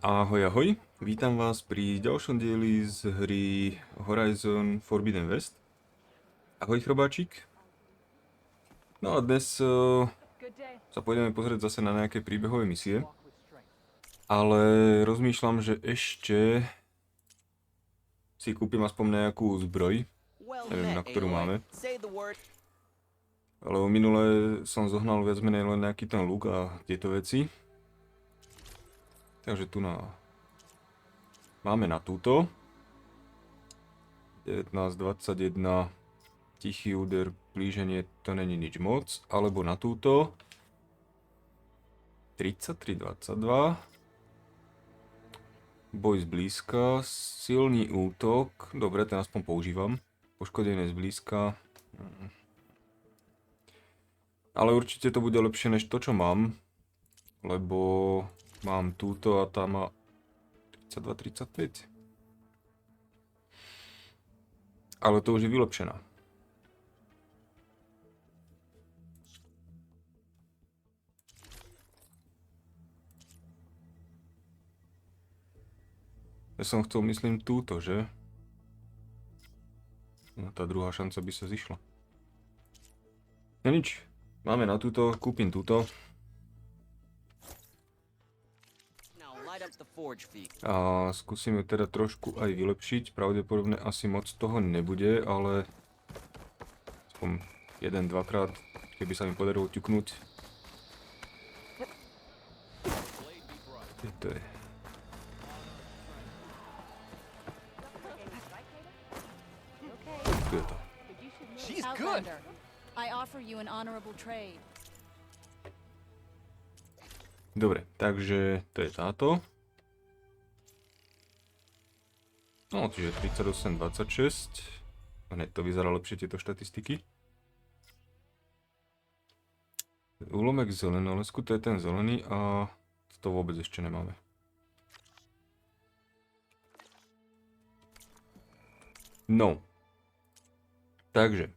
Ahoj, ahoj, vítam vás pri ďalšom dieli z hry Horizon Forbidden West. Ahoj, chrobáčik. No a dnes sa pôjdeme pozrieť zase na nejaké príbehové misie. Ale rozmýšľam, že ešte si kúpim aspoň nejakú zbroj. Neviem, na ktorú máme. Lebo minule som zohnal viac menej len nejaký ten luk a tieto veci. Takže tu máme na túto 19, 21, tichý úder, blíženie, to není nič moc, alebo na túto 33, 22, boj zblízka, silný útok, dobre, ten aspoň používam, poškodenie zblízka, ale určite to bude lepšie než to, čo mám, lebo mám túto a tá má 32, 35. Ale to už je vylepšená. Ja som chcel, myslím, túto, že? No, tá druhá šanca by sa zišla. No nič, máme na túto, kúpim túto. A skúsim ju teda trošku aj vylepšiť, pravdepodobne asi moc toho nebude, ale aspoň 1-2 krát, keby sa mi podarilo ťuknúť. Kde to je? Tu je to. Dobre, takže to je táto. No, čiže 38, 26. Hneď to vyzerá lepšie, tieto štatistiky. Úlomek zeleného lesku, to je ten zelený a to vôbec ešte nemáme. No. Takže.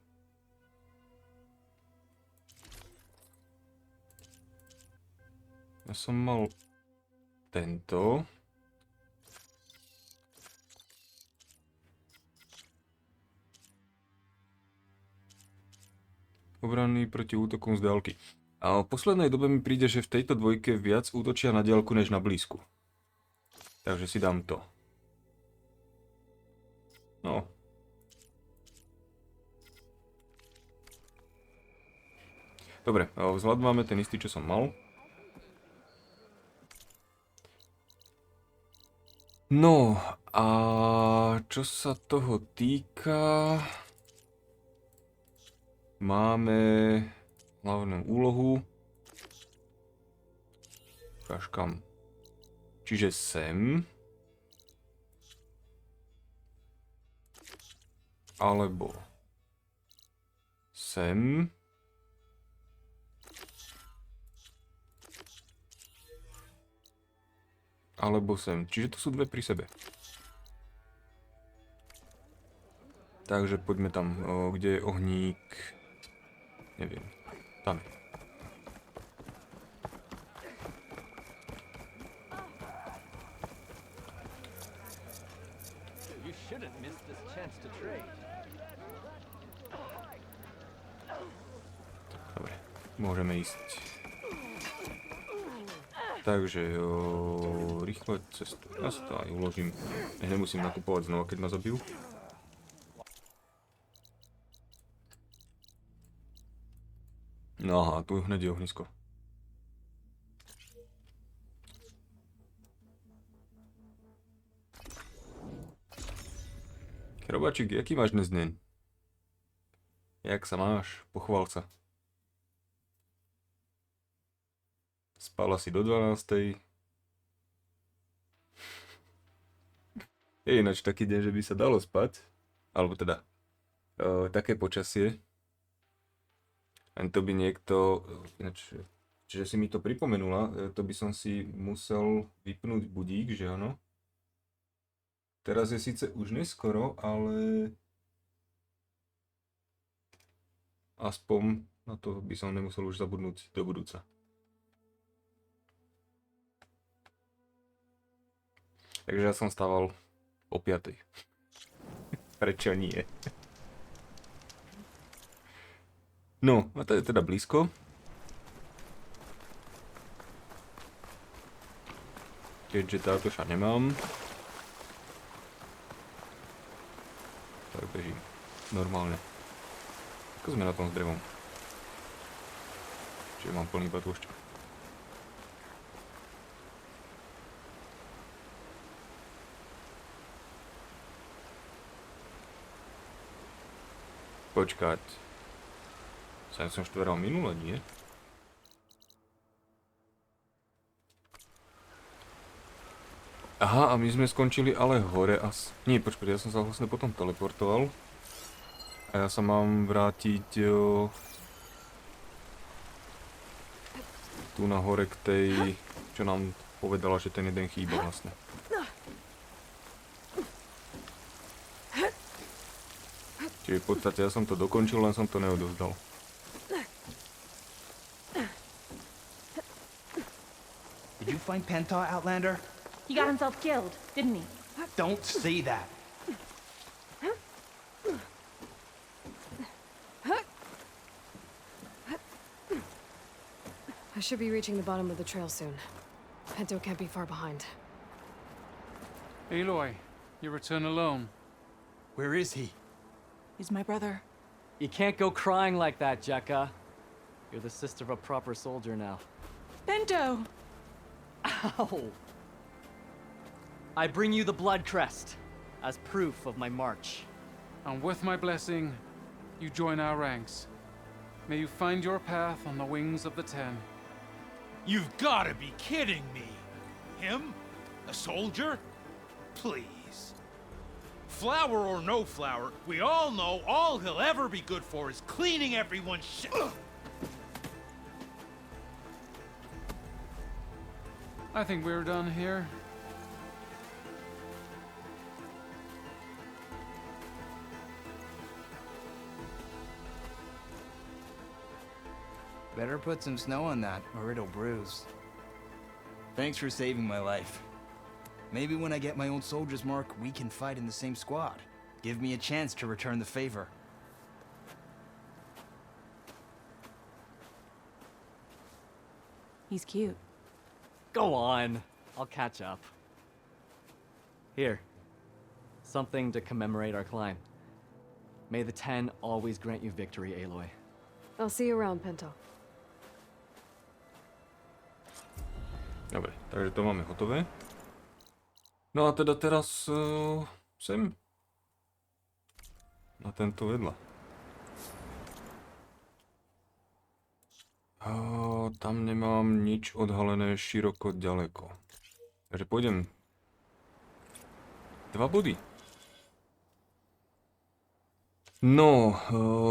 Ja som mal tento. Obranný proti útokom z diaľky. A v poslednej dobe mi príde, že v tejto dvojke viac útočia na diaľku než na blízku. Takže si dám to. No. Dobre, vzhľad máme ten istý, čo som mal. No, a čo sa toho týka, máme hlavnú úlohu, až kam, čiže sem, alebo sem, alebo sem. Čiže to sú dve pri sebe. Takže poďme tam, kde je ohník. Neviem. Tam je. Dobre, môžeme ísť. Takže rýchle cestu. Ja sa to aj uložím. Ja nemusím nakupovať znova, keď ma zabijú. No aha, tu hneď je ohnisko. Chrobáčik, jaký máš dnes deň? Jak sa máš? Pochvál sa. Spala si do 12. Je ináč taký deň, že by sa dalo spať. Alebo teda, také počasie. Len to by niekto, ináč, čiže si mi to pripomenula, to by som si musel vypnúť budík, že áno? Teraz je síce už neskoro, ale aspoň na to by som nemusel už zabudnúť do budúca. Takže ja som stával o 5. Prečo nie? No, a to je teda blízko. Keďže táto ša nemám. Tak bežím. Normálne. Ako sme na tom s drevom? Čiže mám plný batúšťak. Počkať. Sam som štveral minule, nie? Aha, a my sme skončili ale hore a... Nie, počkaj, ja som sa vlastne potom teleportoval. A ja sa mám vrátiť... tu na hore k tej... Čo nám povedala, že ten jeden chýba vlastne. Čiže v podstate ja som to dokončil, len som to neodovzdal. Did you find Penta, Outlander? He got himself killed, didn't he? Don't say that. I should be reaching the bottom of the trail soon. Pento can't be far behind. Aloy, you return alone. Where is he? He's my brother. You can't go crying like that, Jekka. You're the sister of a proper soldier now. Bento! Ow! I bring you the blood crest as proof of my march. And with my blessing, you join our ranks. May you find your path on the wings of the Ten. You've gotta be kidding me! Him? A soldier? Please. Flower or no flower, we all know all he'll ever be good for is cleaning everyone's shit. I think we're done here. Better put some snow on that, or it'll bruise. Thanks for saving my life. Maybe when I get my own soldier's mark, we can fight in the same squad. Give me a chance to return the favor. He's cute. Go on. I'll catch up. Here. Something to commemorate our climb. May the Ten always grant you victory, Aloy. I'll see you around, Pento. Dobre, takže to máme hotové. No a teda teraz sem. Na tento vedľa. Tam nemám nič odhalené široko ďaleko. Takže pôjdem 2 body. No,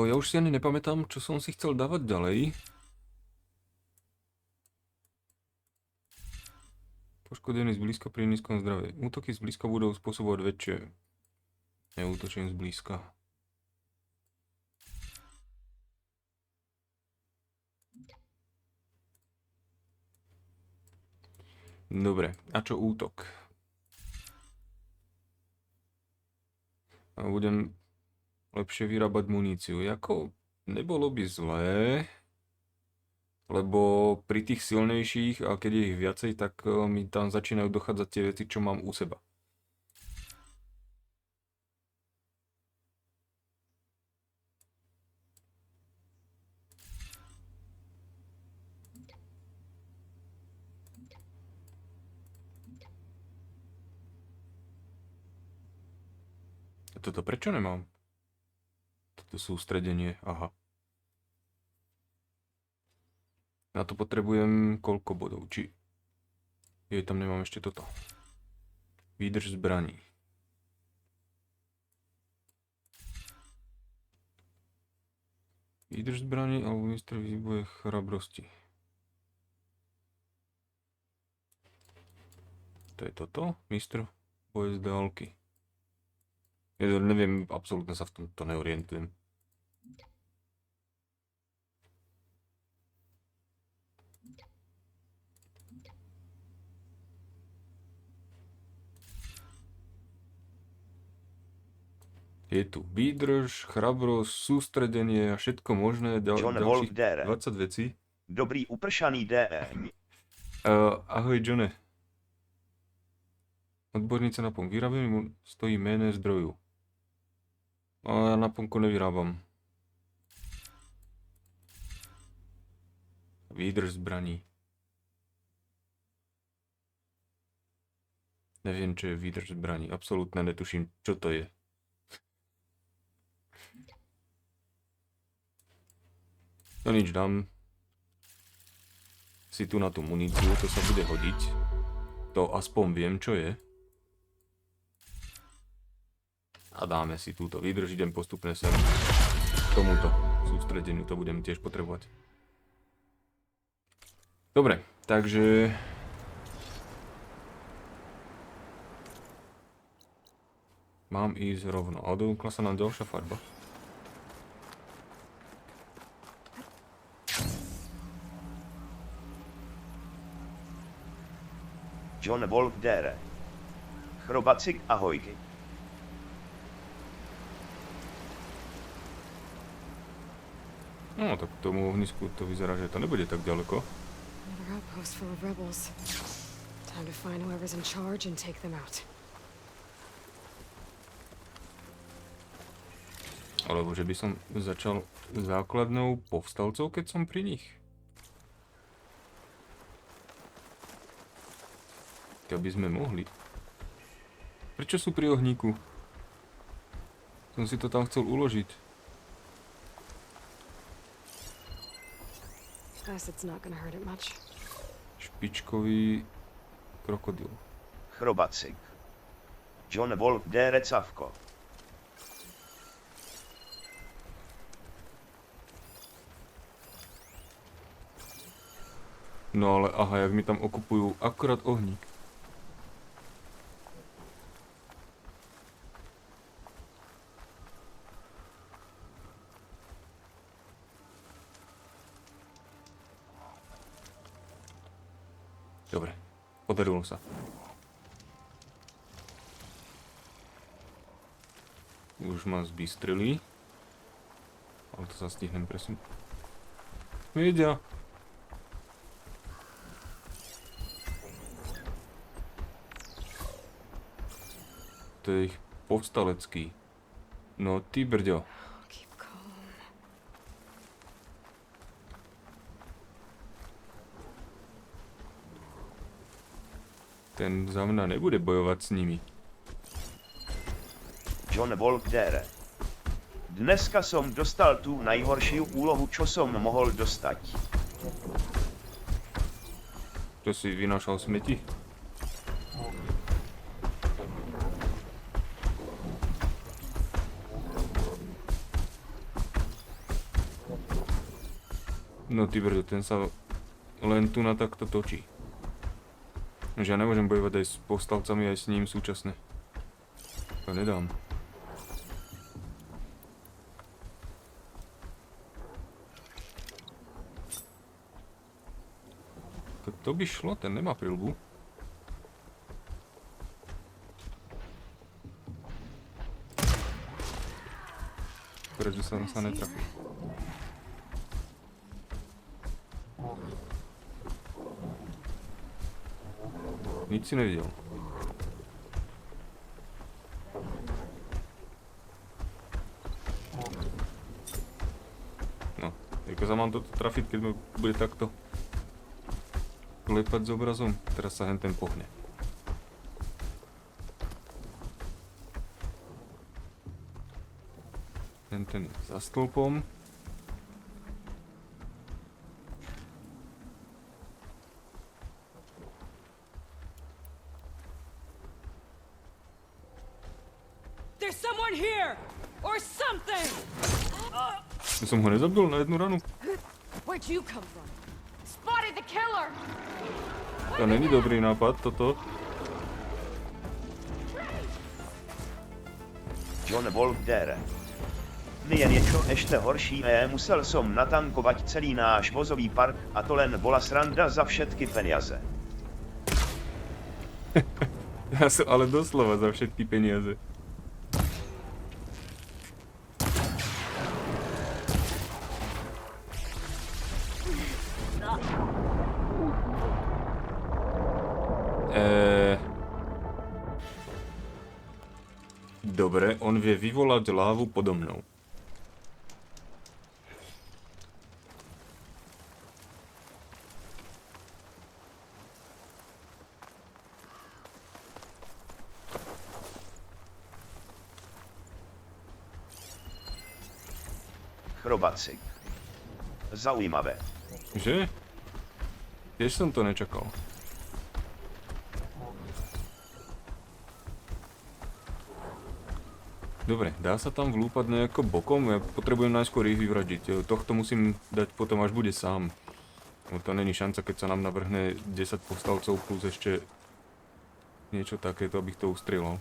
ja už si ani nepamätám, čo som si chcel dávať ďalej. Poškodený zblízka pri nízkom zdraví. Útoky zblízka budú spôsobovať väčšie. Neútočím zblízka. Dobre, a čo útok? A budem lepšie vyrábať muníciu. Jako nebolo by zlé, lebo pri tých silnejších, a keď je ich viacej, tak mi tam začínajú dochádzať tie veci, čo mám u seba. A toto prečo nemám? Toto sústredenie, aha. Na to potrebujem koľko bodov? Či... tam nemám ešte toto. Výdrž zbraní. Výdrž zbraní alebo mistr výboje chrabrosti. To je toto? Mistr boje z dálky. Ja neviem, absolútne sa v tomto neorientujem. Je tu výdrž, chrabrosť, sústredenie a všetko možné, John ďalších Wolfdere. 20 vecí. Dobrý upršaný deň. Ahoj, Johne. Odborníca na punk. Vyrábanie mu stojí méně zdrojů. A já na punku nevyrábám. Výdrž zbraní. Nevím, čo je výdrž zbraní. Absolutně netuším, čo to je. No nič, dám si tu na tú muníciu, to sa bude hodiť. To aspoň viem, čo je. A dáme si túto výdrž, idem postupne sem. K tomuto sústredeniu to budem tiež potrebovať. Dobre, takže... Mám ísť rovno. A odovukla sa nám ďalšia farba. John Wolfdere. Chrobacikk, ahojky. No, tak k tomu ohnisku to vyzerá, že to nebude tak ďaleko. Another outpost full of rebels. Time to find whoever's in charge and take them out. Alebo že by som začal základnou povstalcov, keď som pri nich. Keby sme mohli. Prečo sú pri ohníku? Som si to tam chcel uložiť. Acid's not gonna hurt it much. Špičkový krokodil. Chrobacikk. John Wolfdere, cavko. No ale aha, jak mi tam okupujú akorát ohník. Dobre, podarilo sa. Už ma zbystrili. Ale to sa stihnem presunúť. Vedia. To je ich povstalecký. No ty brďo. Keep calm. Ten za mňa nebude bojovať s nimi. John Wolfdere. Dneska som dostal tú najhoršiu úlohu, čo som mohol dostať. Čo si vynášal smeti? No ty brdo, ten sa len tu na takto točí. Že ja nemôžem bojovať aj s povstalcami, aj s ním súčasne. To nedám. To by šlo, ten nemá prilbu. Prečo sa netrafil. Nic si nevidel. No, jako sa mám toto trafiť, keď bude takto klepať s obrazom. Teraz sa hen ten pohne. Ten je za stĺpom. There's someone here! Or something! Ja som ho nezabil na jednu ranu. Where'd you come from? Spotted the killer! To není dobrý nápad, toto. John Wolfdere. Nie niečo ešte horšie, musel som natankovať celý náš vozový park a to len bola sranda za všetky peniaze. Ja som ale doslova za všetky peniaze. Dobre, on vie vyvolať lávu podo mnou. Chrobacikk. Zaujímavé. Že? Tiež som to nečakal. Dobre, dá sa tam vlúpať nejako bokom? Ja potrebujem najskôr ich vyvradiť. Tohto musím dať potom, až bude sám. No to není šanca, keď sa nám navrhne 10 povstalcov plus ešte niečo takéto, abych to ustrieľal.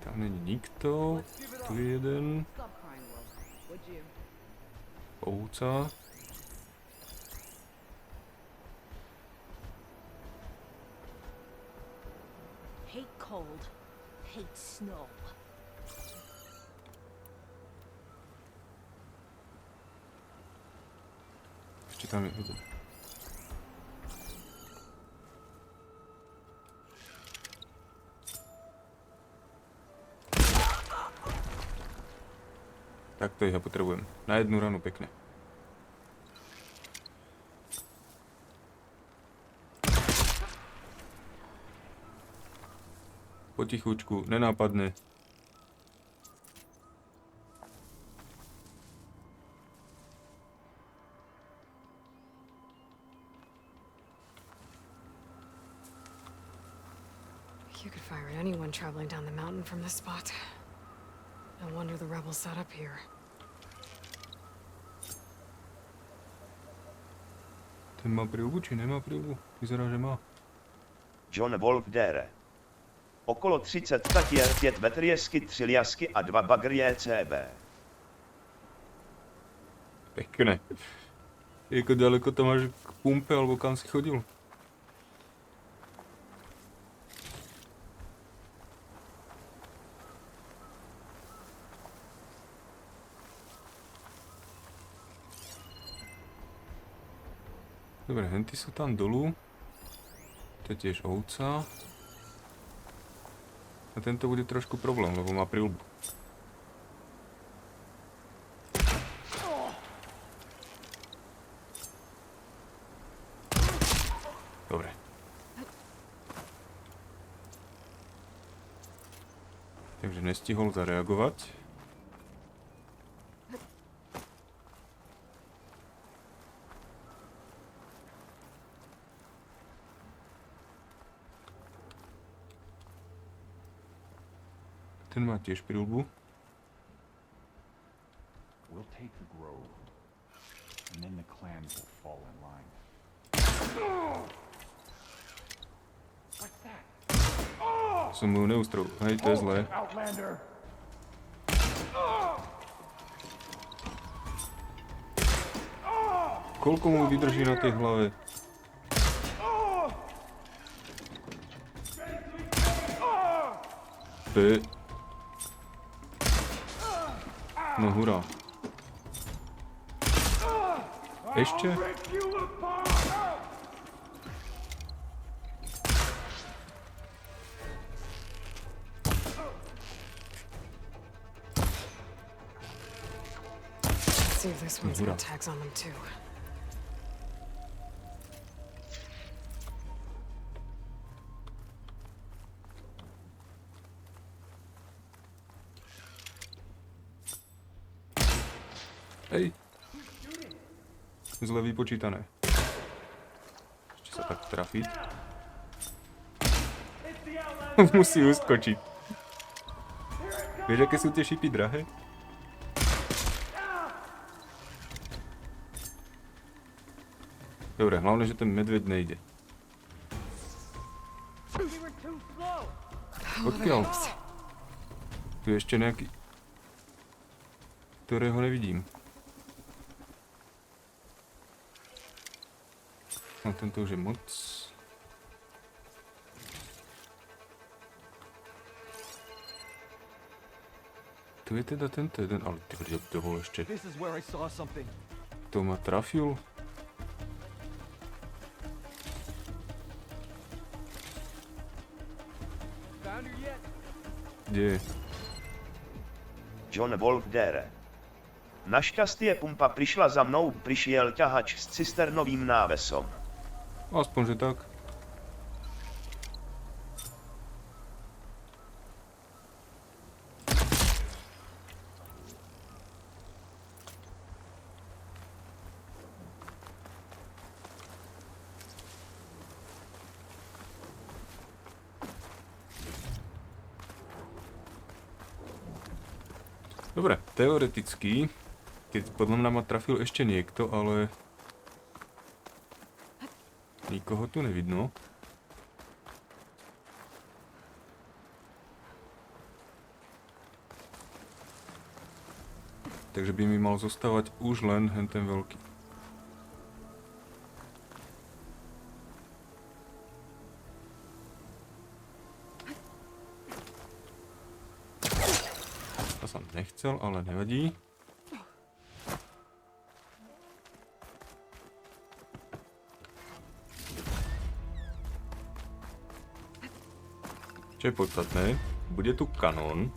Tam není nikto. Tu je jeden. Ovca. Hate cold, hate snow. Ešte tam je jeden. Takto ich ja potrebujem. Na jednu ranu pekne. Potichučku, nenápadne. You could fire at anyone traveling down the mountain from this spot. No wonder the rebels set up here. Ten má prilbu, či nemá prilbu? Vyzerá, že má. John Wolf Dere. Okolo 30 takier, 5 vetriesky, 3 liasky a 2 bagrie CB. Pekné. Jako daleko to máš k pumpe, alebo kam si chodil? Dobre, henty sú tam dolu. To je tiež ovca. A tento bude trošku problém, lebo má prilbu. Dobre. Takže nestihol zareagovať. Ten má tiež prilbu. We'll take the grove, and then the clans will fall in line. What's that? Som mu neustrel. Hej, to je zlé. Outlander! Koľko mu vydrží na tej hlave? To je... No hurá. Ešte? Let's see if this one's got tags on them too. Hej. Zle vypočítané. Ešte sa tak trafiť. Musí uskočiť. Vieš, aké sú tie šipy drahé? Dobre, hlavne, že ten medveď nejde. Odkiaľ? Tu je ešte nejaký... ktorého nevidím. No tento už je moc. Tu je teda tento jeden, ale ty to bol ešte. To ma trafil. Kde je? John Volkdere. Našťastie pumpa prišla za mnou, prišiel ťahač s cisternovým návesom. Aspoň, že tak. Dobre, teoreticky, keď podľa mňa ma trafil ešte niekto, ale nikoho tu nevidno. Takže by mi mal zostávať už len ten veľký. To som nechcel, ale nevadí. Čo je podstatné, bude tu kanón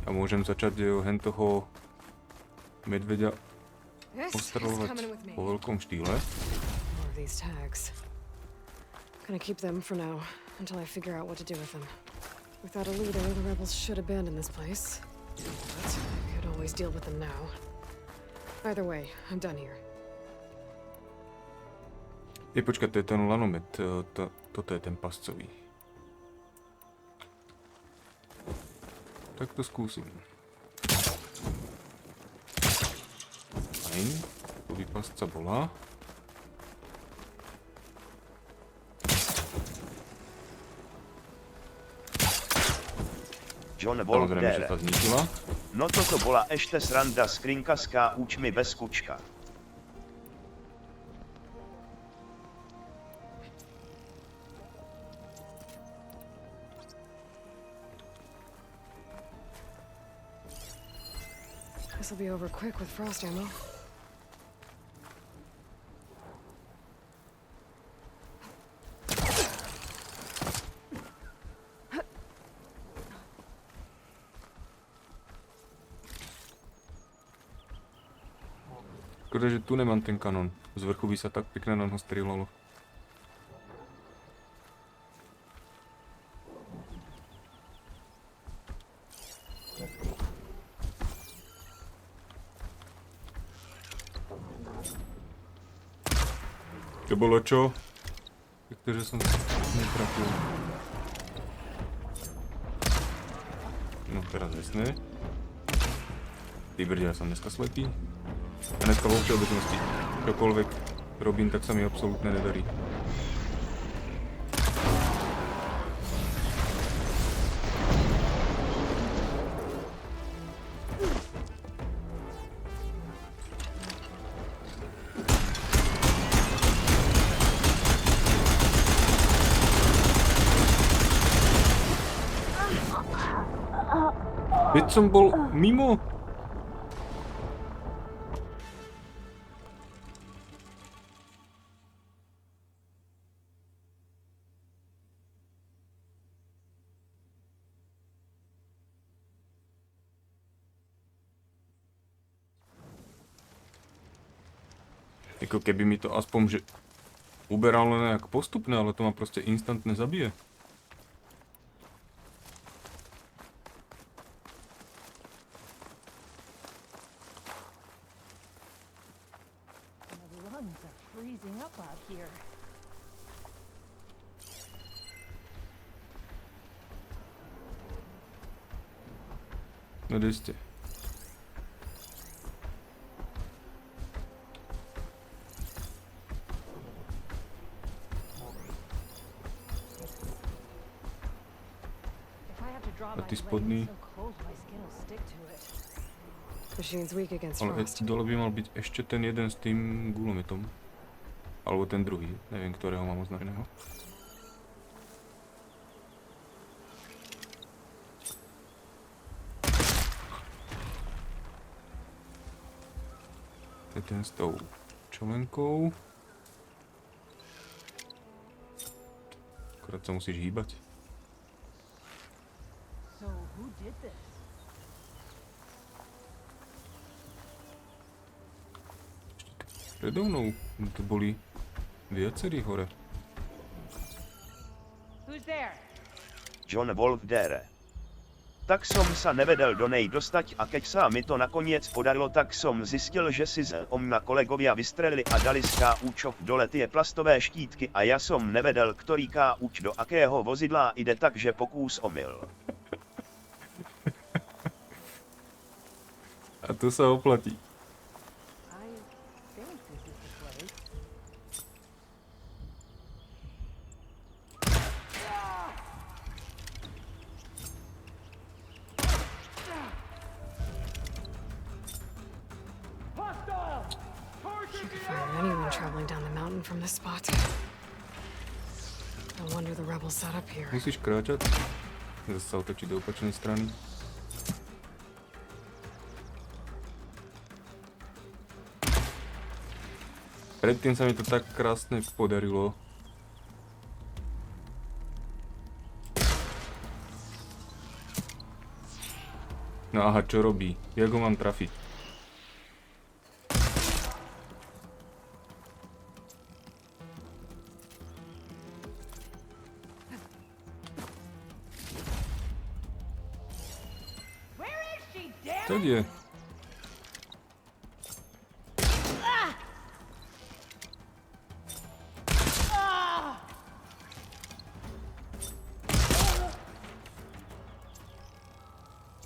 a môžem začať hen toho medveďa ostreľovať po veľkom štýle. More of these tags. Gonna keep them for now until I figure out what to do with them. Without a leader, the rebels should abandon this place. But I could always deal with them now. Either way, I'm done here. Počkaj, to je ten lanomet, toto je ten pascový. Tak to skúsim. Fajn, takový pasca bola. John Samozrejme, že Volkdere. sa zničila. No toto bola ešte sranda, skrinka s účmi bez kučka. This'll be over quick with frost ammo. Škoda, že tu nemám ten kanón. Z vrchu by sa tak pekne na ho strieľalo. To bolo čo? Takže som netrafil. No teraz jasné. Ty brdia, ja som dneska slepý. A dneska vo všeobecnosti čokoľvek robím, tak sa mi absolútne nedarí. Veď som bol mimo. Ako keby mi to aspoň že uberal len nejak postupne, ale to ma proste instantne zabije. My lungs are freezing up out here. No kde ste? A ty spodný. Machine's weak against Ale frost. dole by mal byť ešte ten jeden s tým gulometom. Alebo ten druhý, neviem, ktorého mám označeného. To je ten s tou čelenkou. Akorát sa musíš hýbať. Who did this? Predo mnou tu boli viacerí hore. Who's there? John Wolfdere. Tak som sa nevedel do nej dostať a keď sa mi to nakoniec podarilo, tak som zistil, že si mňa kolegovia vystrelili a dali z KUčok dole tie plastové štítky a ja som nevedel, ktorý KUč do akého vozidla ide, takže pokus omyl. A to sa oplatí. I think this is the place. You could fire at anyone traveling down the mountain from this spot. No wonder the rebels set up here. Musíš kráčať. Zase sa otočiť do opačnej strany. Predtým sa mi to tak krásne podarilo. No aha, čo robí? Jak ho mám trafiť? Where is she, damn? Tak je.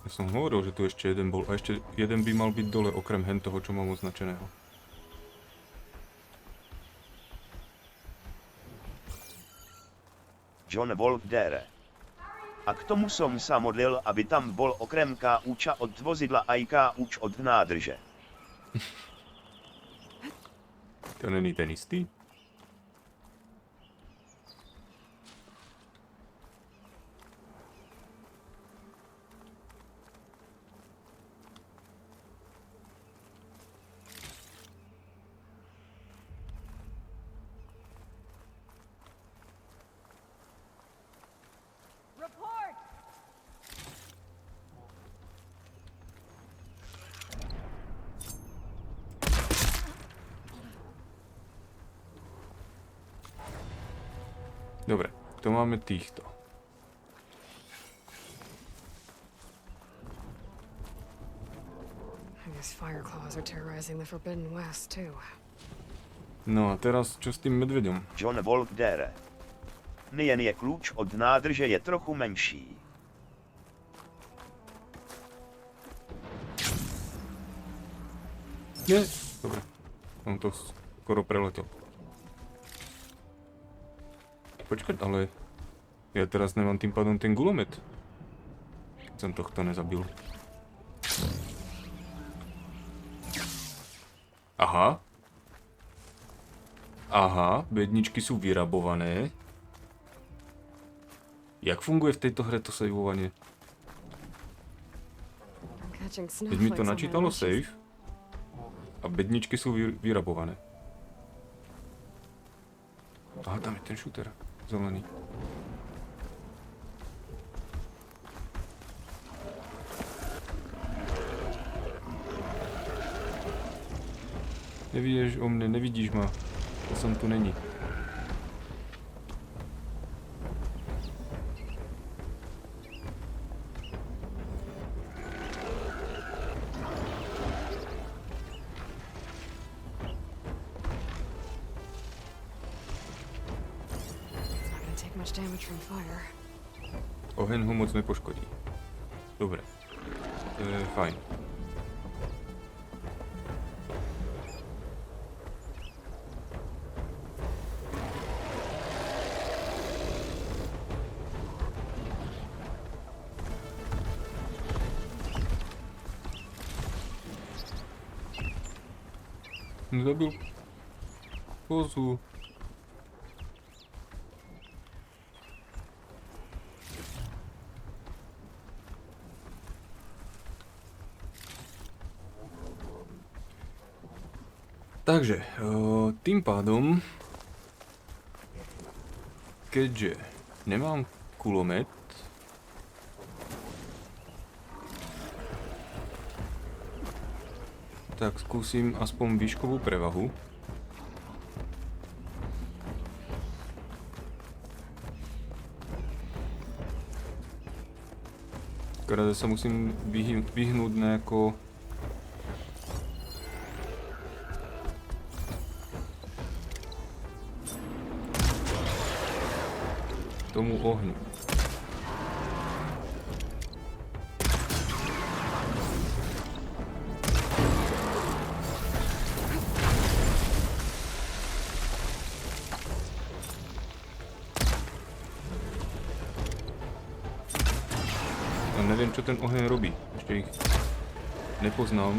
Ja som hovoril, že tu ešte jeden bol. A ešte jeden by mal byť dole, okrem hen toho, čo mám označeného. John Wolfdere. A k tomu som sa modlil, aby tam bol okrem KUča od vozidla aj KUč od nádrže. To není ten istý? Report! Dobre, to máme týchto. I guess fire claws are terrorizing the Forbidden West too. No a teraz čo s tým medveďom? John Wolfdere. Nejen je kľúč od nádrže je trochu menší. Nie, dobre. On to skoro preletel. Počkať, ale ja teraz nemám tým pádom ten gulomet. Som tohto nezabil. Aha. Aha, bedničky sú vyrabované. Jak funguje v tejto hre to saveovanie? Teď mi to načítalo save. A bedničky sú vyrabované. Aha, tam je ten shooter. Zelený. Nevíš o mne, nevidíš ma. Ja som tu není. Oheň ho moc nepoškodí. Dobre. To je fajn. Zabil kozu. Takže, tým pádom, keďže nemám kulomet, Tak skúsim aspoň výškovú prevahu. Akorát sa musím vyhnúť nejako tomu ohňu. Neviem, čo ten oheň robí. Ešte ich nepoznám.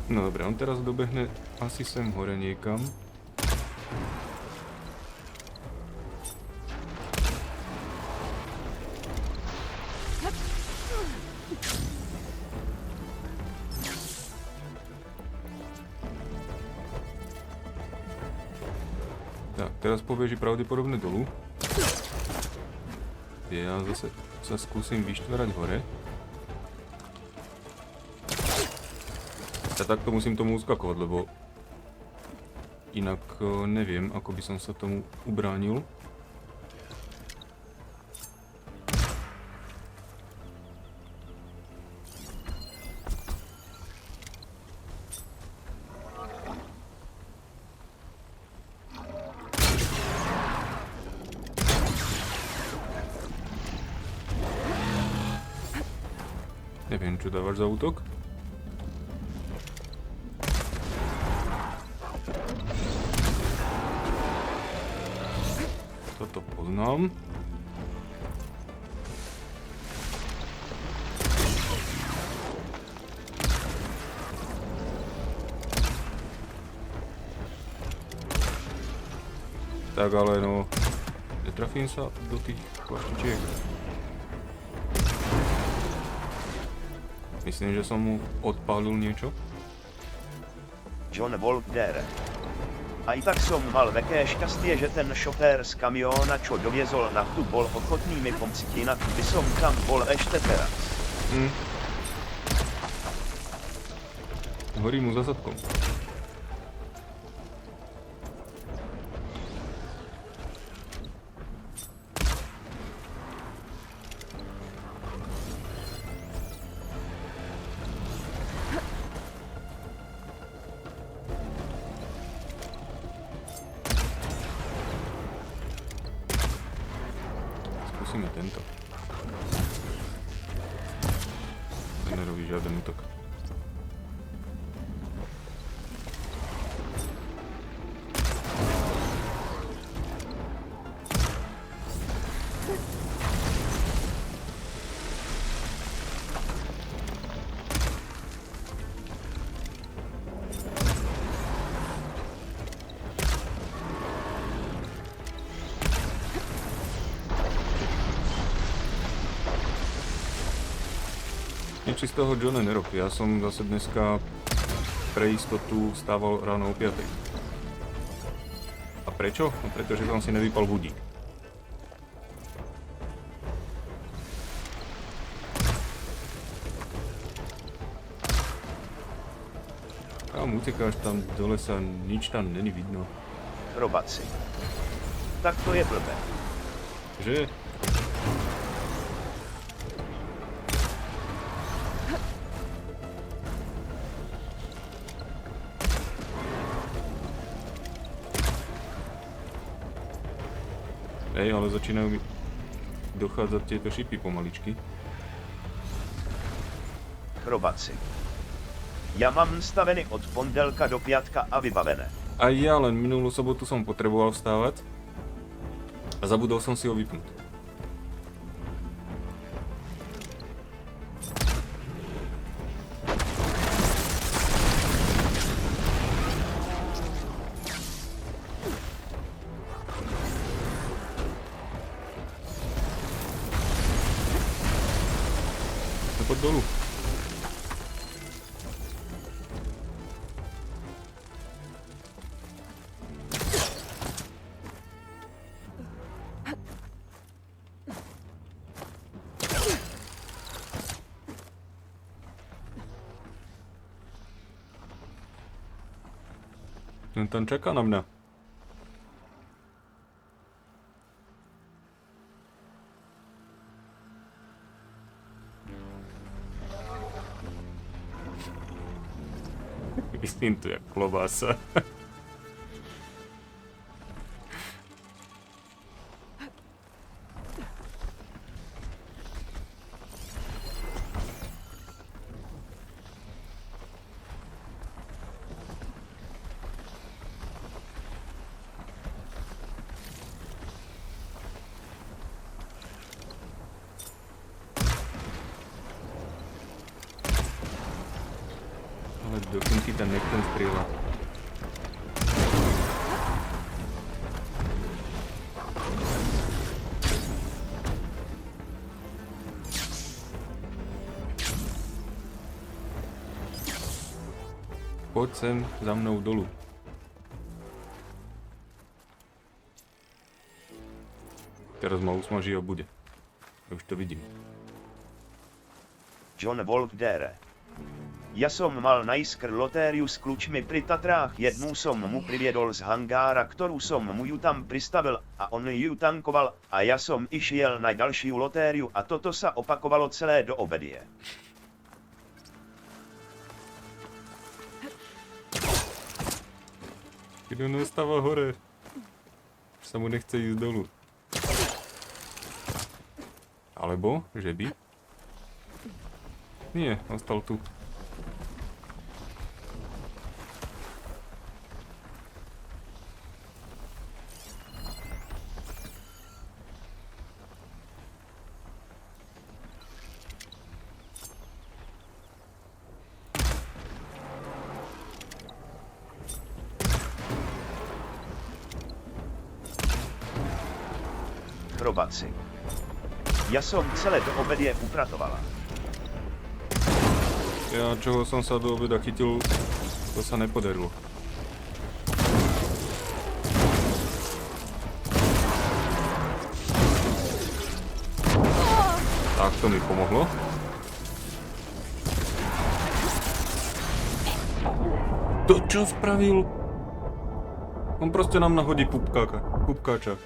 No dobre, on teraz dobehne asi sem hore niekam. Tak, teraz pobieži pravdepodobne dolu. Ja zase sa skúsim vyštvárať hore. Ja takto musím tomu uskakovať, lebo inak neviem, ako by som sa tomu ubránil. Neviem, čo dávaš za útok. Toto poznám. Tak ale no, netrafím sa do tých plaštičiek. Myslím, že som mu odpálil niečo. John Volkdere. A i tak som mal veké šťastie, že ten šofér z kamióna, čo doviezol naftu, bol ochotný mi pomci, inak by som tam bol ešte teraz. Horí mu za zadkom. Skúsime tento. To nerobí žiaden útok. Nič z toho Johna nerob, ja som zase dneska pre istotu stával ráno o 5. A prečo? No pretože som si nevypal budík. Kam utekáš tam do lesa, nič tam není vidno. Chrobacikk. Tak to je blbé. Že? Hej, ale začínajú mi dochádzať tieto šipy pomaličky. Chrobacikk. Ja mám staveny od pondelka do piatka a vybavené. A ja len minulú sobotu som potreboval vstávať a zabudol som si ho vypnúť. Poď dolu. Ten tam čaká na mňa. Myslím to jak klobása. Ale dokým ti tam nechcem strieľať. Poď sem za mnou dolu. Teraz ma usmaží a bude. Už to vidím. John Wolfdere. Ja som mal najskr lotériu s kľúčmi pri Tatrách, jednu som mu priviedol z hangára, ktorú som mu ju tam pristavil a on ju tankoval a ja som išiel na ďalšiu lotériu a toto sa opakovalo celé do obedie. Keď on ostáva hore, sa mu nechce ísť dolu. Alebo, že by? Nie, ostal tu. Chrobacikk. Ja som celé do obedie upratovala. Ja, čoho som sa do obeda chytil, to sa nepodarilo. Tak to mi pomohlo. To čo spravil? On proste nám nahodí pupkáča.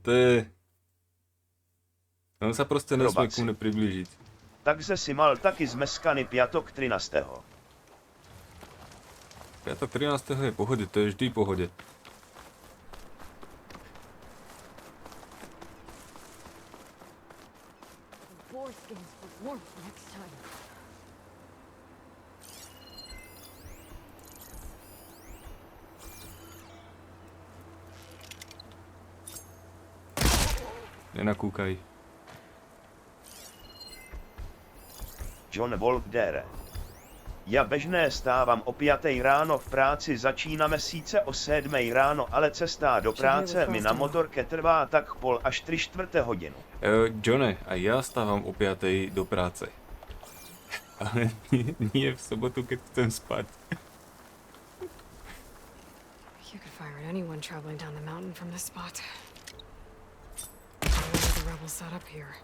To je... On sa proste nesmie ku mne priblížiť. Takže si mal taky zmeskaný piatok 13. Piatok 13. je pohode, to je vždy pohode. Foreskins for warmth next time. Nenakúkaj. John Wolfdere. Ja bežné stávám o 5 ráno, v práci začíname síce o 7 ráno, ale cesta do práce mi na motorke trvá tak pol až 3/4 hodinu. Johne, a ja stávam o 5 do práce. Ale nie v sobotu, keď chcem spať. You could fire at anyone traveling down the mountain from this spot. I wonder the rebels set up here.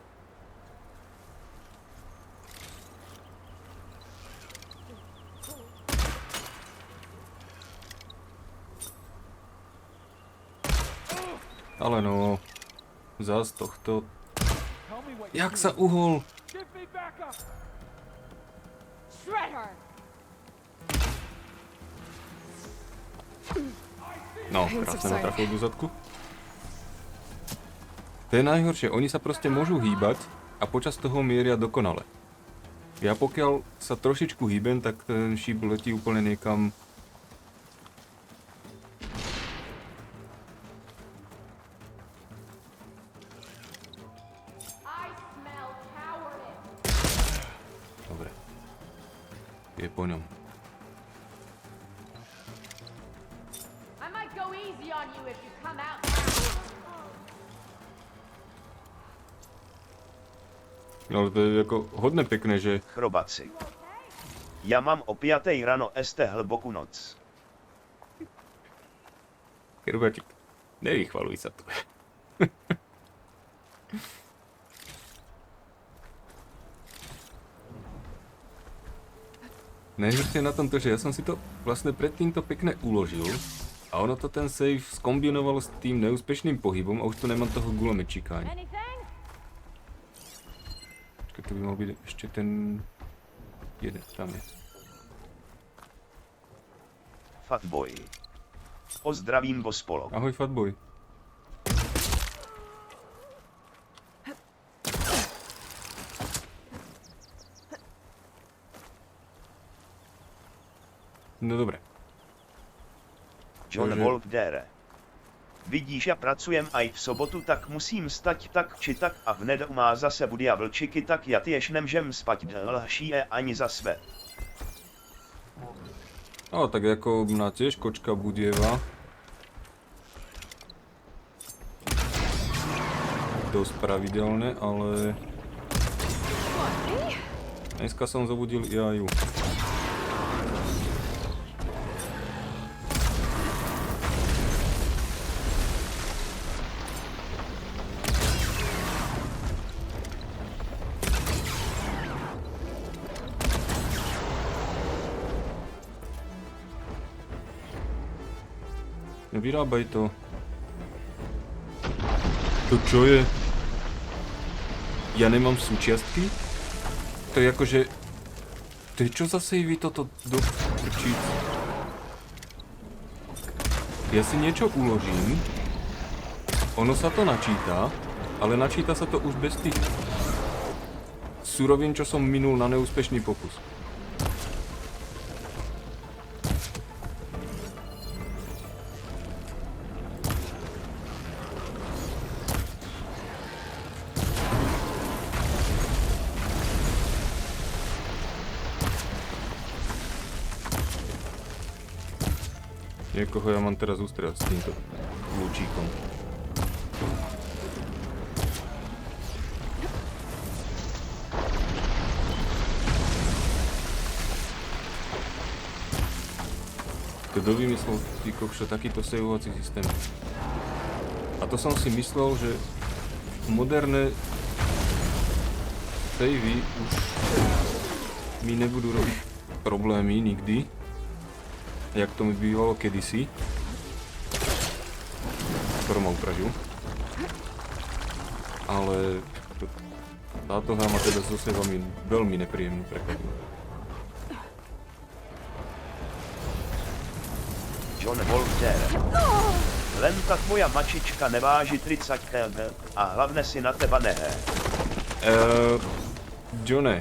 Ale no, zás tohto... Jak sa uhol? Shred her! No, krásne ma trafil do zadku. To je najhoršie, oni sa proste môžu hýbať a počas toho mieria dokonale. Ja pokiaľ sa trošičku hýbem, tak ten šíp letí úplne niekam. Dobre. Je po ňom. I might go easy on you if you come out. Ale to je ako hodne pekné, že... Chrobacikk. Ja mám o 5. ráno este hlbokú noc. Chrobacikk, nevychvaluj sa tu. Najhoršie na tom to, že ja som si to vlastne predtým to pekne uložil a ono to ten save skombinovalo s tým neúspešným pohybom a už tu nemám toho gulomečíka ani. To by mal byť ešte ten jeden, tam je. Fatboy. Pozdravím Bospolok. Ahoj Fatboy. No dobre. John Wolf dere. Vidíš, ja pracujem aj v sobotu, tak musím stať tak či tak a v nedu má zase budia vlčiky, tak ja tiež nemžem spať dlhšie ani za svet. No tak ako mňa tiež kočka budieva. Dosť pravidelne, ale... Dneska som zobudil ja ju. Vyrábaj to. To čo je? Ja nemám súčiastky? To je akože... To je čo za savey toto do prčíc? Ja si niečo uložím. Ono sa to načíta, ale načíta sa to už bez tých surovín, čo som minul na neúspešný pokus. Niekoho ja mám teraz ustrieľať s týmto lúčíkom. Kto vymyslel ty kokšo takýto saveovací systém? A to som si myslel, že moderné savey už mi nebudú robiť problémy nikdy. Jak to mi bývalo kedysi. Skoro ma upražil. Ale táto hra ma teda so saveami veľmi nepríjemnú prekvapila. John Wolter. Len tak moja mačička neváži 30 kg a hlavne si na teba nehé. Johne.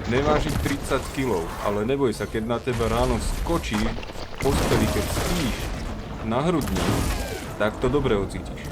Neváži 30 kg, ale neboj sa, keď na teba ráno skočí v posteli, keď spíš na hrudni, tak to dobre ocítiš.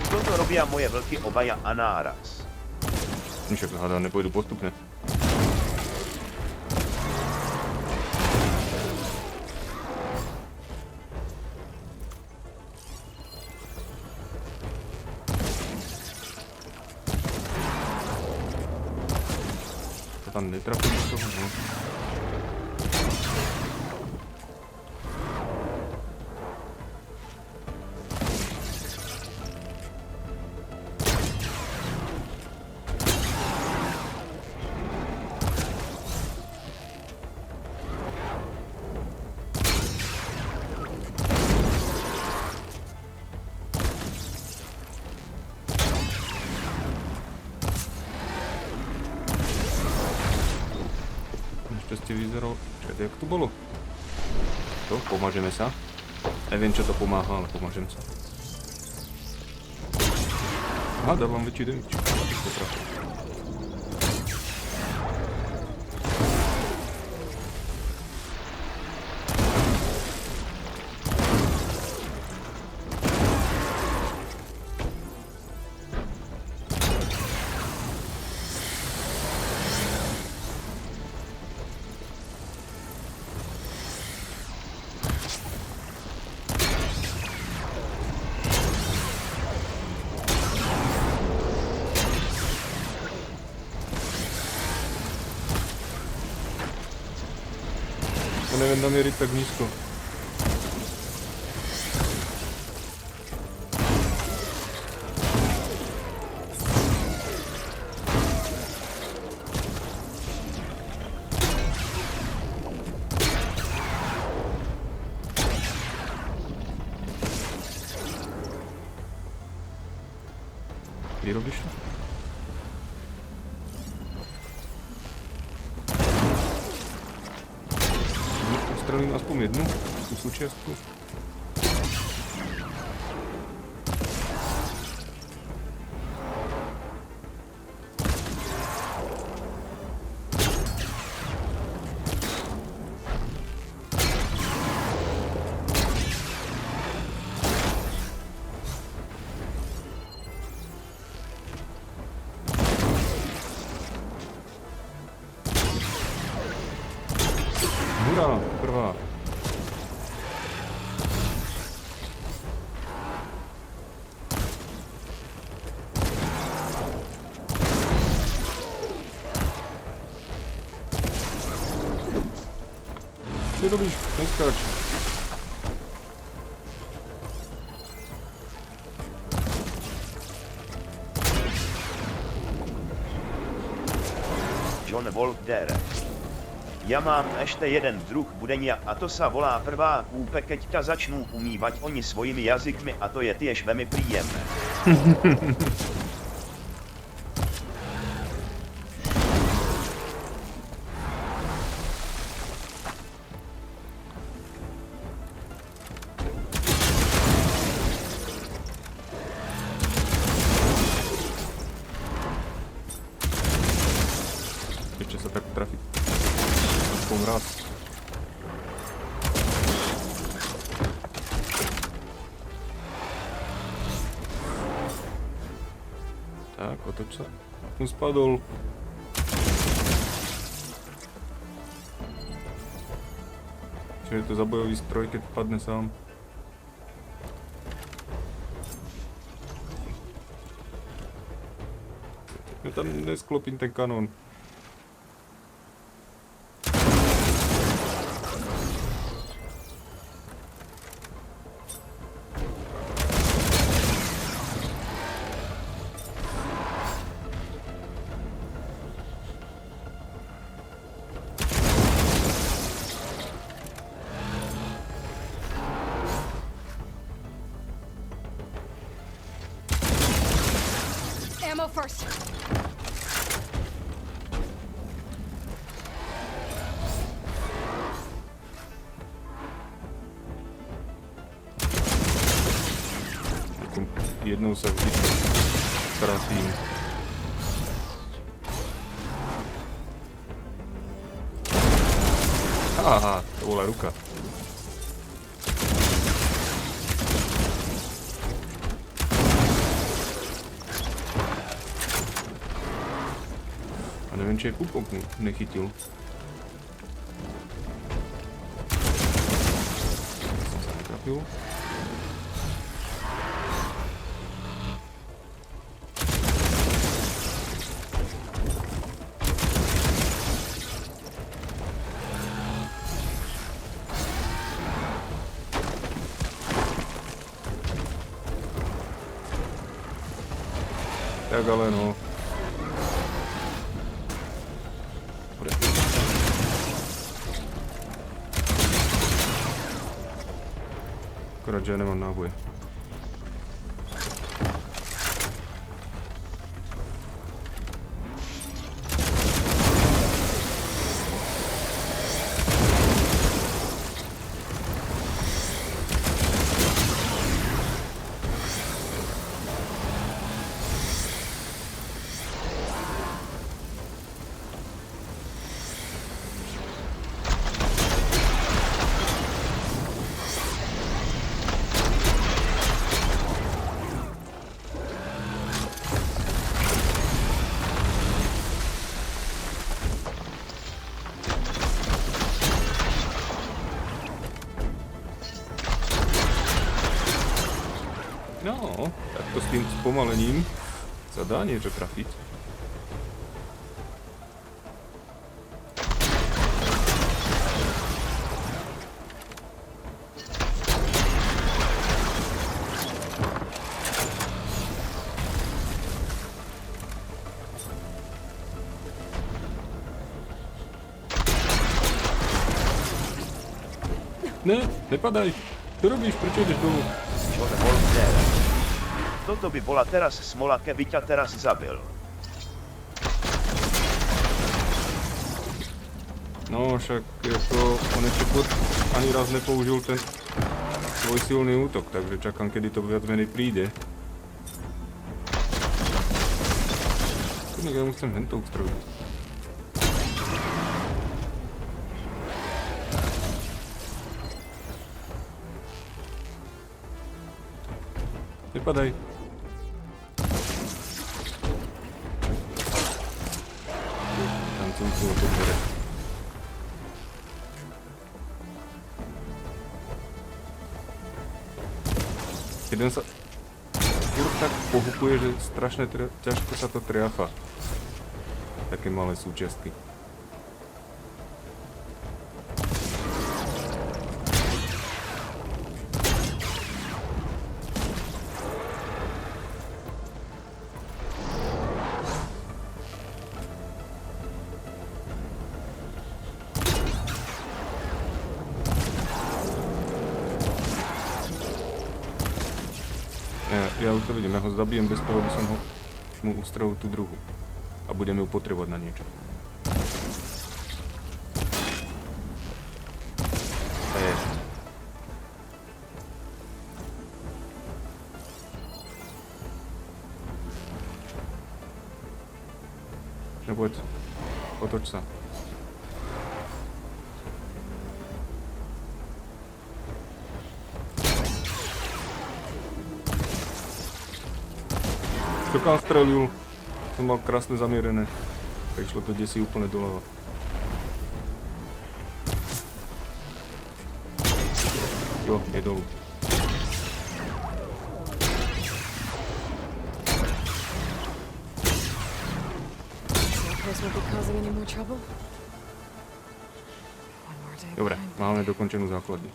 Toto robia moje vlky obaja a náraz. Však hádam, nepôjdu postupne. To tam netrafím do toho, no. Našťastie vyzeral... Čakajte, jak to bolo? To, pomažeme sa. Neviem, čo to pomáha, ale pomažem sa. Aha, dávam väčší damage. To trafil. Neviem namieriť tak nízko. Vyrobíš to? Strelím aspoň jednu, tú súčiastku. Hurá, prvá. Co robíš? Neskáč. John Wolfdere. Ja mám ešte jeden druh budenia a to sa volá prvá kúpe, keď ťa začnú umývať oni svojimi jazykmi a to je tiež veľmi príjemné. Ešte sa tak trafiť. Aspoň raz. Tak, otoč sa. Som spadol. Čo je to za bojový stroj, keď padne sám? Ja tam nesklopím ten kanón. Ammo first. Jednou sa vždy trafím. Aha, to bola ruka. A neviem, či je kúpok nechytil. Som sa netrafil. Tak ale no. Dobre. Akorát, že ja nemám náboje. No, takto s tým spomalením sa dá niečo trafiť. Ne, nepadaj. Čo robíš? Prečo ideš dolu? John Wolf dere. Toto by bola teraz smola, keby ťa teraz zabil. No, však ako on ešte ani raz nepoužil ten svoj silný útok, takže čakám, kedy to viac menej príde. Ja musím hento ustrojiť. Nepadaj. Tam som tu od dvere. Jeden sa furt tak pohupuje, že strašne ťažko sa to triafa. Také malé súčiastky. Ja už to vidím, ja ho zabijem bez toho, aby som mu ustrelil tú druhu. A budem ju potrebovať na niečo. Nepoď, otoč sa. Čo kam strelil? Som mal krásne zamierené. Tak išlo to desí úplne doľava. Jo, je dolu. Dobre, máme dokončenú základňu.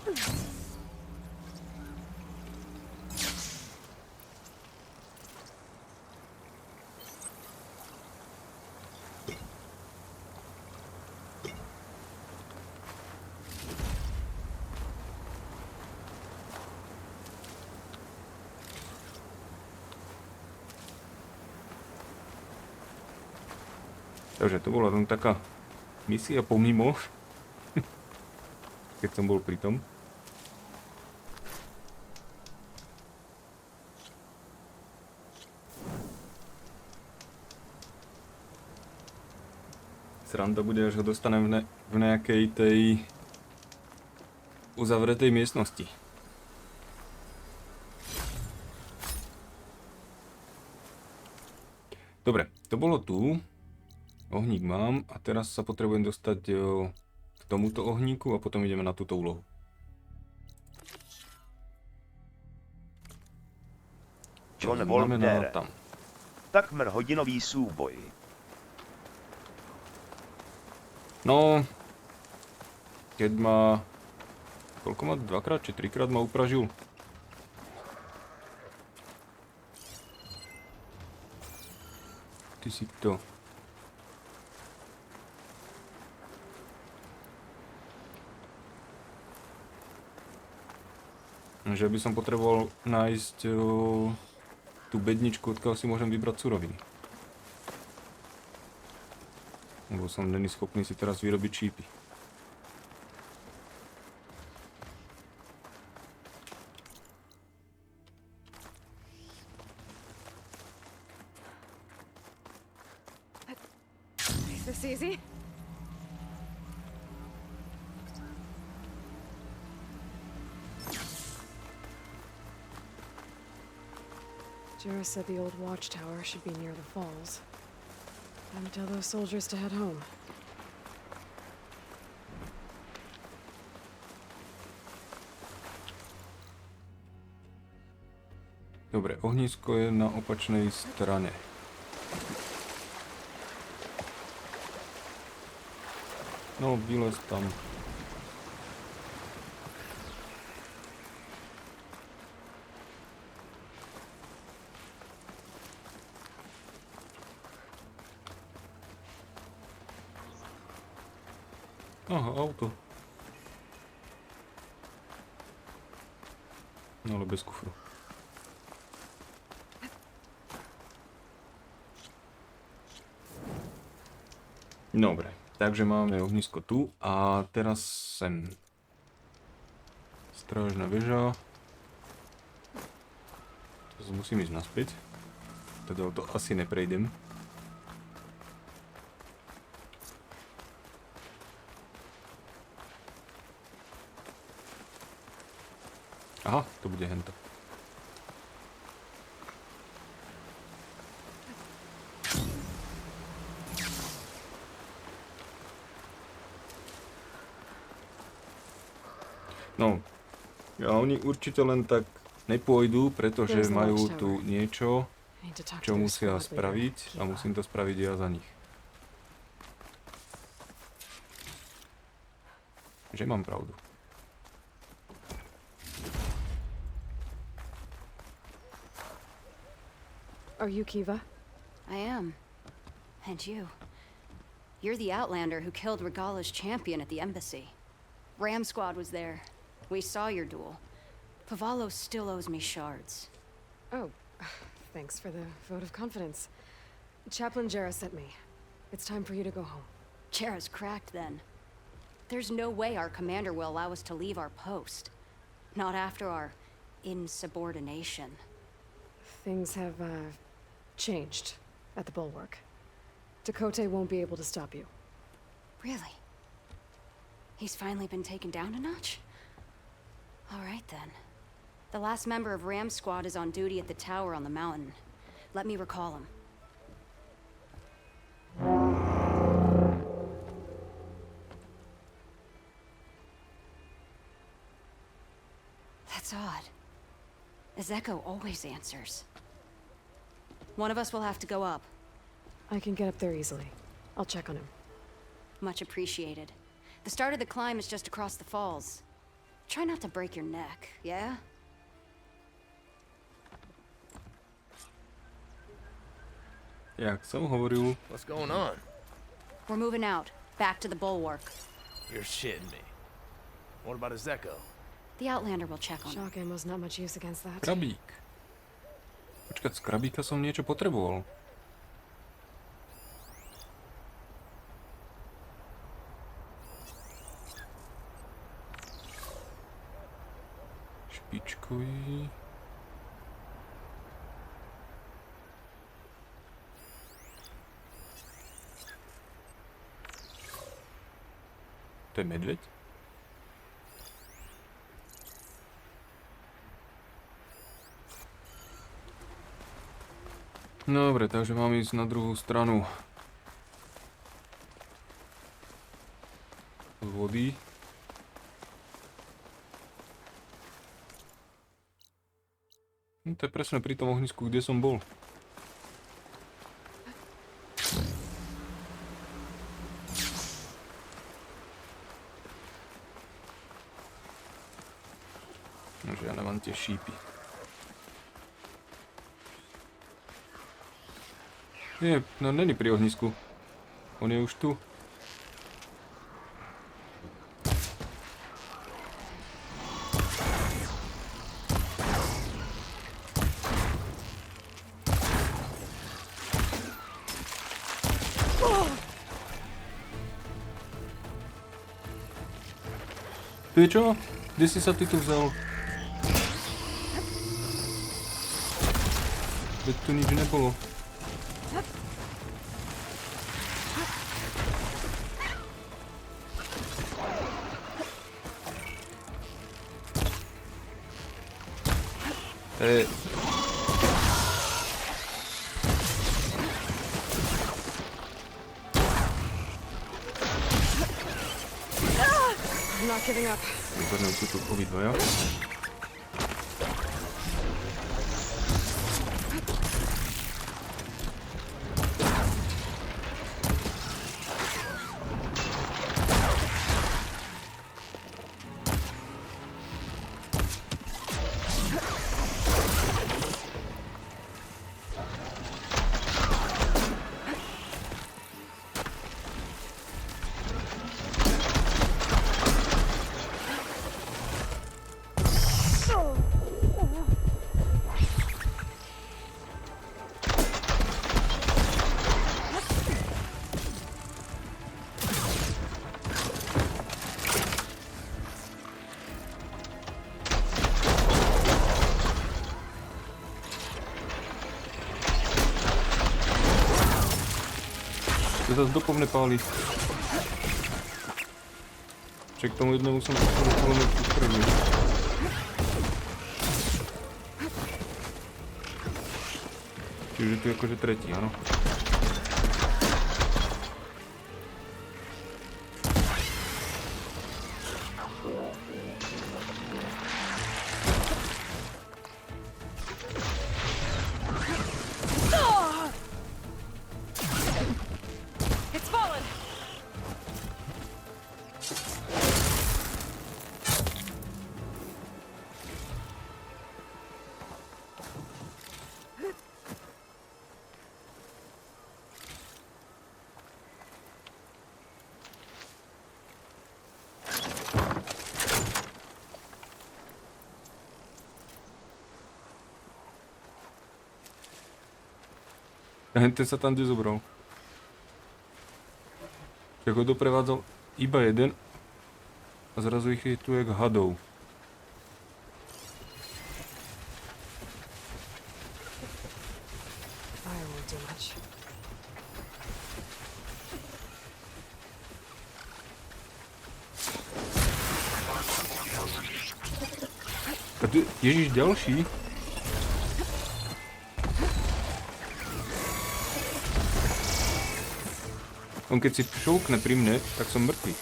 Takže to bola tam taká misia pomimo, keď som bol pri tom. Sranda bude, až ho dostanem v nejakej tej uzavretej miestnosti. Dobre, to bolo tu. Ohník mám a teraz sa potrebujem dostať k tomuto ohníku a potom ideme na túto úlohu. John Wolf dere. Takmer hodinový súboj. No, keď ma... Koľko ma? Dvakrát či trikrát ma upražil? Ty si to. Že by som potreboval nájsť tú bedničku, odkiaľ si môžem vybrať suroviny. Lebo som není schopný si teraz vyrobiť čípy. Is this easy? Jarrah said the old watchtower should be near the falls. Time to tell those soldiers to head home. Dobre, ohnisko je na opačnej strane. No, vylez tam. Aha, auto. No, ale bez kufru. Dobre, takže máme ohnisko tu a teraz sem. Strážna väža. Teraz musím ísť naspäť. Teda to asi neprejdem. Aha, to bude hento. No, a oni určite len tak nepôjdu, pretože majú tu niečo, čo musia spraviť a musím to spraviť ja za nich. Že mám pravdu. Are you Kiva? I am. And you. You're the Outlander who killed Regala's champion at the embassy. Ram Squad was there. We saw your duel. Pavalo still owes me shards. Oh, thanks for the vote of confidence. Chaplain Jarrah sent me. It's time for you to go home. Jarrah's cracked then. There's no way our commander will allow us to leave our post. Not after our insubordination. Things have, changed at the bulwark. Dakota won't be able to stop you. Really? He's finally been taken down a notch? All right then. The last member of Ram Squad is on duty at the tower on the mountain. Let me recall him. That's odd. Ezeko always answers. One of us will have to go up. I can get up there easily. I'll check on him. Much appreciated. The start of the climb is just across the falls. Try not to break your neck, yeah? Jak som hovoril, What's going on? We're moving out, back to the bulwark. You're shitting me. What about Ezeko? The Outlander will check on him. Shock ammo's not much use against that. krabík. Počkať, z krabíka som niečo potreboval. Špičkový. To je medveď? Dobre, takže mám ísť na druhú stranu vody. No, to je presne pri tom ohnisku, kde som bol. Nože ja nemám tie šípy. Nie, no není pri ohnisku. On je už tu. Ty čo? Kde si sa ty tu vzal? Veď tu nič nebolo. I'm not giving up. Výborné, už sú tu obidvaja. To zase dopovne páli. Však k tomu jednému som polovil už prvý. Čiže tu je akože tretí, áno. A ten sa tam kde zobral. Tak ho doprevádzal iba jeden a zrazu ich je tu jak hadov. I won't do much. A tu, ježiš, ďalší? On keď si šoukne pri mne, tak som mŕtvý.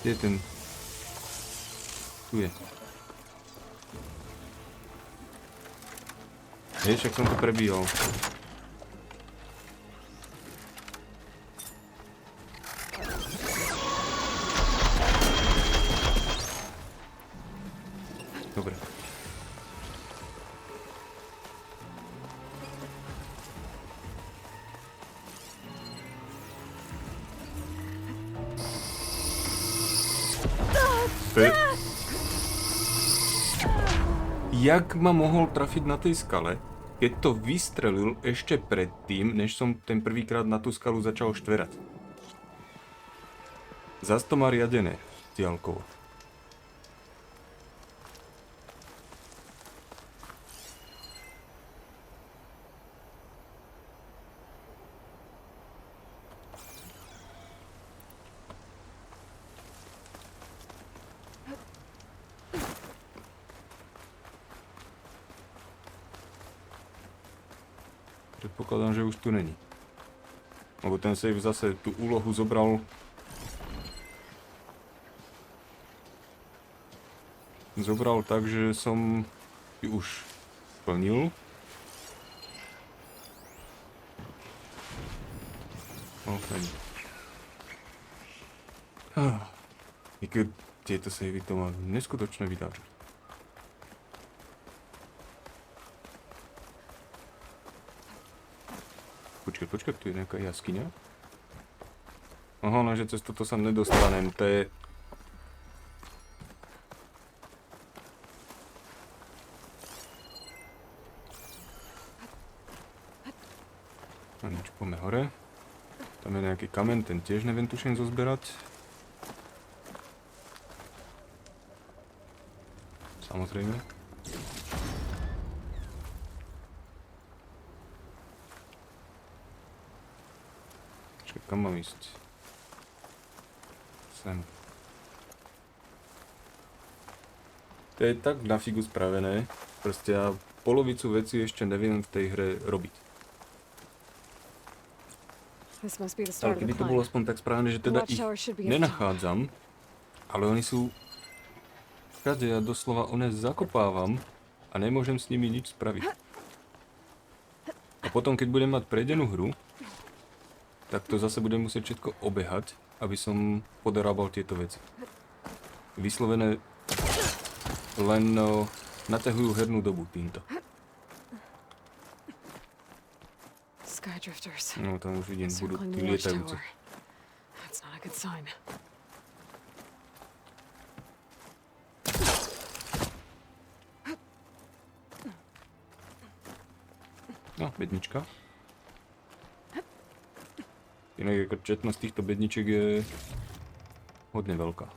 Kde je ten? Tu je. Hej, však som to prebíhal. Dobre. Jak ma mohol trafiť na tej skale, keď to vystrelil ešte predtým, než som ten prvýkrát na tú skalu začal štverať? Zas to má riadené, diaľkovo. Predpokladám, že už tu není. Lebo ten save zase tú úlohu zobral tak, že som ju už splnil. Open. I keď tieto savey to má neskutočné vydáčky. Počkaj, tu je nejaká jaskyňa. Aha, no, že cez toto sa nedostanem, to je... No nič, poďme hore. Tam je nejaký kamen, ten tiež neviem tuším zozberať. Samozrejme. Počkaj, kam mám ísť? Sem. To je tak na figu spravené. Proste ja polovicu vecí ešte neviem v tej hre robiť. Ale keby to bolo aspoň tak správne, že teda ich nenachádzam, ale oni sú všade, ja doslova one zakopávam a nemôžem s nimi nič spraviť. A potom, keď budem mať prejdenú hru, tak to zase budem musieť všetko obehať, aby som podorábal tieto veci. Vyslovené len naťahujú hernú dobu týmto. No, tam už vidím, budú tí lietajúce. No, bednička. Inak ako četnosť týchto bedničiek je hodne veľká.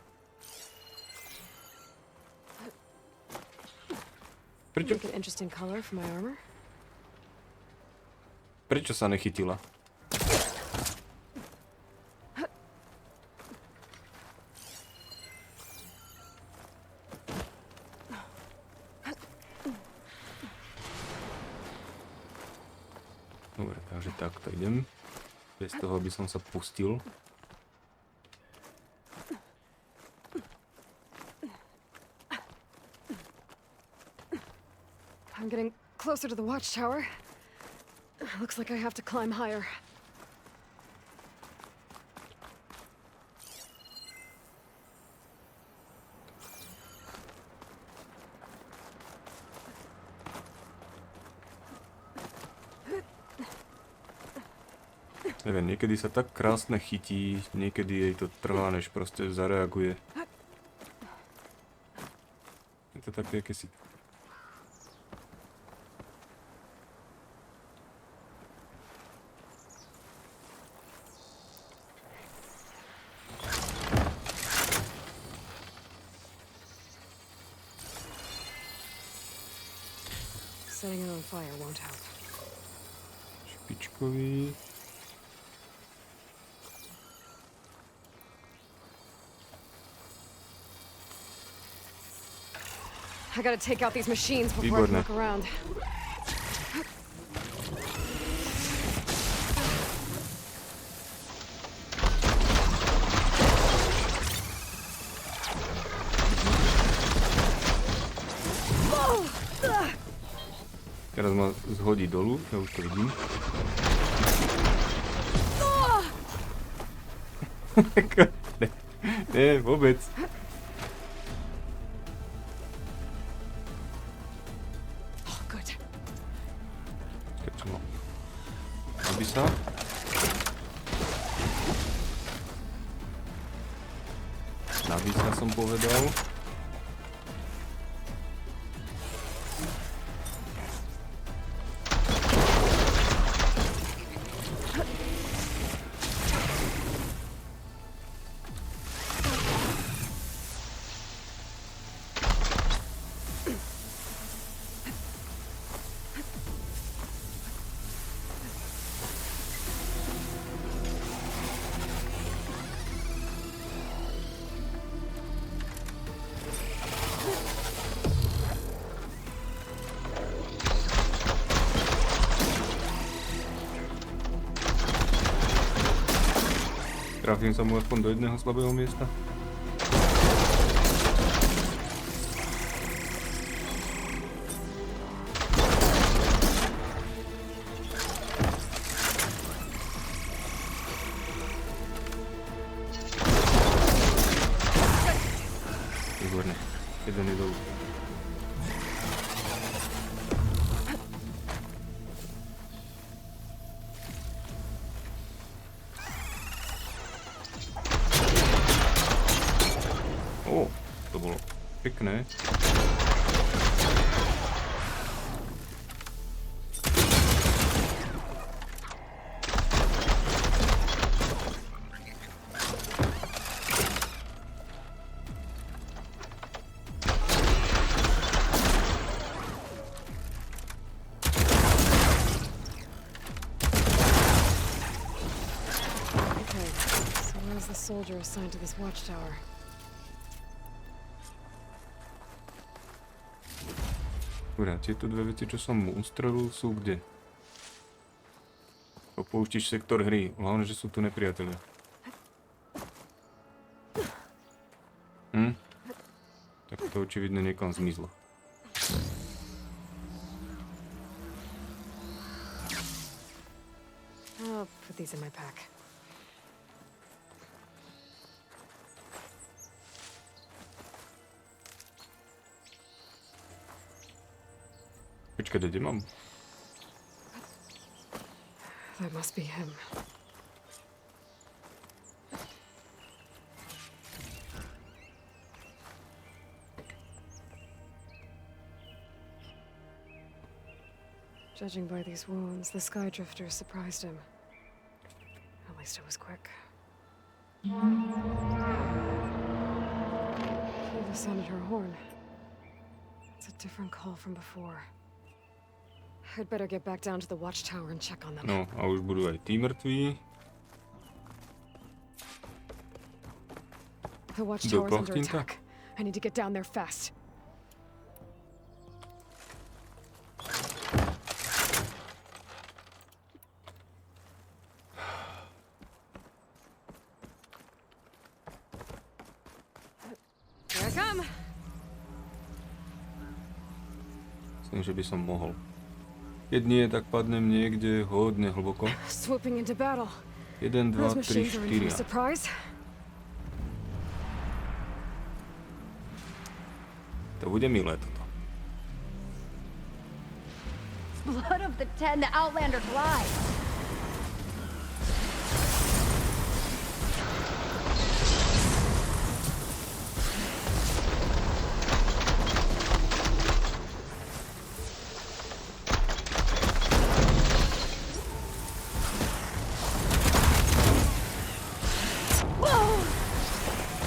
Prečo sa nechytila? Dobre, takže takto idem. Bez toho by som sa pustil. I'm getting closer to the watchtower. Looks like I have to climb higher. Neviem, niekedy sa tak krásne chytí, niekedy jej to trvá, než proste zareaguje. Je to také, akési... Setting it on fire won't help. Špičkový. I gotta take out these machines before I can look around. Teraz ma zhodí dolu, ja už to vidím. Ne, vôbec. Aby sa. Navíc som povedal. Trafím sa mu aspoň do jedného slabého miesta. jeden je dolu. Ó, to bolo pekné. Okay, so where's the soldier assigned to this watchtower? Dobre, tieto dve veci, čo som mu ustrelil, sú kde? Opouštíš sektor hry, hlavne, že sú tu nepriatelia. Tak to očividne niekam zmizlo. I'll put these in my pack. Počkaj, kde mám? That must be him. Judging by these wounds, the Sky Drifter surprised him. At least it was quick. Kiva sounded her horn. It's a different call from before. I'd better get back down to the watchtower and check on them. No, a už budú aj tí mŕtvi. The watchtower's under Doplachtinka? attack. I need to get down there fast. Here I come. Myslím, že by som mohol. Keď nie, tak padnem niekde hodne hlboko. Swooping into battle. 1, 2, Those 3, machines are in for a 4. surprise. To bude milé toto. Blood of the Ten, the Outlander glide.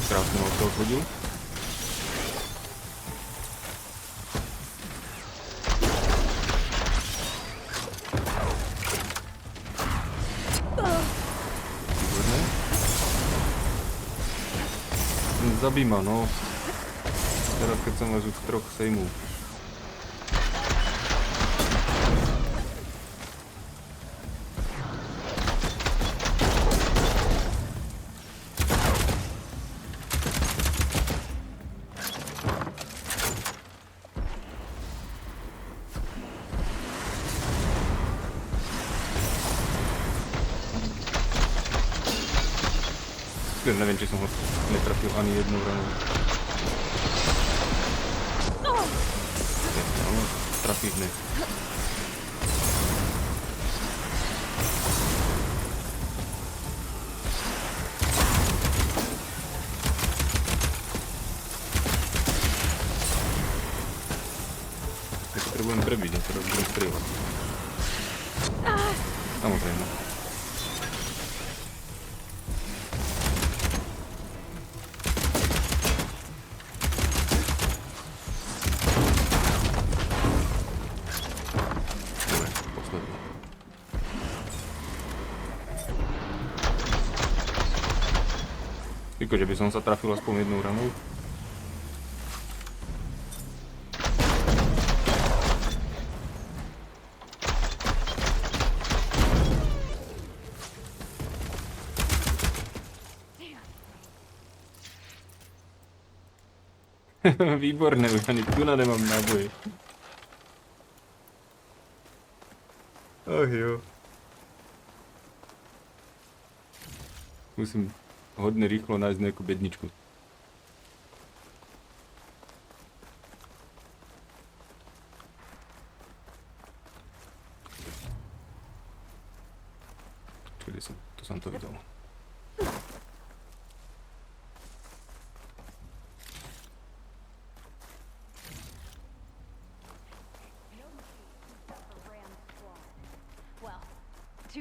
Krásne ho to odhodil. Výborné. Zabij ma, no. Teraz keď som vás už troch sejmul. Neviem, či som ho netrafil ani jednou ranou. Áno, trafíš ne. Ja potrebujem prebiť, ja teraz budem strieľať. Samozrejme. Že by som sa trafil aspoň jednou ranou. Výborné, už ani tu nemám náboje. Ach jo. Musím hodne rýchlo nájsť nejakú bedničku.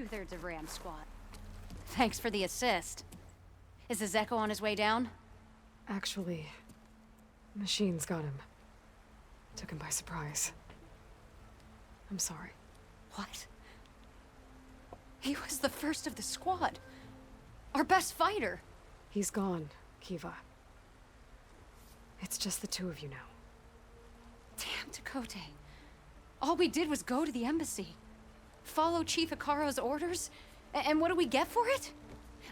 2/3 of Ram's squad. Thanks for the assist. Is the Zeko on his way down? Actually, machines got him. Took him by surprise. I'm sorry. What? He was the first of the squad. Our best fighter. He's gone, Kiva. It's just the two of you now. Damn Tekote. All we did was go to the embassy. Follow Chief Hikaru's orders? And what do we get for it?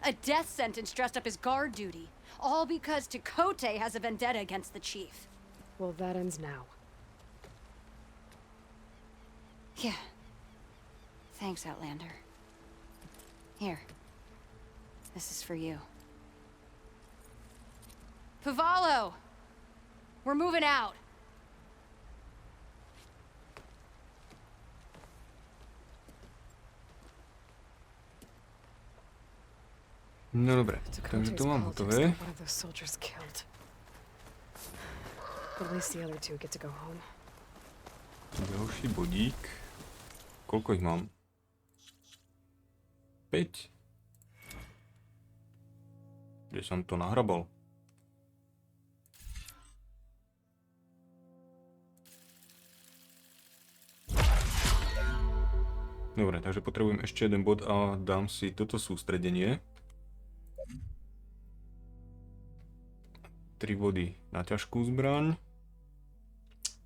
A death sentence dressed up as guard duty. All because Tekote has a vendetta against the chief. Well, that ends now. Yeah. Thanks, Outlander. Here. This is for you. Pavalo! We're moving out. No dobre, takže to mám hotové. One of those soldiers killed. At least the other two get to go home. Ďalší bodík. Koľko ich mám? 5. Kde som to nahrabal? Dobre, takže potrebujem ešte jeden bod a dám si toto sústredenie. 3 body na ťažkú zbraň.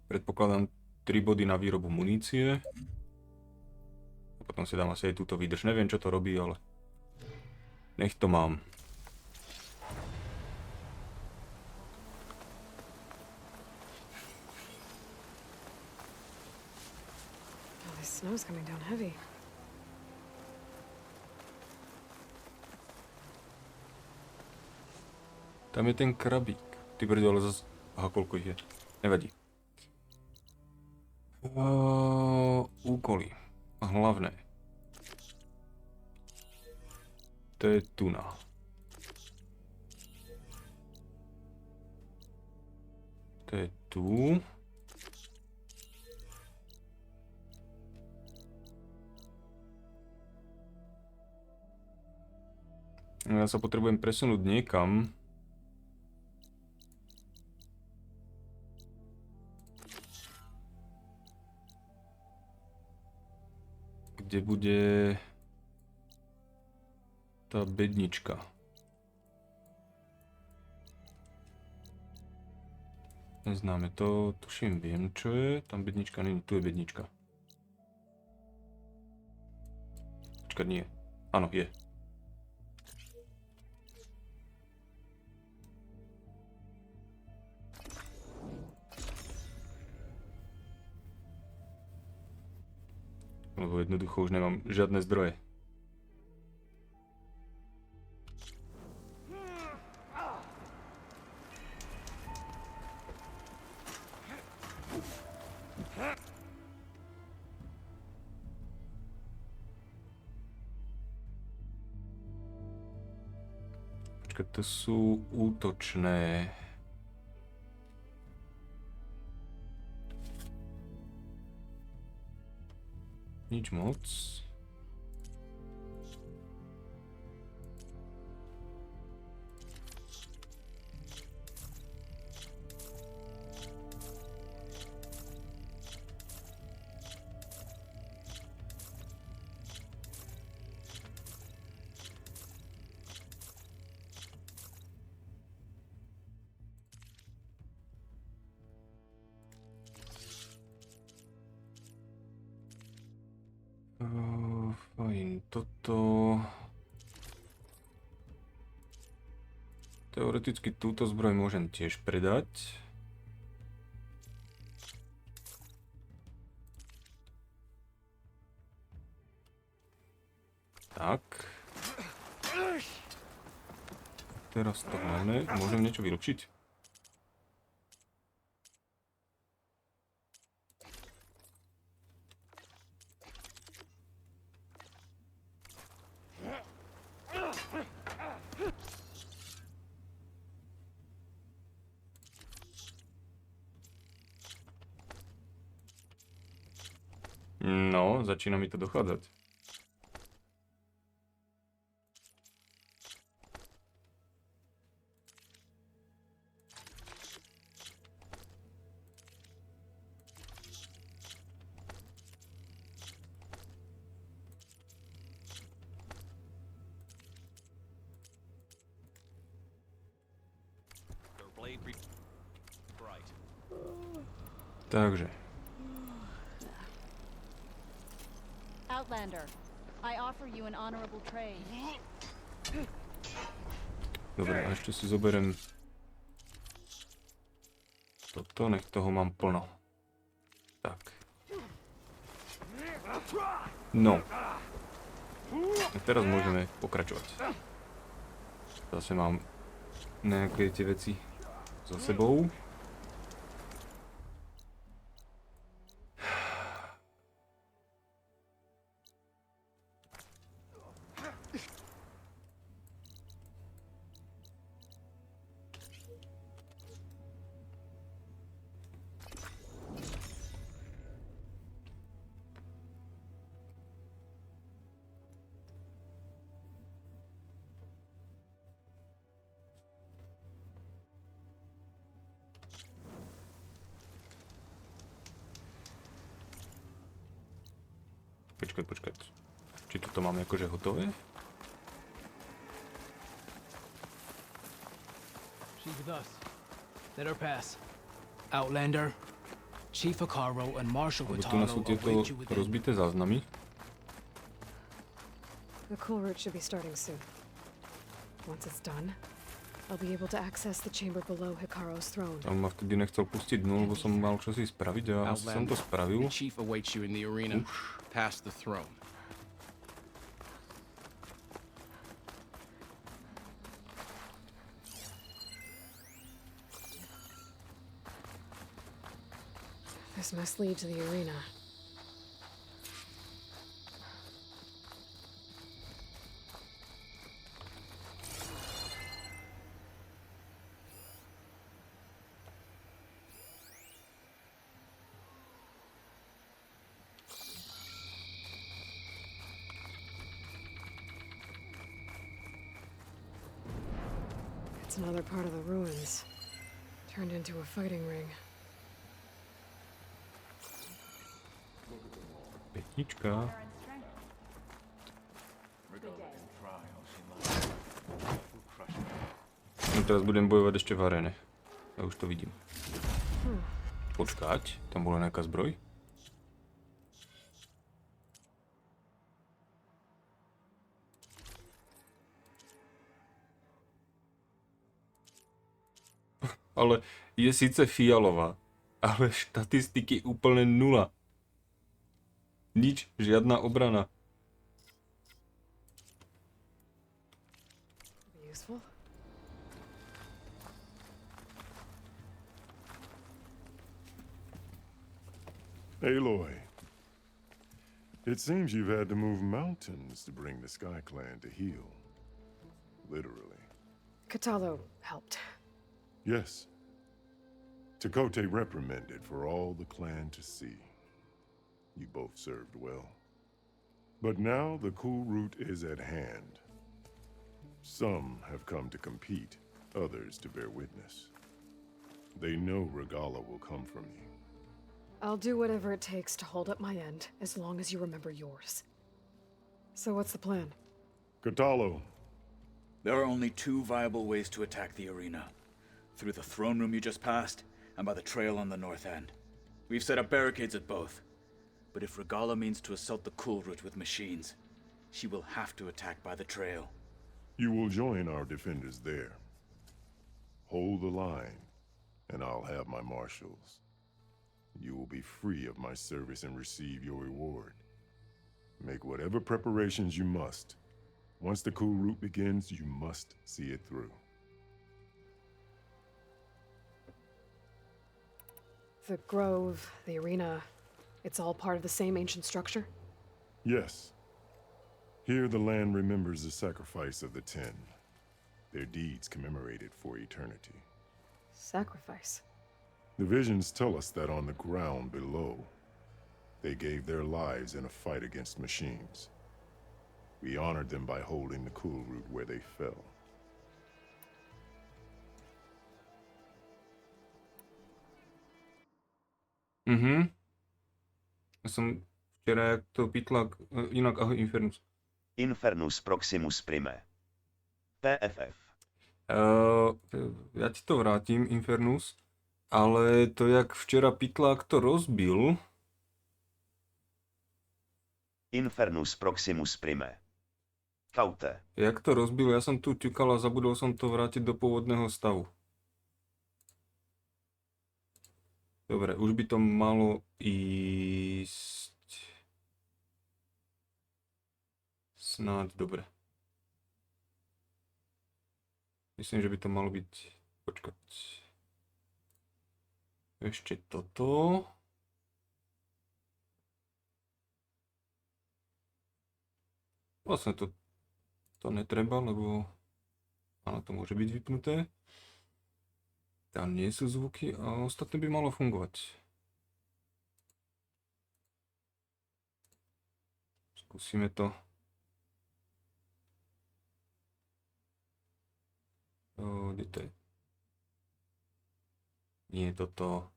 Predpokladám 3 body na výrobu munície. A potom si dám asi aj túto výdrž. Neviem, čo to robí, ale nech to mám. Oh, this snow's coming down heavy. Tam je ten krabík. Ty brďo, ale zase... Aha, koľko ich je. Nevadí. Úkoly. Hlavné. To je tuna. To je tu. Ja sa potrebujem presunúť niekam. Kde bude tá bednička. Neznáme to, tuším, viem čo je. Tam bednička není, tu je bednička. Počkať, nie. Áno, je. Lebo jednoducho už nemám žiadne zdroje. Počkaj, to sú útočné. Nič moc. Fajn, toto... Teoreticky túto zbroj môžem tiež predať. Tak. Teraz to hlavné. Môžem niečo vylepšiť? No, začína mi to dochádzať. Takže. Outlander, I offer you an honorable trade. Dobre, a ešte si zoberiem toto, nech toho mám plno. Tak. No. A teraz môžeme pokračovať. Zase mám nejaké tie veci so sebou. Počkať. Či toto máme akože hotové? She's with us. Let her pass. Outlander, Chief Akaro and Marshal Lebo tu nás sú tieto rozbité záznamy. The cool route should be starting soon. Once it's done, I'll be able to access the chamber below Hikaro's throne. On ma vtedy nechcel pustiť dnu, lebo som mal čosi spraviť a asi som to spravil. The chief awaits you in the arena past the throne. This must lead to the arena. It's another part of the ruins, turned into a fighting ring. Petnička. No teraz budem bojovať ešte v aréne. Ja už to vidím. Počkať, tam bola nejaká zbroj? Ale je síce fialová, ale štatistiky úplne nula. Nič, žiadna obrana. Useful. Aloy, it seems you've had to move mountains to bring the Sky Clan to heal. Literally. Katalo helped. Yes. Takote reprimanded for all the clan to see. You both served well. But now the cool route is at hand. Some have come to compete, others to bear witness. They know Regala will come from you. I'll do whatever it takes to hold up my end, as long as you remember yours. So what's the plan? Katalo. There are only two viable ways to attack the arena. Through the throne room you just passed, and by the trail on the north end. We've set up barricades at both. But if Regala means to assault the cool route with machines, she will have to attack by the trail. You will join our defenders there. Hold the line, and I'll have my marshals. You will be free of my service and receive your reward. Make whatever preparations you must. Once the cool route begins, you must see it through. The grove, the arena, it's all part of the same ancient structure? Yes. Here the land remembers the sacrifice of the 10. Their deeds commemorated for eternity. Sacrifice? The visions tell us that on the ground below, they gave their lives in a fight against machines. We honored them by holding the cool route where they fell. Ja som včera, jak to pytlak, inak ahoj Infernus. Infernus Proximus Prime. TFF. Ja ti to vrátim, Infernus. Ale to, jak včera Pytlák to rozbil... Infernus Proximus Prime. Kaute. Jak to rozbil, ja som tu ťukal a zabudol som to vrátiť do pôvodného stavu. Dobre, už by to malo ísť... Snáď dobre. Myslím, že by to malo byť... Počkať. Ešte toto. Vlastne to netreba, lebo áno, to môže byť vypnuté. Tam nie sú zvuky a ostatné by malo fungovať. Skúsime to. Kde to je? Nie je toto.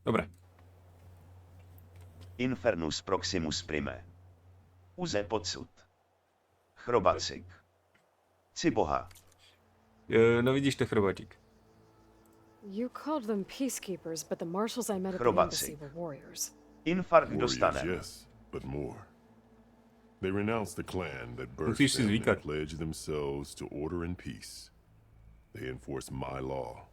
Dobre. Infernus Proximus Prime. Uze podsud. Chrobacikk. Ciboha. No vidíš to, chrobacikk. You called them peacekeepers, but the marshals I met at the embassy were warriors. Infarkt Warriors, dostane. yes, but more. They renounced the clan that Musíš birthed si them zvykať. and pledged themselves to order and peace. They enforce my law.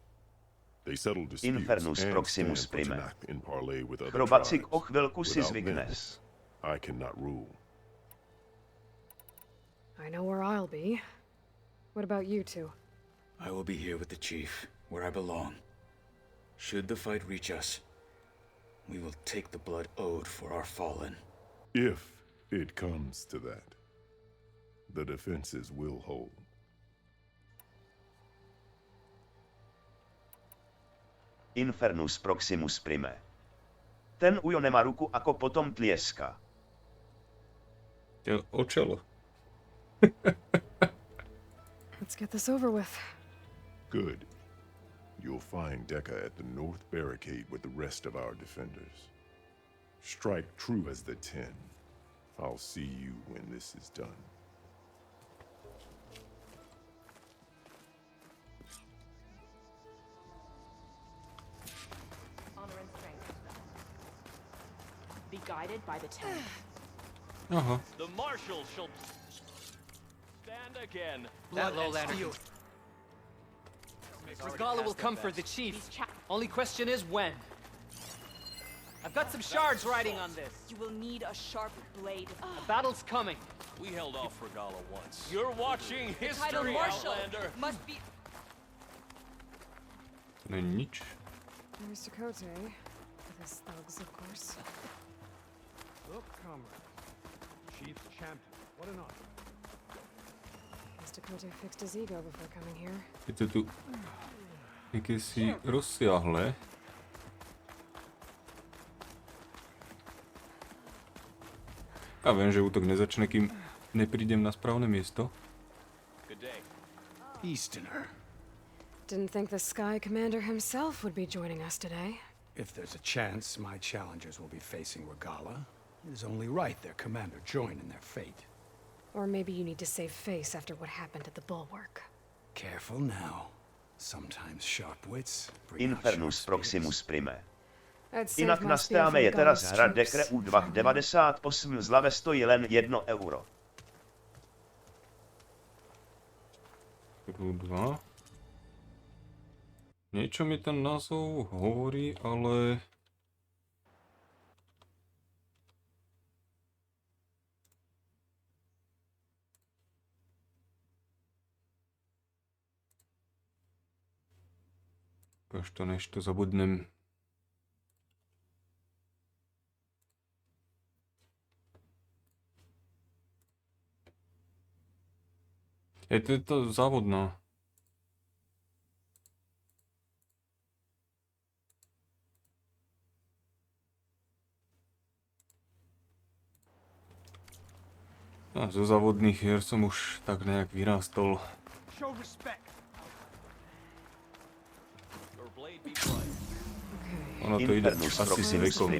They settle disputes Infernus and Proximus stand for Prime. Tanakh in parley with other Chrobacikk tribes. o chvilku si Without them, zvyknes. I cannot rule. I know where I'll be. What about you two? I will be here with the chief, where I belong. Should the fight reach us, we will take the blood owed for our fallen. If it comes to that, the defenses will hold. Infernus Proximus Prime. Ten ujo nemá ruku ako potom tlieska. O čelo. Let's get this over with. Good. You'll find Decca at the north barricade with the rest of our defenders. Strike true as the 10. I'll see you when this is done. Honor and strength. Be guided by the 10. Aha. The marshal shall stand again. That lowlander. Regala will come for the chief. Only question is when. I've got some shards riding on this. You will need a sharp blade. The battle's coming. We held off Regala once. You're watching The title history, marshal Outlander. must be. To není nič. There's Dakota, with his thugs, of course. Look, comrade. Chief's champion. What an honor. Guess Dakota fixed his ego before coming here. Je to tu jakési rozsiahle. A viem, že útok nezačne, kým neprídem na správne miesto. Good day. Easterner. Didn't think the Sky Commander himself would be joining us today. If there's a chance my challengers will be facing Regala, it is only right their commander join in their fate. Or maybe you need to save face after what happened at the Bulwark. Careful now. Sometimes sharp wits bring out Infernus sharp Proximus Prime. I'd save Inak my na spear for stáme je teraz Regala's hra troops. Dekre U2 98 zlave stojí len 1 euro. Q2. Niečo mi ten názov hovorí, ale... Až to než to zabudnem. Je to závodná. A zo závodných hier som už tak nejak vyrástol. Show respect. Ono to ide asi s vekom.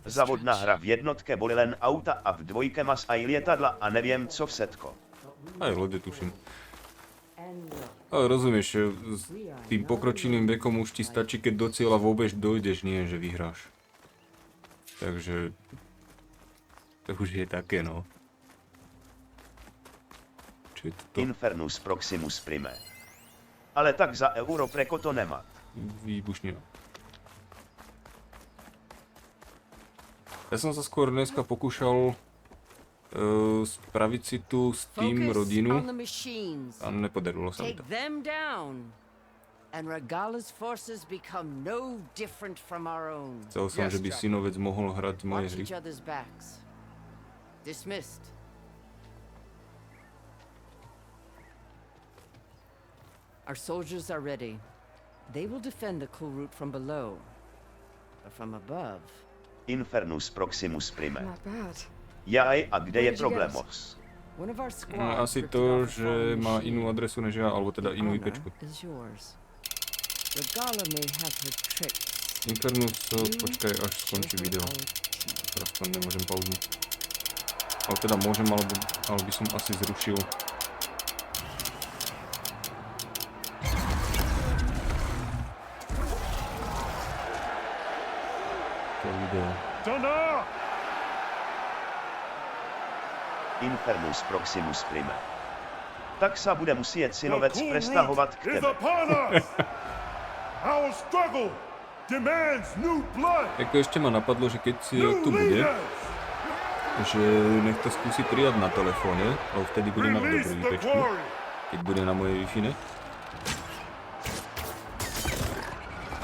Závodná hra v jednotke boli len auta a v dvojke mas aj lietadla a neviem co všetko. Aj lode tuším. Ale rozumieš, s tým pokročilým vekom už ti stačí, keď do cieľa vôbec dojdeš, nie že vyhráš. Takže to už je také, no. Čo je to? Infernus Proximus Prime. Ale tak za euro preko to nemá. Výbušnina. Ja som sa skôr dneska pokúšal spraviť si tu s tým rodinu a nepodarilo sa mi to. Chcel som, že by synovec mohol hrať moje hry. Our soldiers are ready. They will defend the cool route from below. But from above... Infernus Proximus Prime. Not bad. Jaj, a kde je problémos? Asi to, že má inú adresu než ja, alebo teda inú IPčku. Infernus, počkaj, až skončí video. Teraz to nemôžem pauznúť. Ale teda môžem, ale by som asi zrušil. To video. Infernus Proximus Prime. Tak sa bude musieť synovec prestahovať k tebe. Ako ešte ma napadlo, že keď si tu bude, že nech to skúsi prijať na telefóne, ale vtedy bude mať dobrú IPčku, keď bude na mojej Wi-Fi, ne?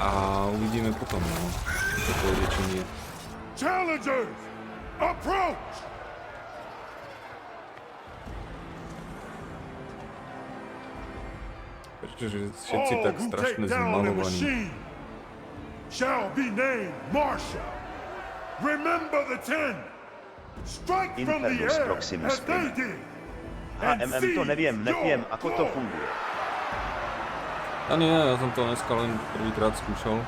A uvidíme potom, no, čo to je, či nie. Challengers, approach! Prečože všetci tak strašne zmalovaní. Shall be named Marsha. Remember the 10. Strike from the Infernus air Proximus as they Prime. did. HMM to neviem, ako to funguje. A nie, ja som to dneska len prvýkrát skúšal.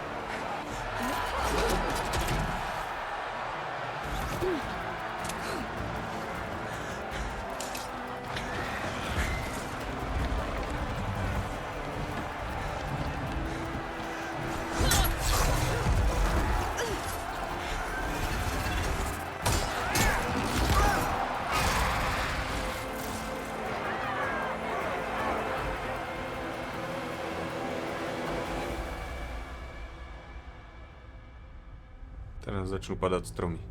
Teraz začnú padať stromy.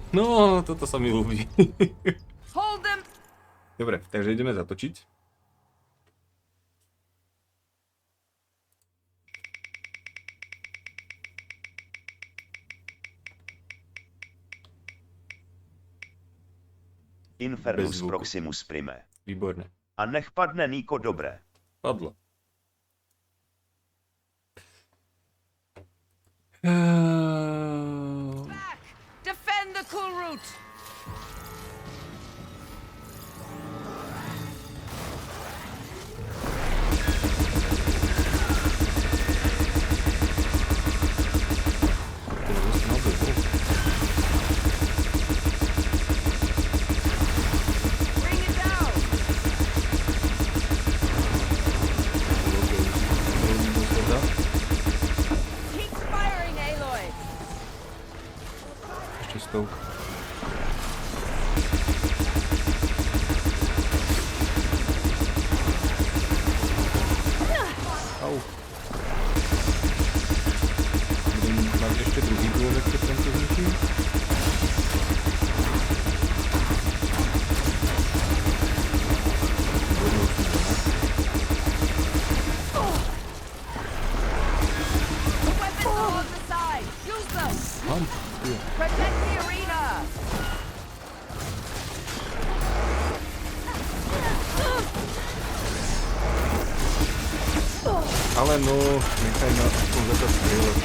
No, toto sa mi ľúbi. Dobre, takže ideme zatočiť. Infernus Proximus Prime. Výborné. A nech padne Níko dobré. Padlo. Back! Defend the cool route! Protect the arena! Ale no, nechaj na aspoň začať strieľať.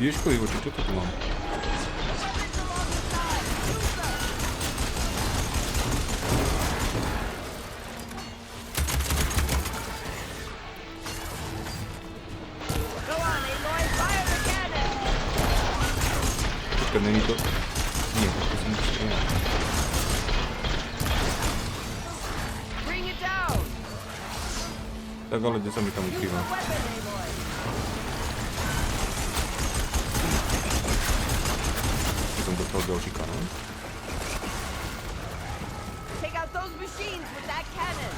Ježkovi oči, čo to tu mám? Počkaj, není to... Nie, to som musel strieľať. Tak ale kde sa mi tam ukrýva? Som dostal ďalší kanón. Take out those machines with that cannon.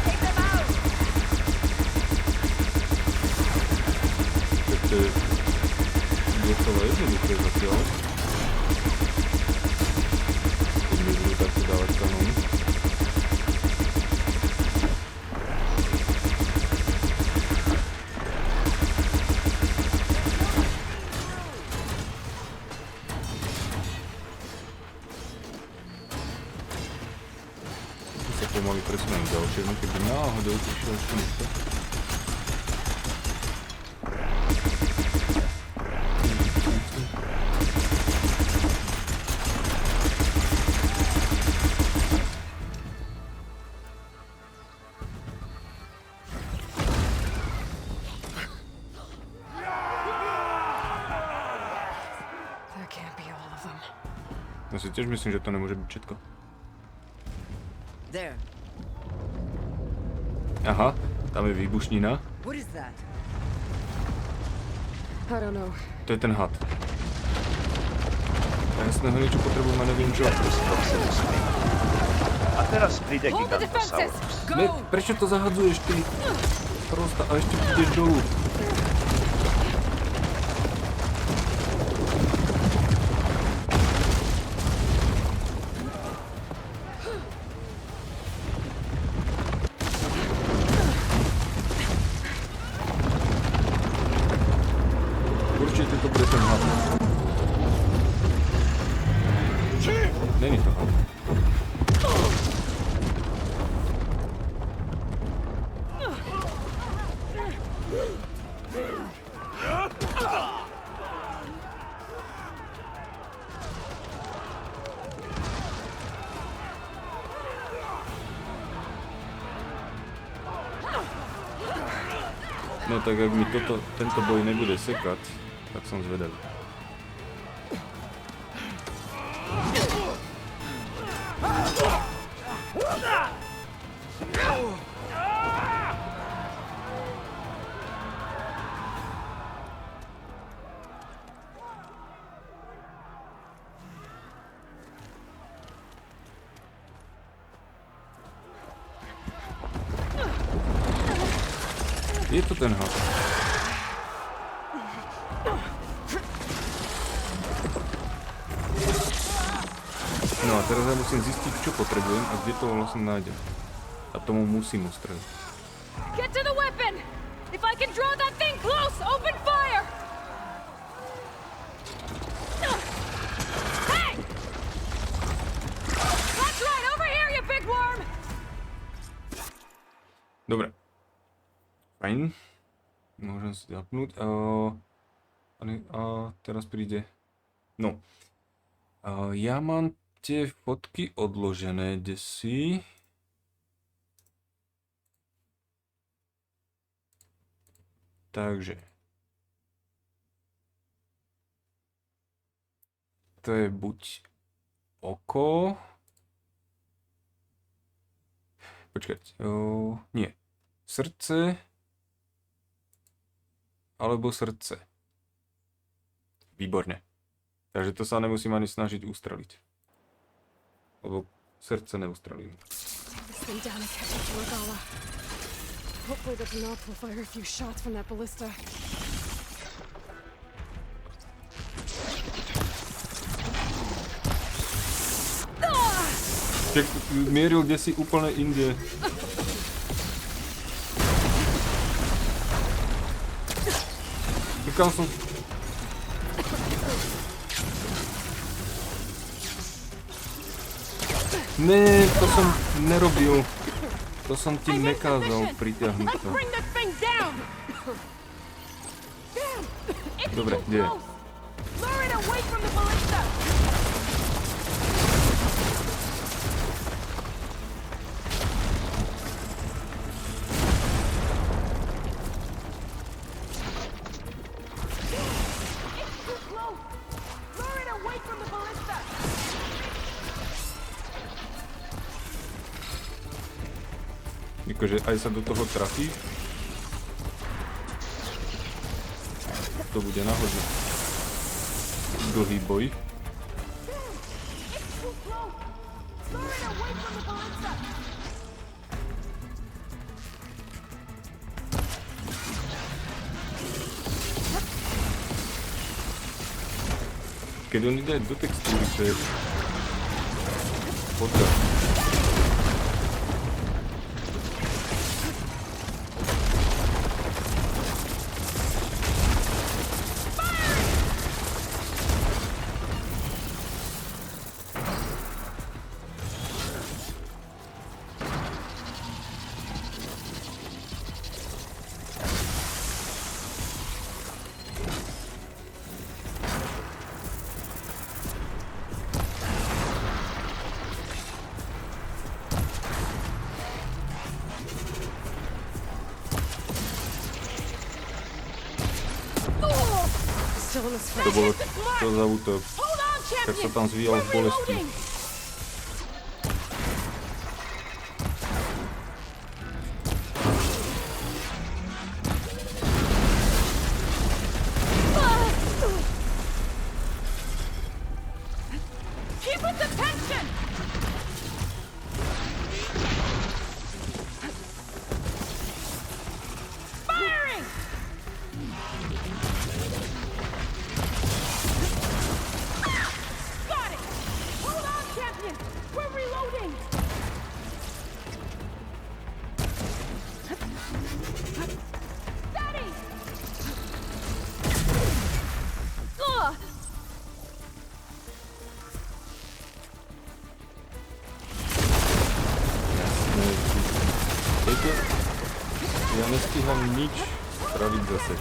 Take them out. Tak to je docela jednoduché zatiaľ. Keď mi budú takto dávať kanóny. Pomaly presuniem ďalšie, no keby náhodou prišiel ešte niečo. Ja si tiež myslím, že to nemôže byť všetko. There. Aha, tam je výbušnina. What is that? I don't know. To je ten had. Jasného niečo potrebujeme, neviem čo. A teraz príde Gigantosaurus. Ne, prečo to zahadzuješ ty? Prosta, a ešte ideš dolu. Není to had. No tak ak mi tento boj nebude sekať, tak som zvedavý. Je to ten had. No a teraz ja musím zistiť, čo potrebujem a kde to vlastne nájdem. A tomu musím ustreliť. Get to the weapon! If I can draw that thing close, open fire! Hey! That's right, over here, you big worm! Dobre. Fajn. Môžem si zapnúť. A teraz príde... No. Ja mám tie fotky odložené desi. Takže to je buď oko... Počkať, nie. Srdce... Alebo srdce. Výborne. Takže to sa nemusím ani snažiť ustreliť. Lebo srdce neustrelím. This thing down and catch up to Regala. Hopefully the Tenok will fire a few shots from that ballista. Ček, mieril kdesi úplne inde. Kam som... Ne, to som nerobil. To som ti nekázal pritiahnuť to. Dobre, kde je? Akože aj sa do toho trafí. To bude nahoře dlhý boj. Keď on ide do textúry, to je podľa. To bolo to za útok. Tak sa tam zvíjal v bolesti. Ja nestíham nič spraviť zase.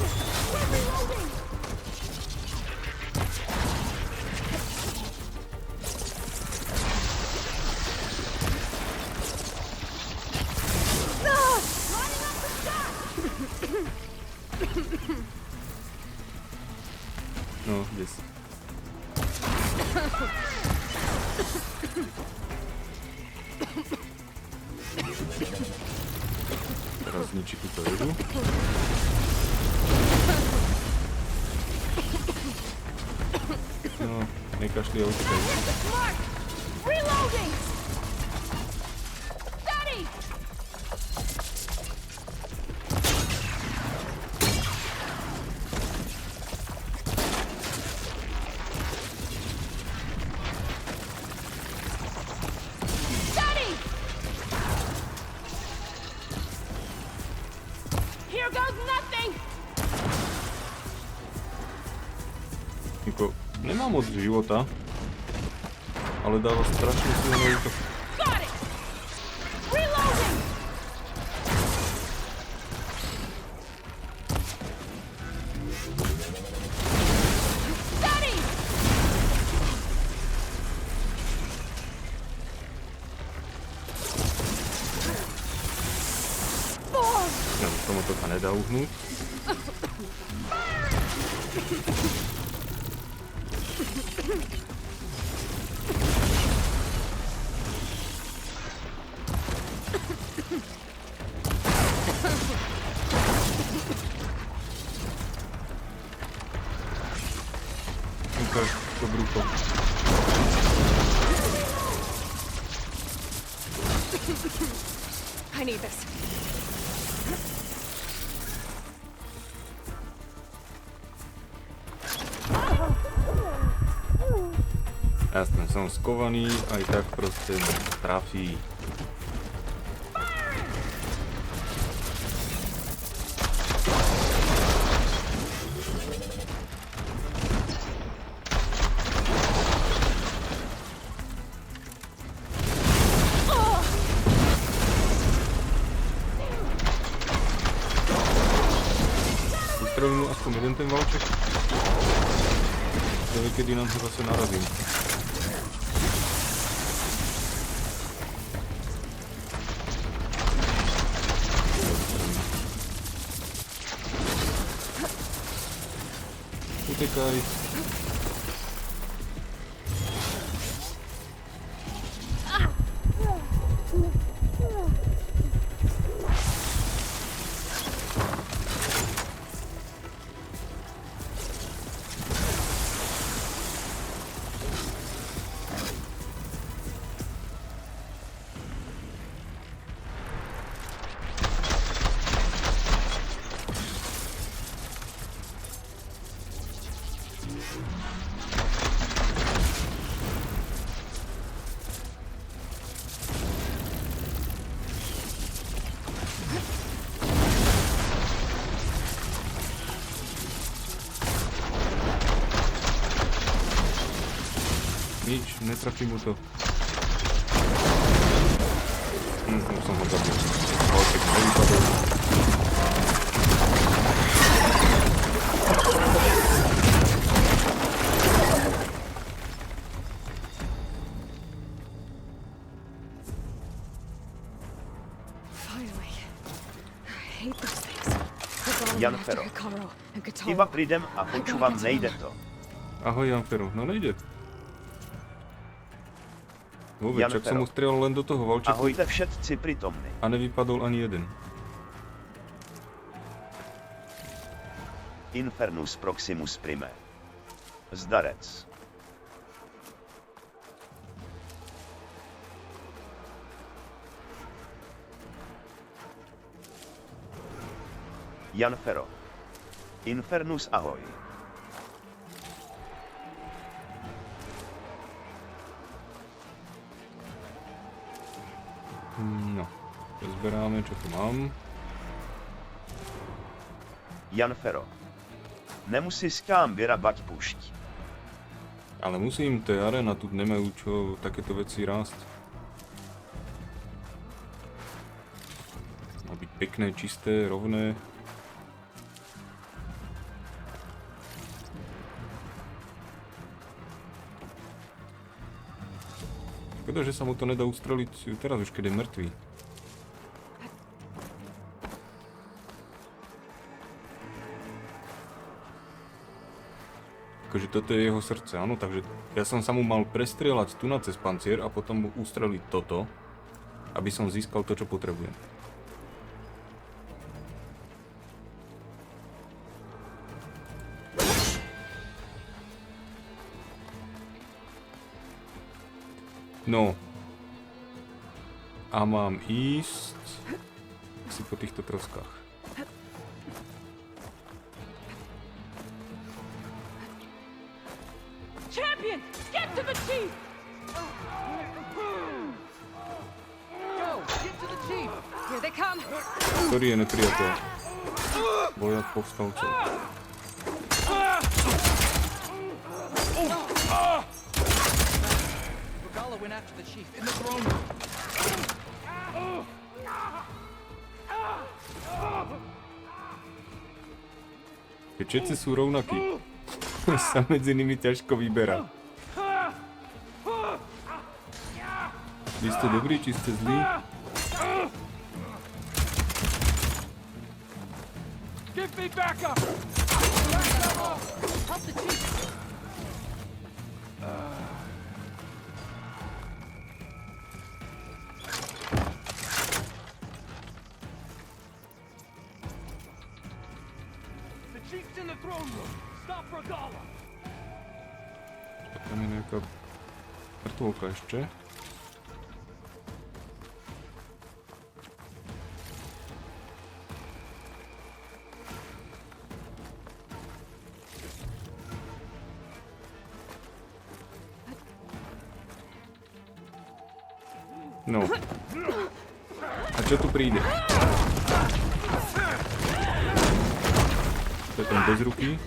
No, kde si? Teraz zničí túto jedu. No, nekašli a utekaj. Nemá moc života, ale dáva strašne silný útok. Tomu to sa nedá uhnúť. ukáž to brucho. I need this. Jasne, som skovaný, aj tak proste trafí. Ustrelil mu aspoň jeden ten valček. Nevie, kedy nám ho zase narazím. Utekaj. Nič, netrafím mu to. Už som ho zabil. Valček nevypadol. Finally. I hate those things. Jan Fero. Iba prídem a počúvam, nejde to. Ahoj, Jan Fero. No nejde. Vôbec, čak som mu strieľal len do toho valčeku. Ahojte všetci prítomní. A nevypadol ani jeden. Infernus Proximus Prime. Zdarec. Jan Fero. Infernus ahoj. No, rozberáme, čo tu mám. Jan Fero. Nemusíš kam vyrábať púšť. Ale musím, to je arena, tu nemajú čo takéto veci rásť. Má byť pekné, čisté, rovné. Škoda, že sa mu to nedá ustreliť teraz už, keď je mŕtvý. Akože toto je jeho srdce, áno, takže ja som sa mu mal prestrieľať tu na cez pancier a potom mu ustreliť toto, aby som získal to, čo potrebujem. No. A mám ísť si po týchto troskách. Champion, get to the chief! Go, get to the chief! Here they come! Ktorý je nepriateľ? Vojak povstalcov. Went after the chief in the throne room. Keď všetci sú rovnakí, sa medzi nimi ťažko vyberá. Vy ste dobrí, či ste zlí? Give me backup! Help the chief! The chief's in the throne room! Stop Regala! Tam je nejaká mŕtvolka ešte. No. A čo tu príde? To je tam bez ruky.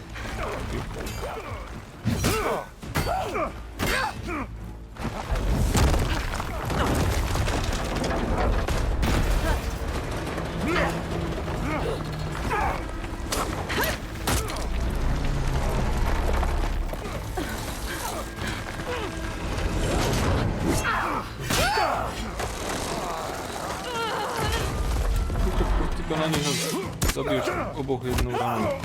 To na nich zabiješ oboch jednou ránou.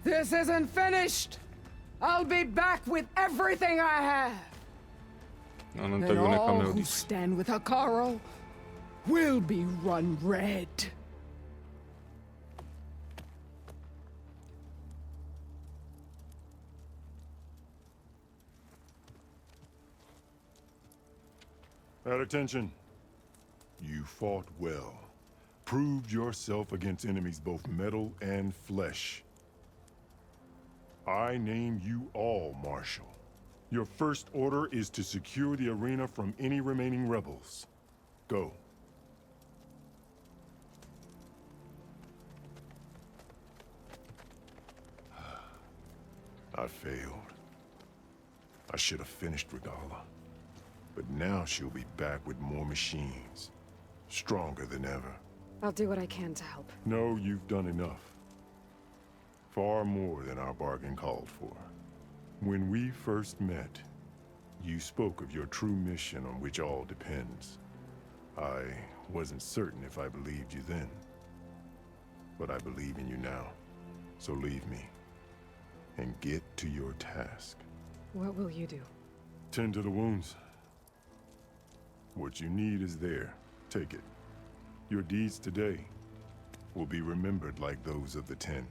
This isn't finished! I'll be back with everything I have! Ano, And tak ju necháme all who odísť. stand with Hakaro will be run red. At attention. You fought well. Proved yourself against enemies both metal and flesh. I name you all Marshal. Your first order is to secure the arena from any remaining rebels. Go. I failed. I should have finished Regala. But now she'll be back with more machines. Stronger than ever. I'll do what I can to help. No, you've done enough. Far more than our bargain called for. When we first met, you spoke of your true mission on which all depends. I wasn't certain if I believed you then. But I believe in you now. So leave me. And get to your task. What will you do? Tend to the wounds. What you need is there. Take it. Your deeds today will be remembered like those of the 10.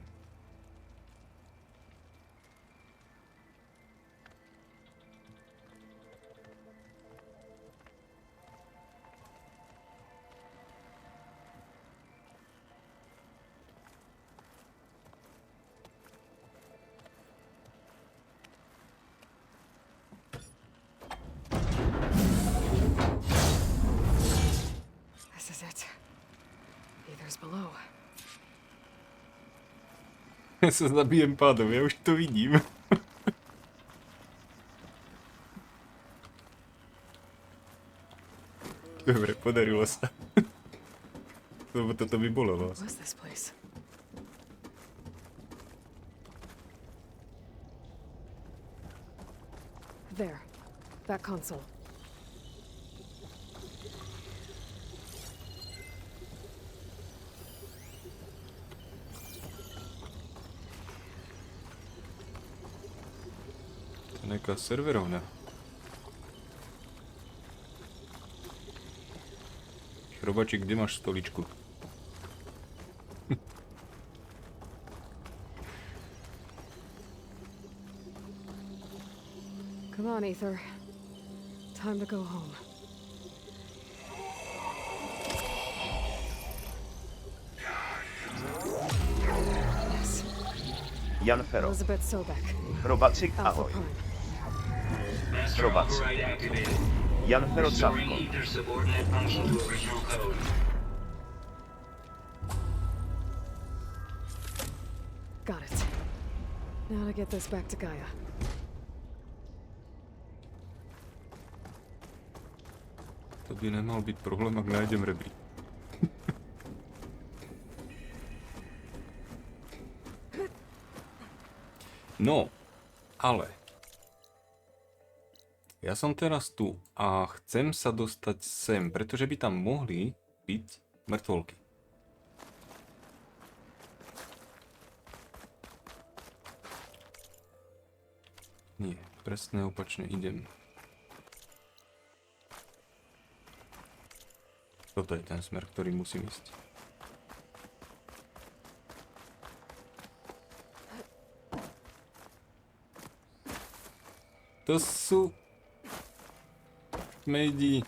This is it. Ether's below. Ja sa zabijem pádom, ja už to vidím. Dobre, podarilo sa. Lebo toto by bolelo. What was this place? There. That console. To je nejaká serverovňa. Chrobacikk, kde máš stoličku? Come on, Ether. Time to go home. Yes. Jan Fero. Elizabeth Sobek. Chrobacikk, Alpha ahoj. Prime. Chrobacikk. Jan Fero Savko. Got it. Now to get this back to Gaia. To by nemal byť problém, ak nájdem rebrík. No, ale Ja som teraz tu a chcem sa dostať sem, pretože by tam mohli byť mŕtvolky. Nie, presne opačne idem. Toto je ten smer, ktorý musím ísť. To sú... Mejdi.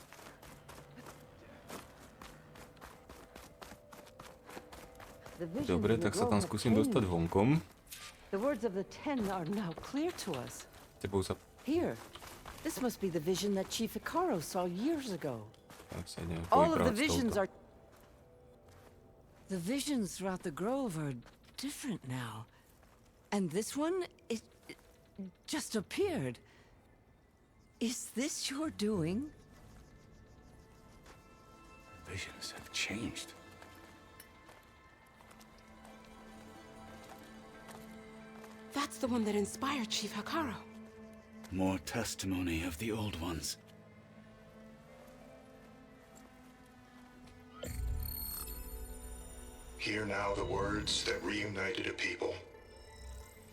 Dobre, tak sa tam skúsim dostať vonkom. The words of the Ten are now clear to us. Tebou sa... Here. This must be the vision that Chief Icaro saw years ago. Tak sa idem All of the povyprávať s visions touto. are... The visions throughout the grove are different now. And this one, it just appeared. Is this your doing? Visions have changed. That's the one that inspired Chief Hakaro. More testimony of the old ones. Hear now the words that reunited a people.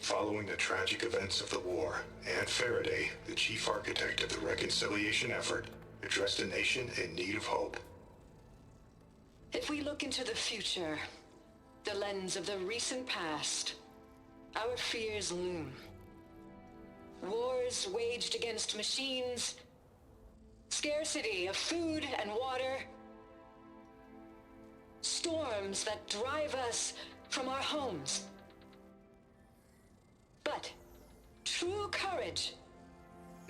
Following the tragic events of the war, Anne Faraday, the chief architect of the reconciliation effort, addressed a nation in need of hope. If we look into the future, the lens of the recent past, our fears loom. Wars waged against machines, scarcity of food and water, storms that drive us from our homes. But true courage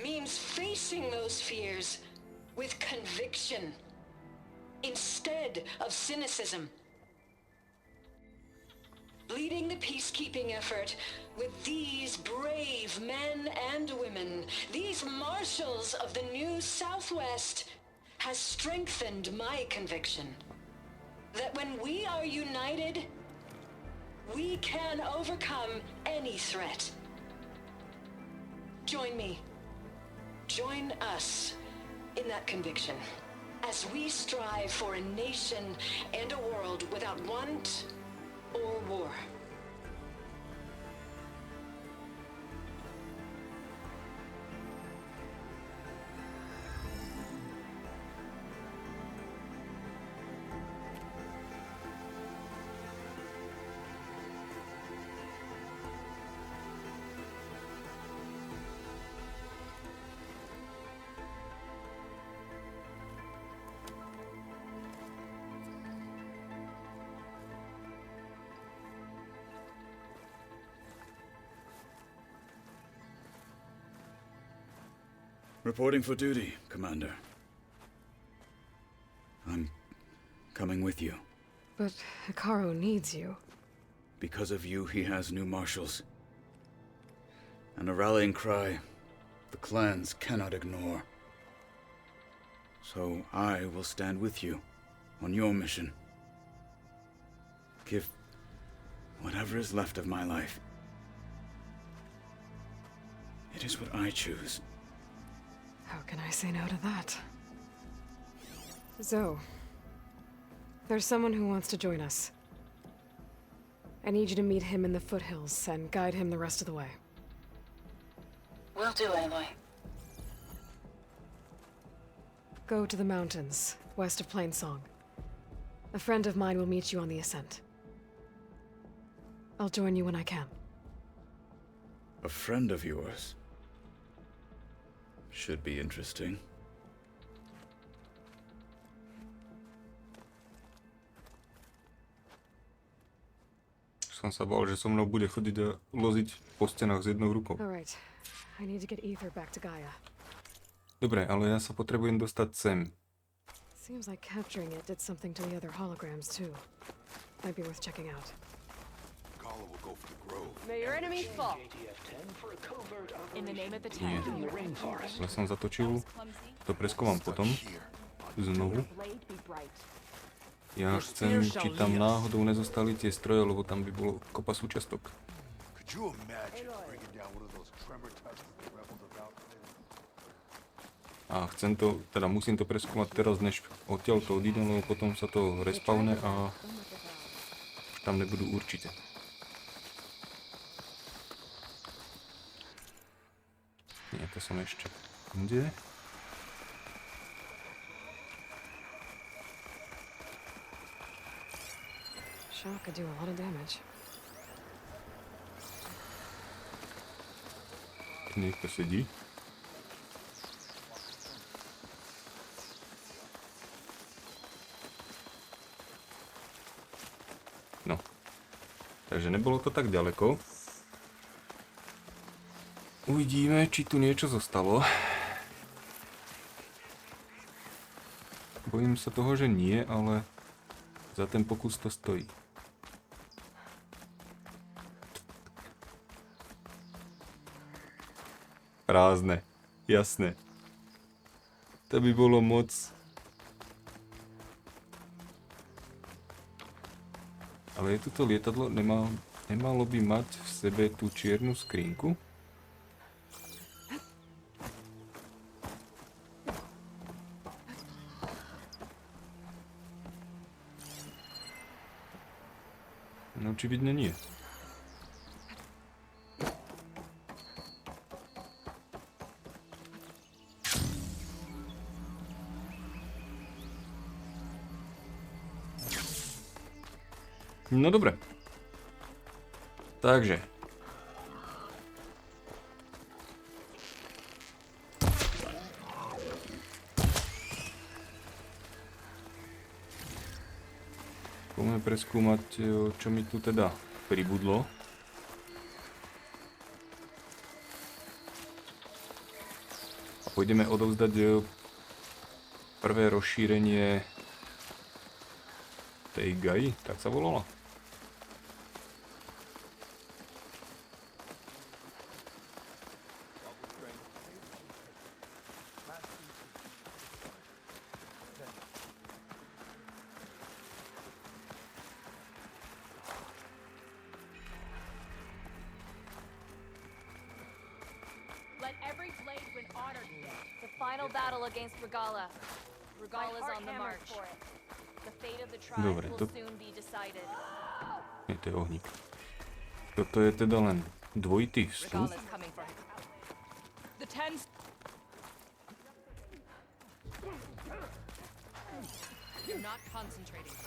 means facing those fears with conviction instead of cynicism. Leading the peacekeeping effort with these brave men and women, these marshals of the new Southwest, has strengthened my conviction that when we are united, we can overcome any threat. Join me. Join us in that conviction as we strive for a nation and a world without want or war. Reporting for duty, Commander. I'm coming with you. But Icaro needs you. Because of you, he has new marshals. And a rallying cry the clans cannot ignore. So I will stand with you on your mission. Give whatever is left of my life. It is what I choose. How can I say no to that? Zoe, there's someone who wants to join us. I need you to meet him in the foothills and guide him the rest of the way. Will do, Aloy. Go to the mountains, west of Plainsong. A friend of mine will meet you on the ascent. I'll join you when I can. A friend of yours? Should be interesting. Som sa bál, že so mnou bude chodiť a loziť po stenách s jednou rukou. All right. I need to get Ether back to Gaia. Dobre, ale ja sa potrebujem dostať sem. Seems like capturing it did something to the other holograms too. Might be worth checking out. May your enemies fall. In the name of the Nie. Ten. Ale som zatočil. To preskúvam potom. Znovu. Ja chcem, či tam náhodou nezostali tie stroje, lebo tam by bolo kopa súčiastok. Could you imagine bringing down one of those tremor tugs the rebels about? A chcem to, teda musím to preskúmať teraz, než odtiaľ to odídem, lebo potom sa to respawne a tam nebudú určite. Nie, to som ešte inde. Shaarka do a lot of damage. Niekto sedí. No. Takže nebolo to tak ďaleko. Uvidíme, či tu niečo zostalo. Bojím sa toho, že nie, ale za ten pokus to stojí. Prázdne, jasné. To by bolo moc. Ale je toto lietadlo, nemalo by mať v sebe tú čiernu skrinku? No očividne nie. No dobre. Takže. Poďme preskúmať, čo mi tu teda pribudlo. A pôjdeme odovzdať prvé rozšírenie tej Gai, tak sa volala. Let every blade win honor today. The final battle against Regala. Regala's on the march. The fate of the tribe Dobre, will soon be decided. Nie, to je ohník. Toto je teda len dvojitý vstup. Regala's coming for him. The tens. You're not concentrating.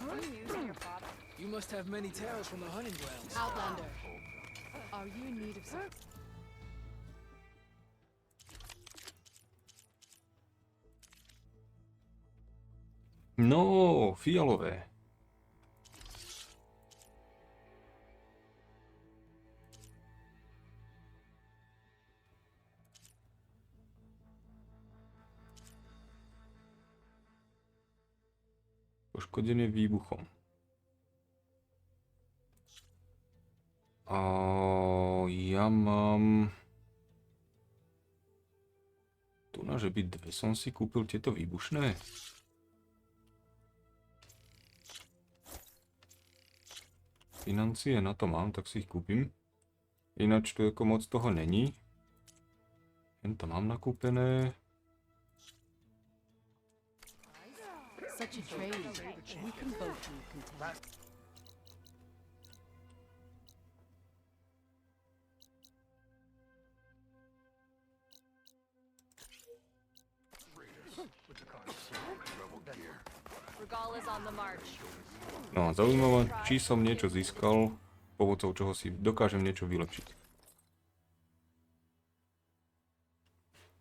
Are you using your product? You must have many tales from the hunting grounds. Outlander, are you in need of service? No, fialové. Poškodené výbuchom. A ja mám... Tu na že by dve som si kúpil tieto výbušné. Financie na to mám, tak si ich kúpim. Ináč tu ako moc toho není. Jen to mám nakúpené. Such a trade, we can both be content. Regala's on the march. No a zaujímavé, či som niečo získal, pomocou čoho si dokážem niečo vylepšiť.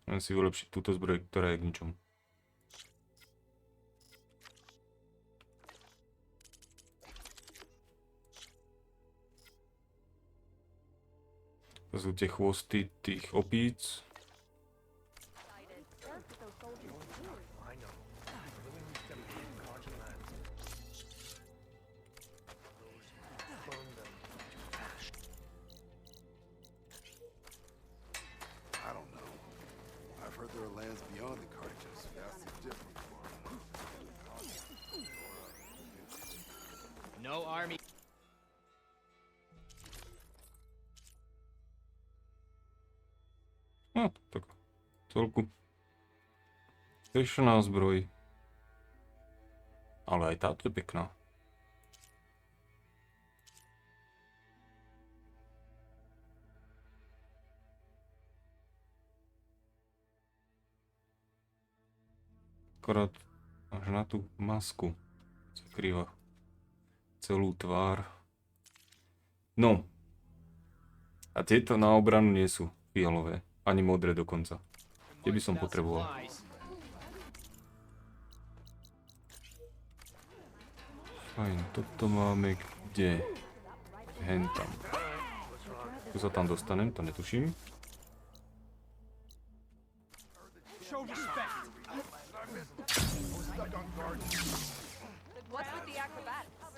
Len si vylepšiť túto zbroj, ktorá je k ničomu. To sú tie chvosty tých opíc. No army. No, tak celku Krešená zbroj. Ale aj táto je pekná. Akorát až na tú masku zakrýva celú tvár. No. A tieto na obranu nie sú fialové. Ani modré dokonca. Tie by som potreboval. Fajn, toto máme kde? Hen tam. Tu sa tam dostanem, to netuším.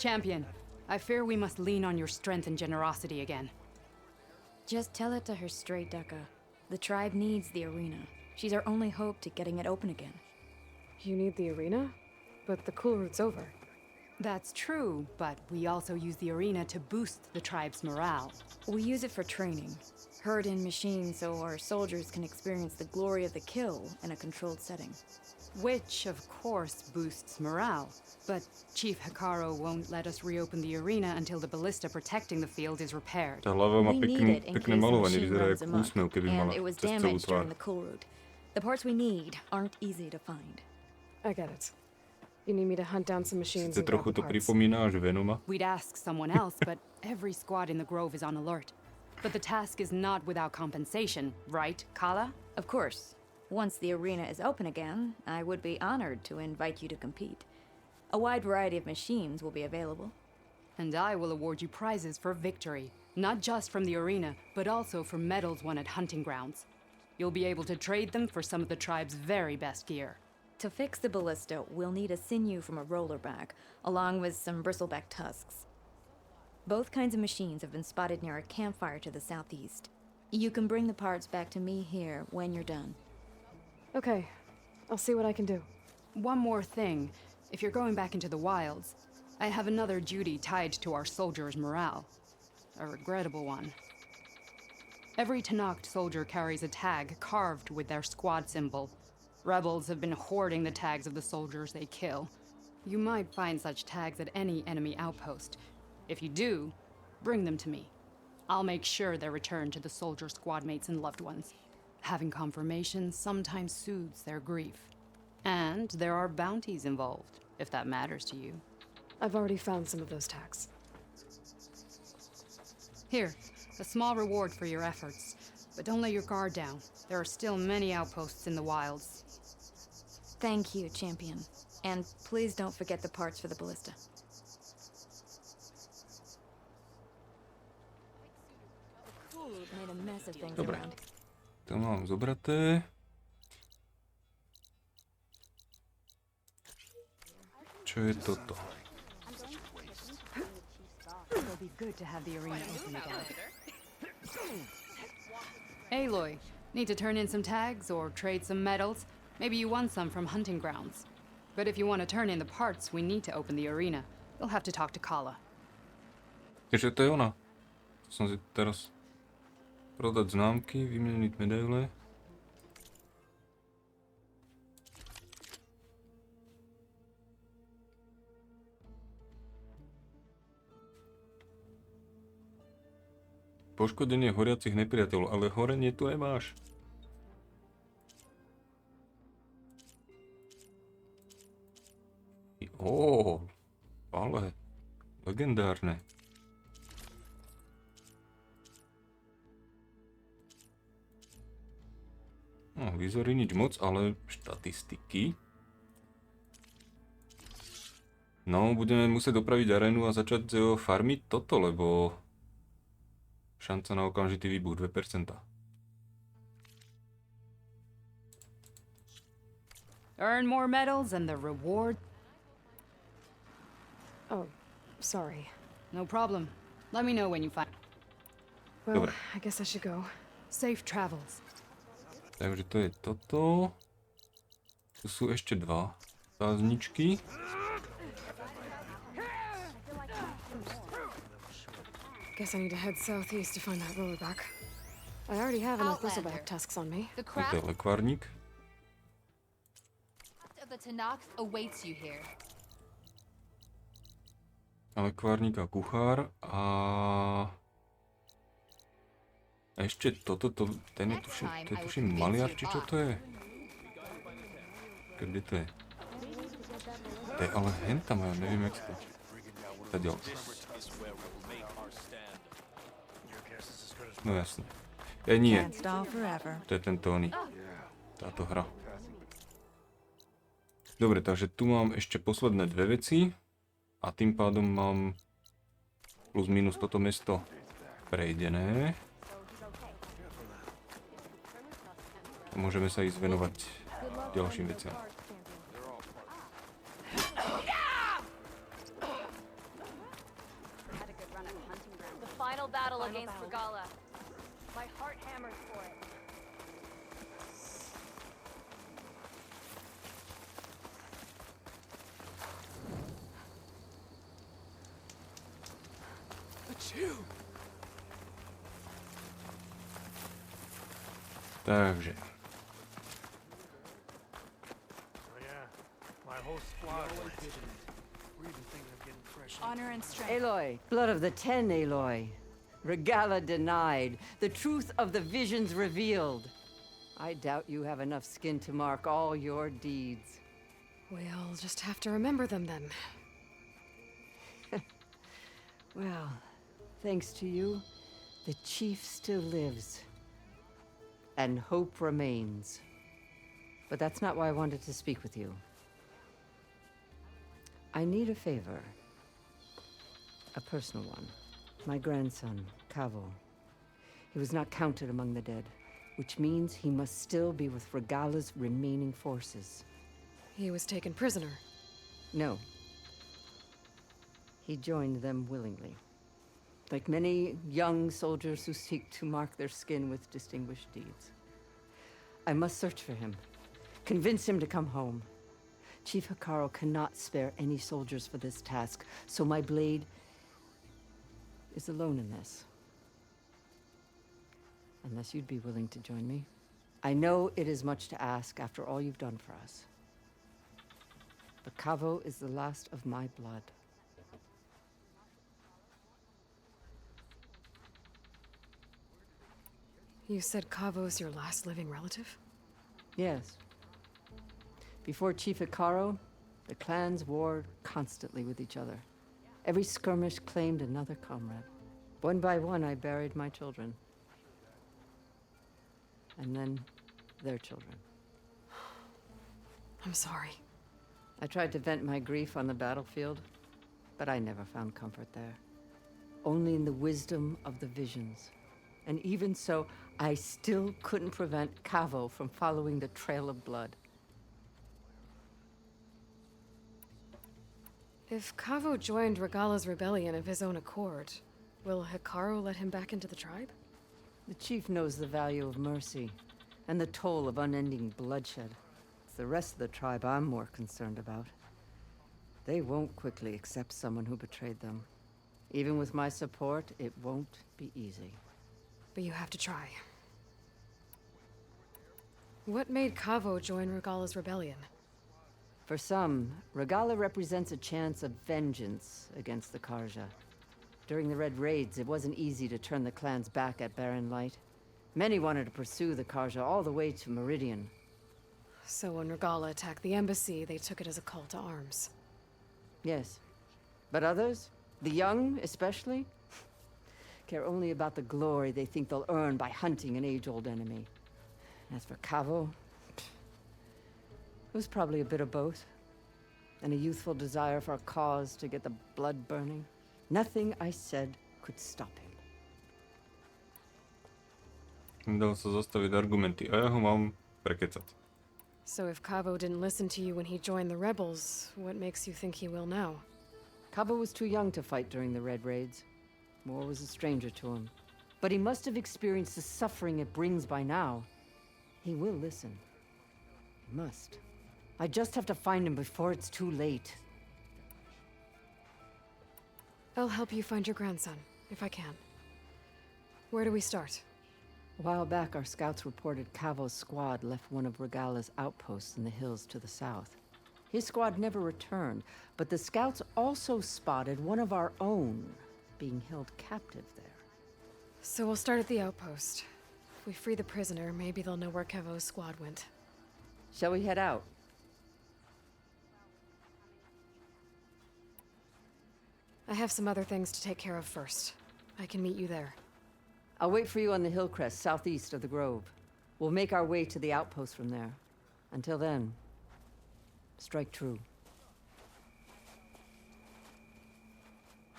Champion, I fear we must lean on your strength and generosity again. Just tell it to her straight, Ducka. The tribe needs the arena. She's our only hope to getting it open again. You need the arena? But the cool route's over. That's true, but we also use the arena to boost the tribe's morale. We use it for training. Herd in machines so our soldiers can experience the glory of the kill in a controlled setting. Which, of course, boosts morale. But Chief Hikaro won't let us reopen the arena until the ballista protecting the field is repaired. Tá hlava má We need it in pekné case the malovanie, machine vyzerá runs jak amok, úsmev, keby and mala it was cez celú damaged tvár. during the cool route. The parts we need aren't easy to find. I get it. You need me to hunt down some machines Sice and grab trochu the to parts. pripomína až Venoma. We'd ask someone else, but every squad in the Grove is on alert. But the task is not without compensation, right, Kala? Of course. Once the arena is open again, I would be honored to invite you to compete. A wide variety of machines will be available. And I will award you prizes for victory, not just from the arena, but also for medals won at hunting grounds. You'll be able to trade them for some of the tribe's very best gear. To fix the ballista, we'll need a sinew from a rollerback, along with some bristleback tusks. Both kinds of machines have been spotted near a campfire to the southeast. You can bring the parts back to me here when you're done. Okay, I'll see what I can do. One more thing. If you're going back into the wilds, I have another duty tied to our soldiers' morale. A regrettable one. Every Tenakth soldier carries a tag carved with their squad symbol. Rebels have been hoarding the tags of the soldiers they kill. You might find such tags at any enemy outpost. If you do, bring them to me. I'll make sure they're returned to the soldier squad mates and loved ones. Having confirmation sometimes soothes their grief. And there are bounties involved, if that matters to you. I've already found some of those tags. Here, a small reward for your efforts. But don't let your guard down. There are still many outposts in the wilds. Thank you, champion. And please don't forget the parts for the ballista. Made a mess of things Dobre. around. To mám zobraté. Čo je toto? It'll be good to have the arena open again. Aloy, need to turn in some tags or trade some medals? Maybe you won some from hunting grounds. But if you want to turn in the parts, we need to open the arena. You'll have to talk to Kala. Keďže to je ona. To som si teraz... Prodať známky, vymeniť medaile. Poškodenie horiacich nepriateľov, ale horenie tu nemáš. Ale legendárne. No, výzory nič moc, ale štatistiky. No, budeme musieť dopraviť arénu a začať farmiť toto, lebo šanca na okamžitý výbuch 2%. Earn more medals and the reward. Oh, sorry. No problem. Let me know when you find. Well, I guess I should go. Safe travels. Takže to je toto. Tu sú ešte dva tázničky. Guess I need to head southeast to find that rollerback. I already have enough bristleback tusks on me. To je lekvárnik. of the Tanakh awaits you here. Ale kvárník a kuchár a ešte toto, ten je tuším maliar, či čo to je? Kde to je? To je ale henta majú, neviem jak sa to... Tady. No jasne. Nie. To je ten Tony. Táto hra. Dobre, takže tu mám ešte posledné dve veci. A tým pádom mám plus minus toto mesto prejdené. A môžeme sa ísť venovať ďalším veciam. The final battle against Regala. My heart hammers for it. Takže. Honor and strength. Aloy, blood of the 10, Aloy. Regala denied, the truth of the visions revealed. I doubt you have enough skin to mark all your deeds. We'll just have to remember them then. Well, thanks to you, the chief still lives. And hope remains. But that's not why I wanted to speak with you. I need a favor. A personal one. My grandson, Kavo. He was not counted among the dead, which means he must still be with Regala's remaining forces. He was taken prisoner. No. He joined them willingly. Like many young soldiers who seek to mark their skin with distinguished deeds. I must search for him. Convince him to come home. Chief Hikaru cannot spare any soldiers for this task, so my blade is alone in this. Unless you'd be willing to join me. I know it is much to ask after all you've done for us. But Kavo is the last of my blood. You said Kavo's your last living relative? Yes. Before Chief Hikaru, the clans warred constantly with each other. Every skirmish claimed another comrade. One by one, I buried my children. And then their children. I'm sorry. I tried to vent my grief on the battlefield, but I never found comfort there. Only in the wisdom of the visions. And even so, I still couldn't prevent Kavo from following the trail of blood. If Kavo joined Regala's rebellion of his own accord, will Hikaru let him back into the tribe? The chief knows the value of mercy, and the toll of unending bloodshed. It's the rest of the tribe I'm more concerned about. They won't quickly accept someone who betrayed them. Even with my support, it won't be easy. But you have to try. What made Kavo join Regala's rebellion? For some, Regala represents a chance of vengeance against the Karja. During the Red Raids, it wasn't easy to turn the clans back at Barren Light. Many wanted to pursue the Karja all the way to Meridian. So when Regala attacked the embassy, they took it as a call to arms. Yes. But others, the young especially, care only about the glory they think they'll earn by hunting an age-old enemy. As for Kavo, it was probably a bit of both. And a youthful desire for a cause to get the blood burning. Nothing I said could stop him. Dal sa zastaviť argumenty a ja ho mám prekecať. So if Kavo didn't listen to you when he joined the rebels, what makes you think he will now? Kavo was too young to fight during the Red Raids. War was a stranger to him. But he must have experienced the suffering it brings by now. He will listen. He must. I just have to find him before it's too late. I'll help you find your grandson, if I can. Where do we start? A while back, our scouts reported Kavo's squad left one of Regala's outposts in the hills to the south. His squad never returned, but the scouts also spotted one of our own being held captive there. So we'll start at the outpost. If we free the prisoner, maybe they'll know where Kevo's squad went. Shall we head out? I have some other things to take care of first. I can meet you there. I'll wait for you on the hill crest southeast of the grove. We'll make our way to the outpost from there. Until then, strike true.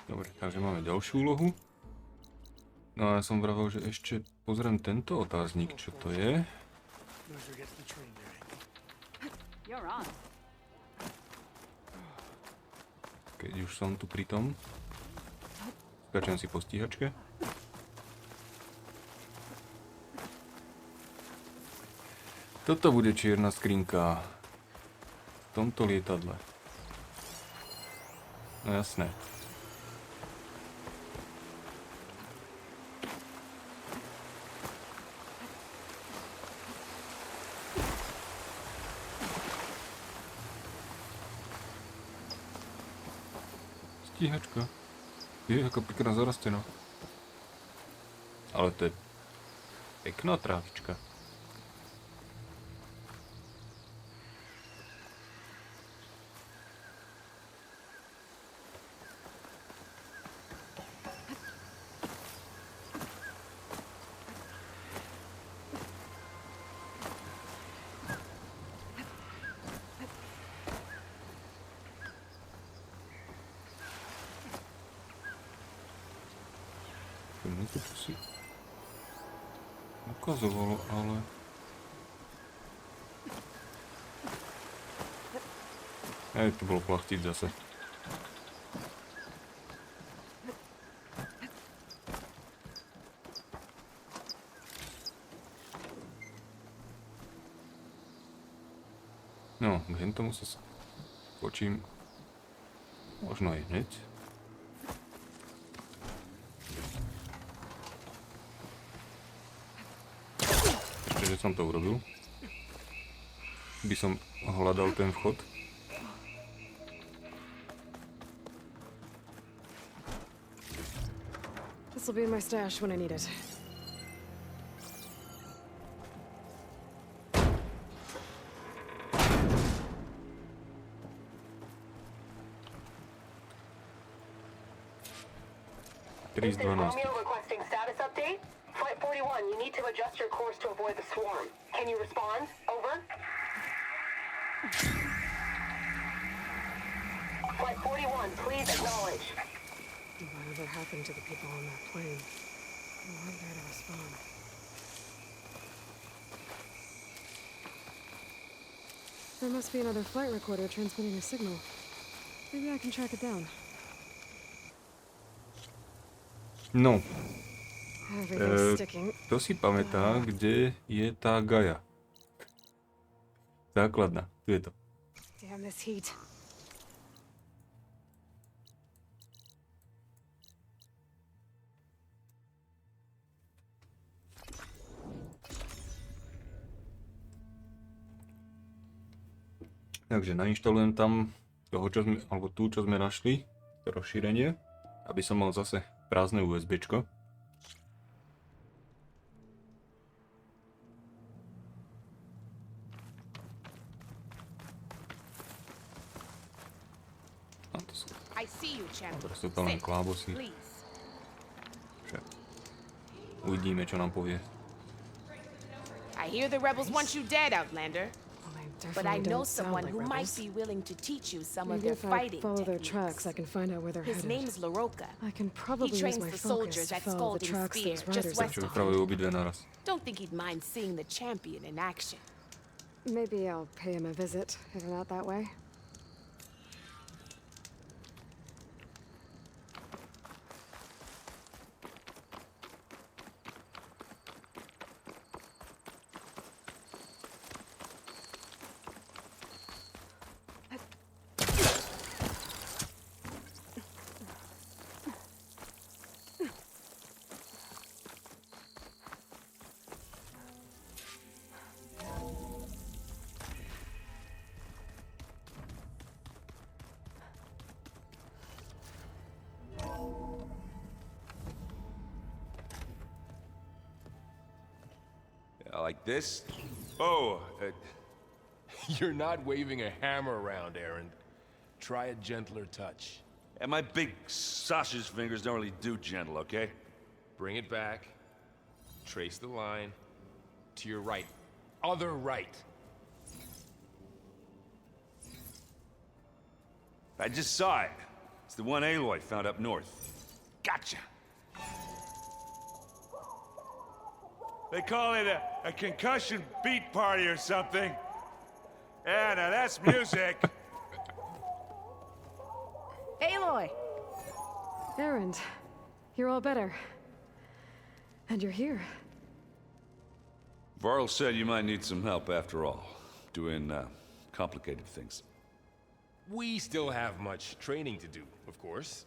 Dobre, takže máme ďalšiu úlohu. No a ja som vravel, že ešte pozriem tento otáznik, čo to je. Keď už som tu pri tom, skáčem si po stíhačke. Toto bude čierna skrinka v tomto lietadle. No jasné. Stíhačka. Je, ako pekná zarastená. Ale to je pekná trávička. To si ukazovalo, ale... Aj to bolo plachtiť zase. No, k hentomu sa skočím. Možno aj hneď. Že som to urobil. By som hľadal ten vchod. This'll be in my stash when I need it. This is Romeo requesting status update. Flight 41, you need to adjust your course to avoid the swarm. Can you respond? Over. Flight 41, please acknowledge. Whatever happened to the people on that plane? They weren't there to respond. There must be another flight recorder transmitting a signal. Maybe I can track it down. No. To si pamätá, kde je tá Gaja. Základná, tu je to. Damn this heat. Takže nainštalujem tam toho, čo sme, alebo tú, čo sme našli, to rozšírenie, aby som mal zase prázdne USBčko. Teraz sú tam len klábosy. Uvidíme, čo nám povie. I hear the rebels want you dead, Outlander. But I know someone who might be willing to teach you some of their fighting follow their tracks, I can find out where they're headed. His name's Shaarka. I can probably He trains use my the focus soldiers to at follow the Scalding tracks Spear, those just riders west of vypravujú obidve naraz. Don't think he'd mind seeing the champion in action. Maybe I'll pay him a visit if I'm out that way. Like this? Oh, You're not waving a hammer around, Aaron. Try a gentler touch. and my big sausage fingers don't really do gentle, okay? Bring it back. Trace the line. To your right. Other right. I just saw it. It's the one Aloy found up north. Gotcha. They call it a concussion beat party or something. Yeah, now that's music. Aloy! Aaron, you're all better. And you're here. Varl said you might need some help after all. Doing, complicated things. We still have much training to do, of course.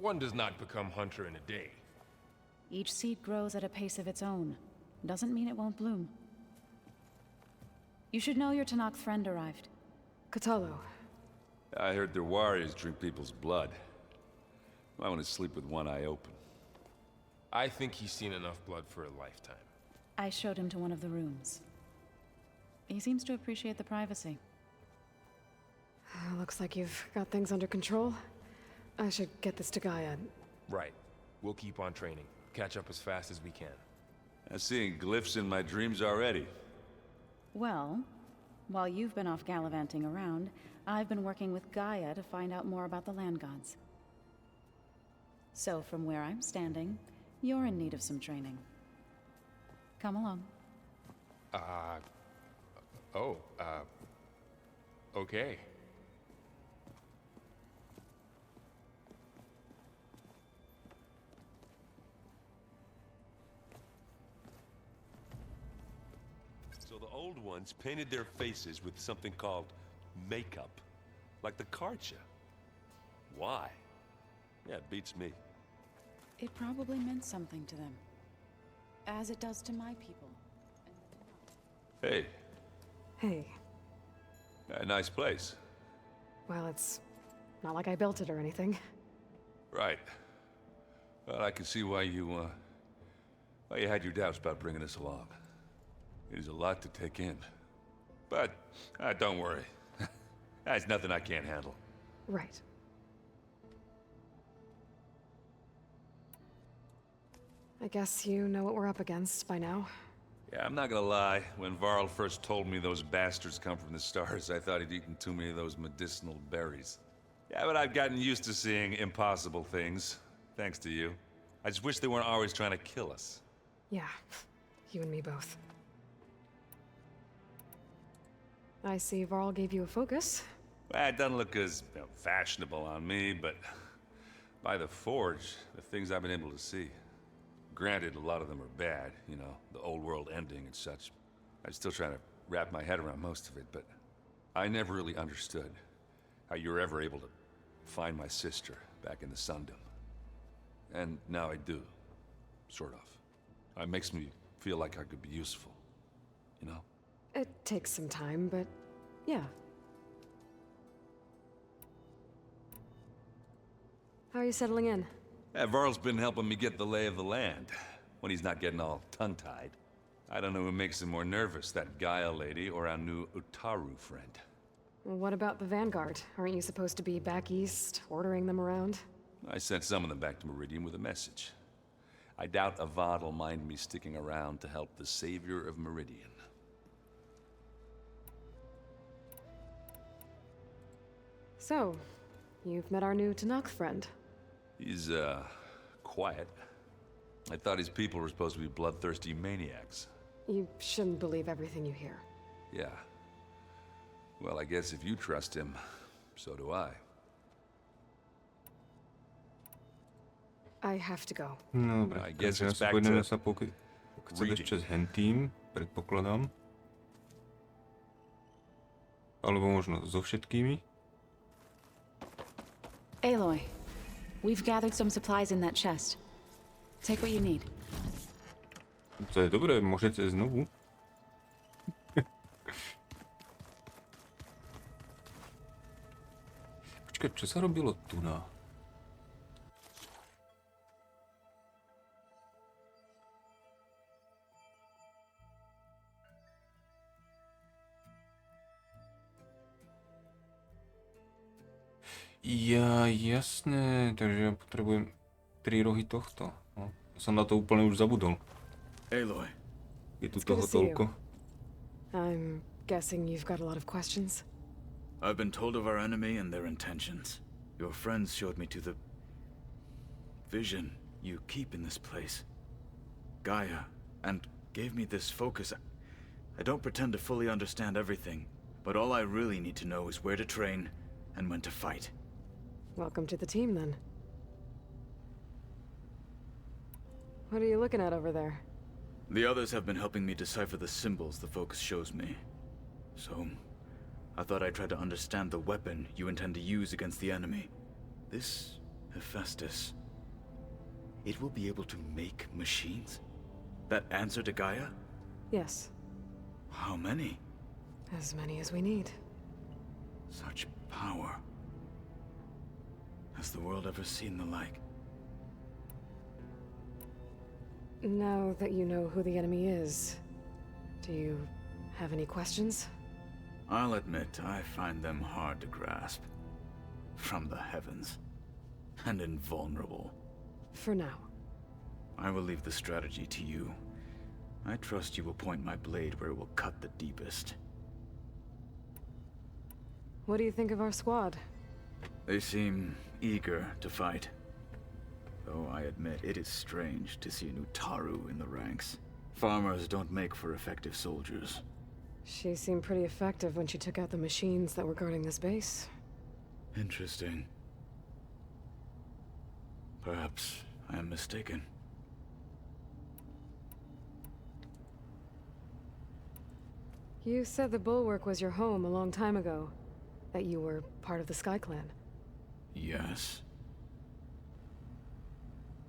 One does not become hunter in a day. Each seed grows at a pace of its own. Doesn't mean it won't bloom. You should know your Tanakh friend arrived. Katalo. I heard their warriors drink people's blood. I want to sleep with one eye open. I think he's seen enough blood for a lifetime. I showed him to one of the rooms. He seems to appreciate the privacy. Looks like you've got things under control. I should get this to Gaia. Right. We'll keep on training. Catch up as fast as we can. I'm seeing glyphs in my dreams already. Well, while you've been off gallivanting around, I've been working with Gaia to find out more about the land gods. So from where I'm standing, you're in need of some training. Come along. Okay. So the old ones painted their faces with something called makeup, like the Karcha. Why? Yeah, it beats me. It probably meant something to them. As it does to my people. Hey. Hey. A nice place. Well, it's not like I built it or anything. Right. Well, I can see why you had your doubts about bringing us along. It is a lot to take in. But, don't worry. That's nothing I can't handle. Right. I guess you know what we're up against by now. Yeah, I'm not gonna lie. When Varl first told me those bastards come from the stars, I thought he'd eaten too many of those medicinal berries. Yeah, but I've gotten used to seeing impossible things, thanks to you. I just wish they weren't always trying to kill us. Yeah, you and me both. I see Varl gave you a focus. Well, it doesn't look as fashionable on me, but by the Forge, the things I've been able to see. Granted, a lot of them are bad, you know, the old world ending and such. I'm still trying to wrap my head around most of it, but I never really understood how you were ever able to find my sister back in the Sundom. And now I do, sort of. It makes me feel like I could be useful, you know? It takes some time, but yeah. How are you settling in? Varl's been helping me get the lay of the land, when he's not getting all tongue-tied. I don't know who makes him more nervous, that Gaia lady or our new Utaru friend. Well, what about the Vanguard? Aren't you supposed to be back east, ordering them around? I sent some of them back to Meridian with a message. I doubt Avad will mind me sticking around to help the savior of Meridian. So, you've met our new Tanakh friend. He's, quiet. I thought his people were supposed to be bloodthirsty maniacs. You shouldn't believe everything you hear. Yeah. Well, I guess if you trust him, so do I. I have to go. No dobre, I guess takže it's sa back pôjdeme to sa pokecať ešte s hentým, predpokladám. Alebo možno so všetkými. Aloy, we've gathered some supplies in that chest. Take what you need. To je dobré, môžete znovu. Počkaj, čo sa robilo tu na? Jasné, takže ja potrebujem 3 rohy tohto. No, som na to úplne už zabudol. Aloy. Je tu It's good toho to see you. toľko. I'm guessing you've got a lot of questions? I've been told of our enemy and their intentions. Your friends showed me to the vision you keep in this place. Gaia, and gave me this focus. I don't pretend to fully understand everything, but all I really need to know is where to train and when to fight. Welcome to the team, then. What are you looking at over there? The others have been helping me decipher the symbols the focus shows me. So, I thought I'd try to understand the weapon you intend to use against the enemy. This Hephaestus, it will be able to make machines? That answer to Gaia? Yes. How many? As many as we need. Such power. Has the world ever seen the like? Now that you know who the enemy is, do you have any questions? I'll admit, I find them hard to grasp. From the heavens. And invulnerable. For now. I will leave the strategy to you. I trust you will point my blade where it will cut the deepest. What do you think of our squad? They seem eager to fight. Though I admit it is strange to see a new Taru in the ranks. Farmers don't make for effective soldiers. She seemed pretty effective when she took out the machines that were guarding this base. Interesting. Perhaps I am mistaken. You said the Bulwark was your home a long time ago. That you were part of the Sky Clan. Yes.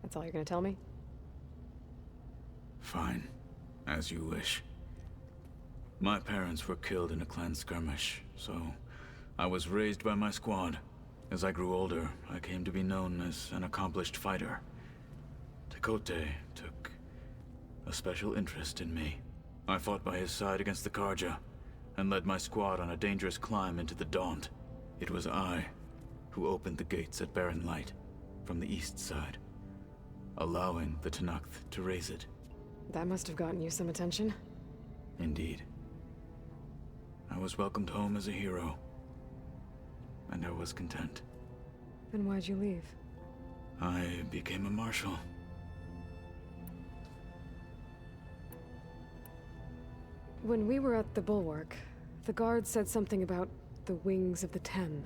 That's all you're gonna tell me? Fine. As you wish. My parents were killed in a clan skirmish, so I was raised by my squad. As I grew older, I came to be known as an accomplished fighter. Tekote took a special interest in me. I fought by his side against the Karja, and led my squad on a dangerous climb into the Daunt. It was I who opened the gates at Barren Light, from the east side, allowing the Tenakth to raise it. That must have gotten you some attention. Indeed. I was welcomed home as a hero, and I was content. Then why'd you leave? I became a marshal. When we were at the Bulwark, the guard said something about the Wings of the Ten.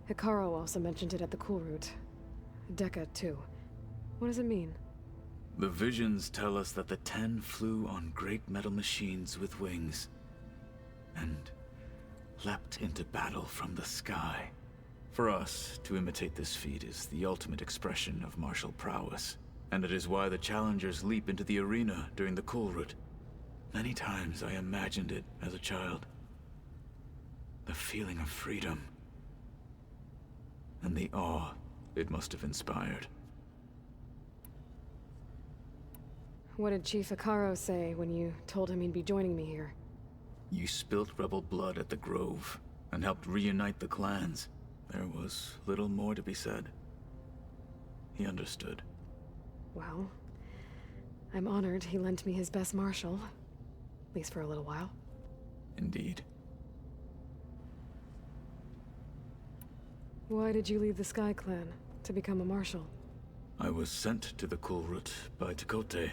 Hikaru also mentioned it at the Cool Route. Dekka, too. What does it mean? The visions tell us that the Ten flew on great metal machines with wings, and leapt into battle from the sky. For us, to imitate this feat is the ultimate expression of martial prowess, and it is why the challengers leap into the arena during the Cool Route. Many times I imagined it as a child. The feeling of freedom, and the awe it must have inspired. What did Chief Hikaru say when you told him he'd be joining me here? You spilt rebel blood at the Grove, and helped reunite the clans. There was little more to be said. He understood. Well, I'm honored he lent me his best marshal. At least for a little while. Indeed. Why did you leave the Sky Clan to become a marshal? I was sent to the Cool Route by Tekote.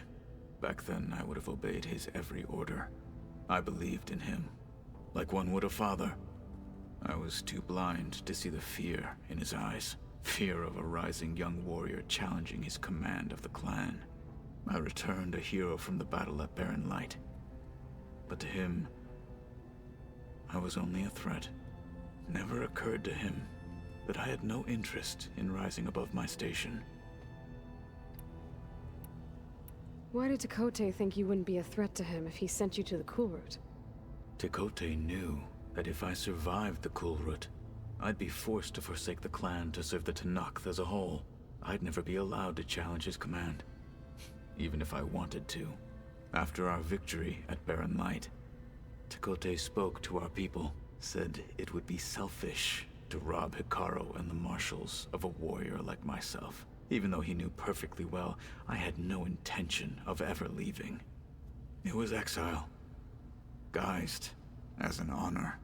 Back then, I would have obeyed his every order. I believed in him, like one would a father. I was too blind to see the fear in his eyes. Fear of a rising young warrior challenging his command of the clan. I returned a hero from the battle at Barren Light. But to him, I was only a threat. Never occurred to him that I had no interest in rising above my station. Why did Tekote think you wouldn't be a threat to him if he sent you to the Cool Route? Tekote knew that if I survived the Cool Route, I'd be forced to forsake the clan to serve the Tenakth as a whole. I'd never be allowed to challenge his command, even if I wanted to. After our victory at Barren Light, Tekote spoke to our people, said it would be selfish to rob Hikaru and the marshals of a warrior like myself, even though he knew perfectly well I had no intention of ever leaving. It was exile, guised as an honor.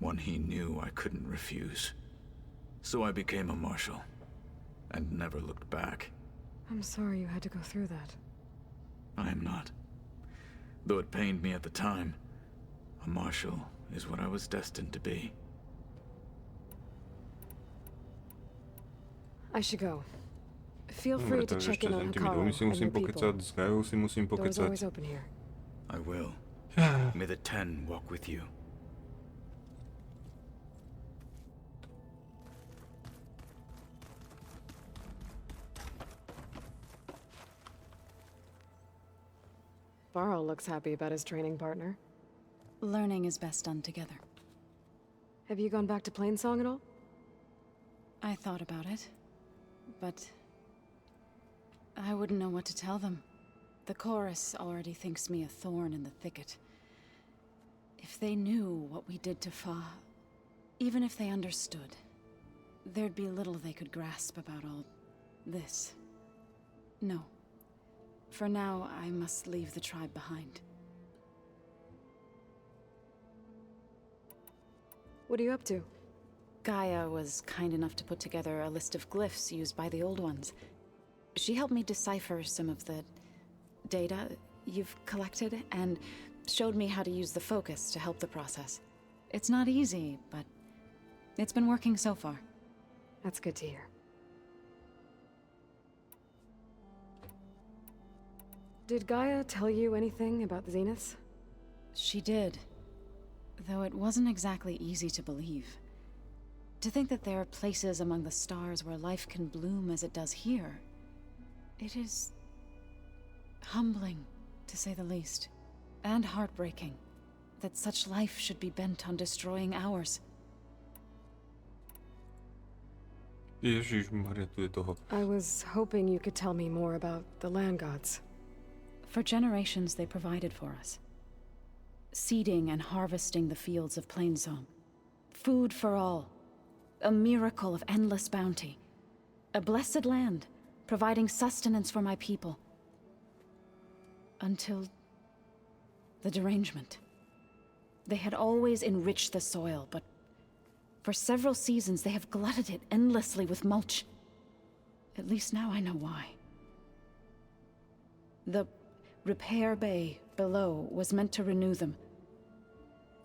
One he knew I couldn't refuse. So I became a marshal, and never looked back. I'm sorry you had to go through that. I am not. Though it pained me at the time, a marshal is what I was destined to be. I should go. Feel free to takže check ešte in s on tými Hikaru dvomi si and musím your people. pokecať, s Gajou si musím Door's pokecať. always open here. I will. May the 10 walk with you. Varl looks happy about his training partner. Learning is best done together. Have you gone back to Plainsong at all? I thought about it, but I wouldn't know what to tell them. The chorus already thinks me a thorn in the thicket. If they knew what we did to Fa, even if they understood, there'd be little they could grasp about all this. No. For now, I must leave the tribe behind. What are you up to? Gaia was kind enough to put together a list of glyphs used by the old ones. She helped me decipher some of the data you've collected and showed me how to use the focus to help the process. It's not easy, but it's been working so far. That's good to hear. Did Gaia tell you anything about the Zeniths? She did, though it wasn't exactly easy to believe. To think that there are places among the stars where life can bloom as it does here, it is humbling, to say the least, and heartbreaking that such life should be bent on destroying ours. Ježišmaria, tu je toho. I was hoping you could tell me more about the land gods. For generations, they provided for us. Seeding and harvesting the fields of Plainsong. Food for all. A miracle of endless bounty. A blessed land, providing sustenance for my people. Until the derangement. They had always enriched the soil, but for several seasons they have glutted it endlessly with mulch. At least now I know why. The repair bay below was meant to renew them.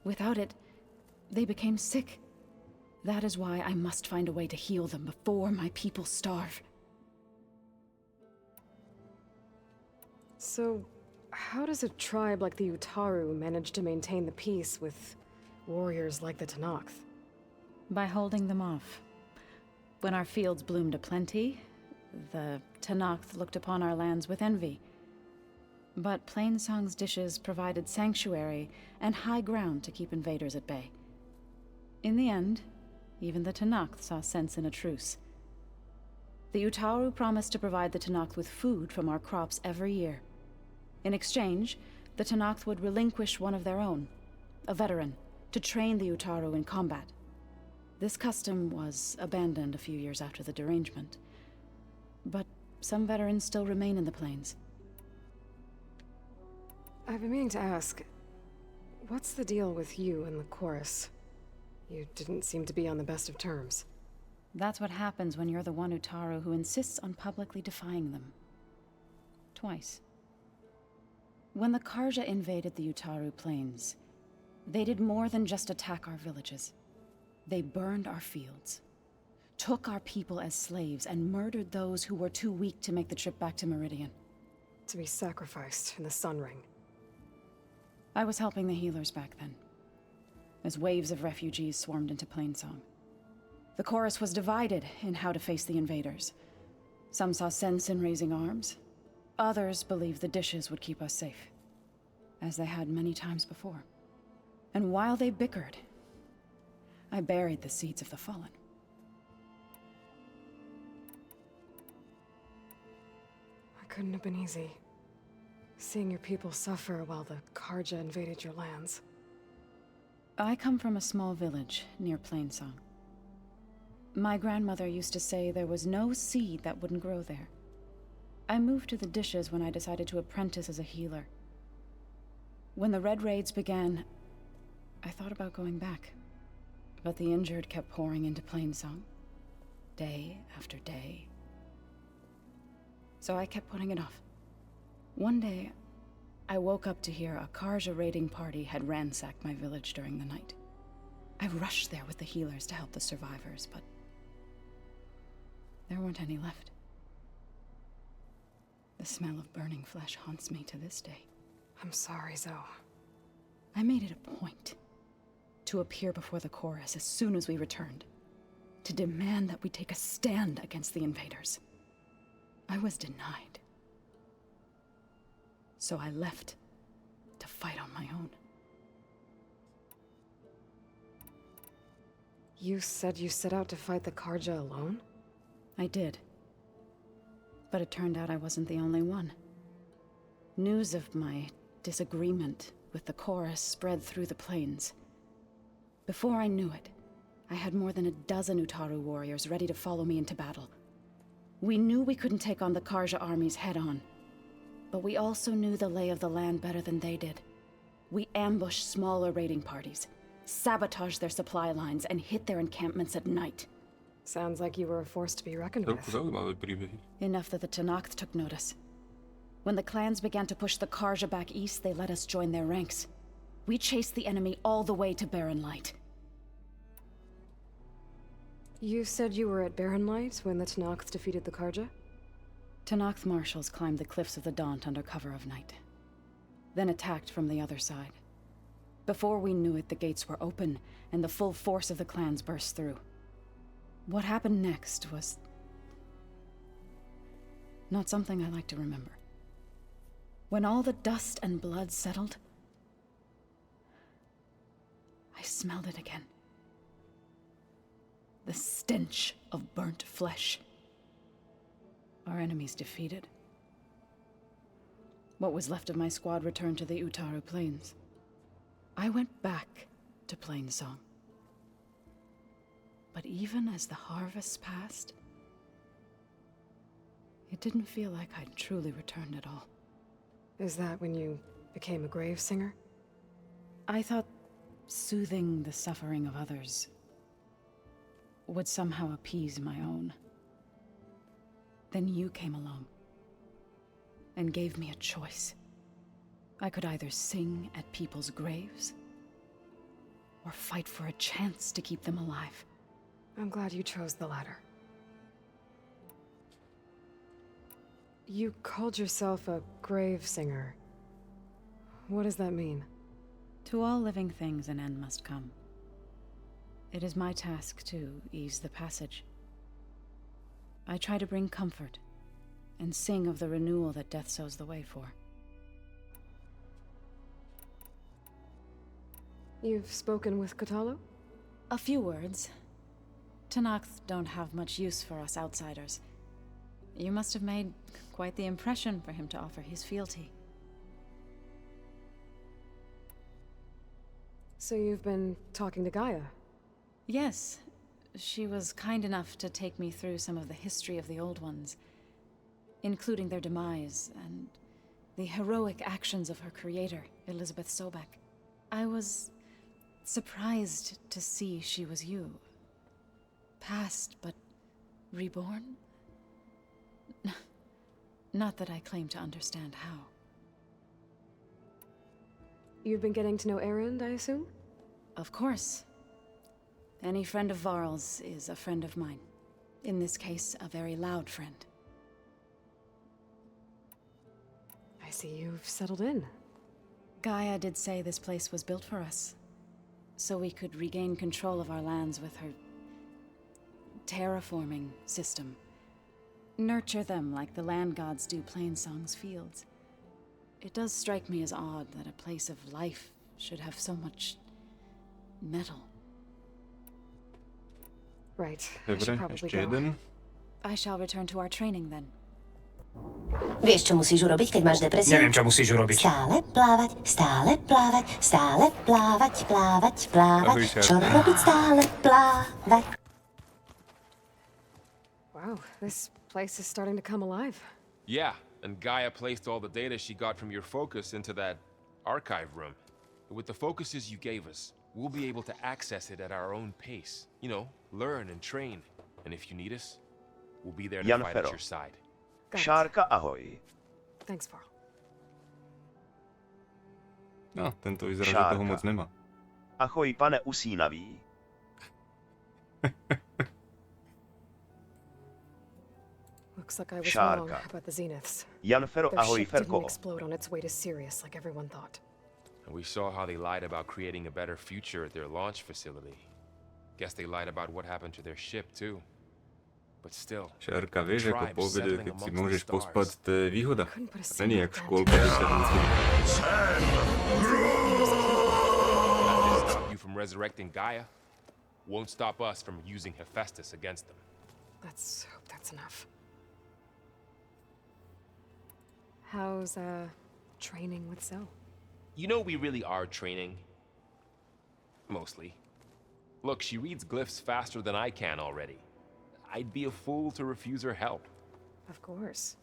Without it, they became sick. That is why I must find a way to heal them before my people starve. So, how does a tribe like the Utaru manage to maintain the peace with warriors like the Tenakth? By holding them off. When our fields bloomed aplenty, the Tenakth looked upon our lands with envy. But Plainsong's dishes provided sanctuary and high ground to keep invaders at bay. In the end, even the Tenakth saw sense in a truce. The Utaru promised to provide the Tenakth with food from our crops every year. In exchange, the Tenakth would relinquish one of their own, a veteran, to train the Utaru in combat. This custom was abandoned a few years after the derangement. But some veterans still remain in the plains. I've been meaning to ask, what's the deal with you and the chorus? You didn't seem to be on the best of terms. That's what happens when you're the one Utaru who insists on publicly defying them. Twice. When the Karja invaded the Utaru plains, they did more than just attack our villages. They burned our fields, took our people as slaves, and murdered those who were too weak to make the trip back to Meridian. To be sacrificed in the Sun Ring. I was helping the healers back then, as waves of refugees swarmed into Plainsong. The chorus was divided in how to face the invaders. Some saw sense in raising arms. Others believed the dishes would keep us safe, as they had many times before. And while they bickered, I buried the seeds of the fallen. It couldn't have been easy. Seeing your people suffer while the Karja invaded your lands. I come from a small village near Plainsong. My grandmother used to say there was no seed that wouldn't grow there. I moved to the Dishes when I decided to apprentice as a healer. When the Red Raids began, I thought about going back. But the injured kept pouring into Plainsong, day after day. So I kept putting it off. One day, I woke up to hear a Karja raiding party had ransacked my village during the night. I rushed there with the healers to help the survivors, but there weren't any left. The smell of burning flesh haunts me to this day. I'm sorry, Zoe. I made it a point to appear before the chorus as soon as we returned, to demand that we take a stand against the invaders. I was denied. So I left to fight on my own. You said you set out to fight the Karja alone? I did. But it turned out I wasn't the only one. News of my disagreement with the chorus spread through the plains. Before I knew it, I had more than a dozen Utaru warriors ready to follow me into battle. We knew we couldn't take on the Karja armies head-on, but we also knew the lay of the land better than they did. We ambushed smaller raiding parties, sabotaged their supply lines, and hit their encampments at night. Sounds like you were a force to be reckoned with. Enough that the Tenakth took notice. When the clans began to push the Karja back east, they let us join their ranks. We chased the enemy all the way to Barren Light. You said you were at Barren Light when the Tenakth defeated the Karja? Tenakth marshals climbed the cliffs of the Daunt under cover of night, then attacked from the other side. Before we knew it, the gates were open, and the full force of the clans burst through. What happened next was not something I like to remember. When all the dust and blood settled, I smelled it again. The stench of burnt flesh. Our enemies defeated. What was left of my squad returned to the Utaru Plains. I went back to Plainsong. But even as the harvest passed, it didn't feel like I'd truly returned at all. Is that when you became a grave singer? I thought soothing the suffering of others would somehow appease my own. Then you came along and gave me a choice. I could either sing at people's graves or fight for a chance to keep them alive. I'm glad you chose the latter. You called yourself a grave singer. What does that mean? To all living things an end must come. It is my task to ease the passage. I try to bring comfort and sing of the renewal that death sows the way for. You've spoken with Kotallo? A few words. Tenakth don't have much use for us outsiders. You must have made quite the impression for him to offer his fealty. So you've been talking to Gaia? Yes. She was kind enough to take me through some of the history of the Old Ones, including their demise and the heroic actions of her creator, Elizabeth Sobek. I was surprised to see she was you. Past, but reborn? Not that I claim to understand how. You've been getting to know Erend, I assume? Of course. Any friend of Varl's is a friend of mine. In this case, a very loud friend. I see you've settled in. Gaia did say this place was built for us, so we could regain control of our lands with her terraforming system. Nurture them like the land gods do Plainsong's fields. It does strike me as odd that a place of life should have so much metal. Right. I should probably go. I shall return to our training then. Vieš, čo musíš urobiť, keď máš depresiu? Neviem, čo musíš urobiť. Stále plávať, stále plávať, stále plávať, plávať, plávať. Ahoj, Shaarka. Čo robiť, stále plávať. Wow, this place is starting to come alive. Yeah, and Gaia placed all the data she got from your focus into that archive room. With the focuses you gave us, we'll be able to access it at our own pace. You know, learn and train. And if you need us, we'll be there to Jan fight Fero. at your side. Shaarka, ahoj. Thanks, Varl. No, tento vyzerá, že Shaarka. toho moc nemá. Ahoj, pane usínavý. Looks like I was Shaarka. wrong about the Zeniths. Jan Fero, Their ahoj, ship didn't Ferko. explode on its way to Sirius like everyone thought. And we saw how they lied about creating a better future at their launch facility. Guess they lied about what happened to their ship, too. But still, Shaarka, vieš, ako tribes povede, settling keď si amongst môžeš the pospať, stars. to je výhoda. Couldn't put a Není single jak dent. škôlka, kde sa vždycky... Nothing stop you from resurrecting Gaia. Won't stop us from using Hephaestus against them. Let's hope that's enough. How's, training with Zoe? You know we really are training. Mostly. Look, she reads glyphs faster than I can already. I'd be a fool to refuse her help. Of course.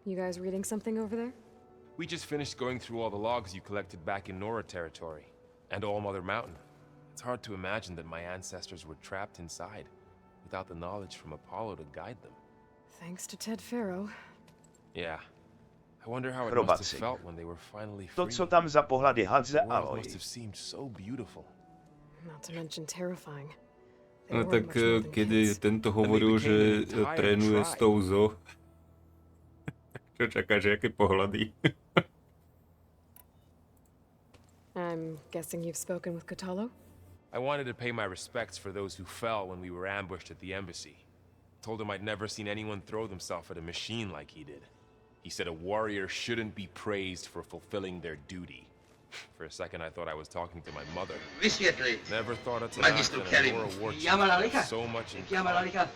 You guys reading something over there? We just finished going through all the logs you collected back in Nora territory, and All Mother Mountain. It's hard to imagine that my ancestors were trapped inside, without the knowledge from Apollo to guide them. Thanks to Ted Faro. Yeah. I wonder how it must have Chrobacikk. felt when they were finally To, free. co tam za pohlady hadze, The world ahoj. must have seemed so beautiful. Not to mention terrifying. They No weren't tak much more than keď kids. tento hovoril, že trénuje s tou Zo, čo čakáš, aké pohľady? I'm guessing you've spoken with Katalo? I wanted to pay my respects for those who fell when we were ambushed at the embassy. Told him I'd never seen anyone throw themselves at a machine like he did. He said a warrior shouldn't be praised for fulfilling their duty. For a second I thought I was talking to my mother. Vysvětli. Never thought a Magistu Tanakh Kerim. and a war chief Yamanalika. so much in Yamanalika.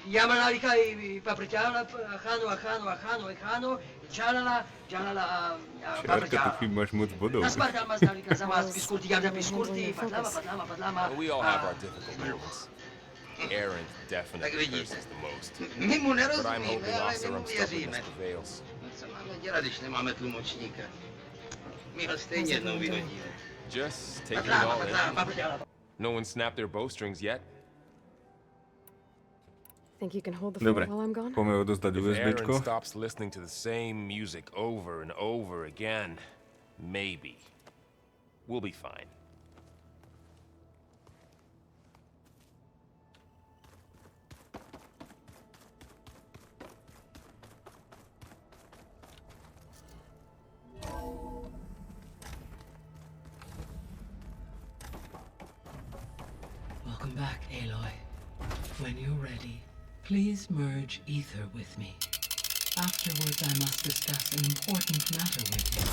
Yamanalika i papričana Hano Hano Hano Hano Jalala Jalala Shaarka, ty máš moc bodov. Nasmarta Mazdalika Zamas Viskulti Yamda Viskulti Padlama. We all have our difficult moments. Aaron definitely curses the most. My mu But I'm nerozumíme, hoping ale my Oseram mu stubbornness věříme. prevails. Co máme dělat, když nemáme tlumočníka? My ho stejně jednou vyhodíme. Just taking it all in. No one snapped their bowstrings yet. Think you can hold the Dobre, fort while I'm gone? poďme odozdať If Aaron USBčko. stops listening to the same music over and over again, maybe. We'll be fine. Welcome back, Aloy. When you're ready, please merge ether with me. Afterwards, I must discuss an important matter with you.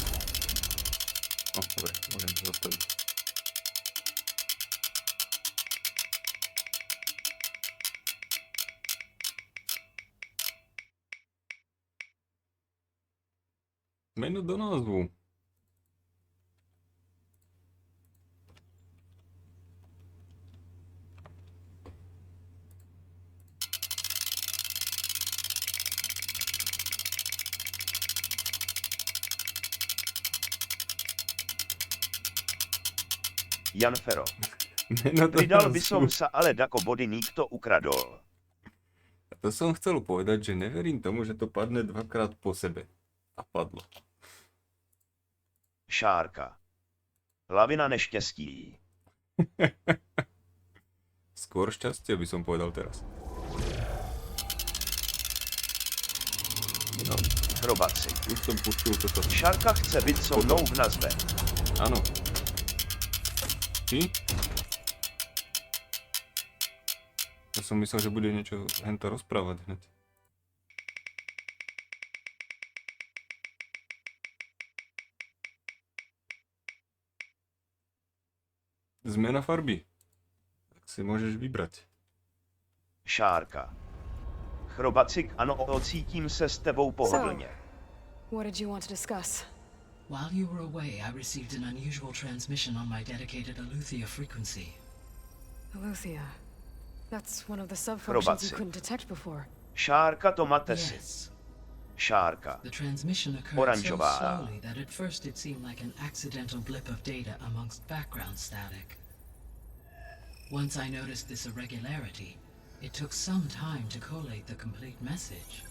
Dobre, môžem to zostaviť. Meno do názvu. Jan Fero. Meno do Pridal by názvu. som sa, ale dako body nikto ukradol. A to som chcel povedať, že neverím tomu, že to padne dvakrát po sebe. A padlo. Shaarka. Lavina neštěstí. Skôr šťastie by som povedal teraz. No. Chrobacikk. Už som pustil toto. Shaarka chce byť so mnou v nazve. Áno. Či? Ja som myslel, že bude niečo hento rozprávať hneď. Zmena farby. Tak si môžeš vybrať. Shaarka. Chrobacikk, ano, cítím se s tebou pohodlně. What did you want to discuss? While you were away, I received an unusual transmission on my dedicated Aletheia frequency. Aletheia. That's one of the subfunctions you couldn't detect before. Shaarka to matesi. Yes. Shaarka. The transmission occurred Oranžová. so slowly that at first it seemed like an accidental blip of data amongst background static. Once I noticed this irregularity, it took some time to collate the complete message.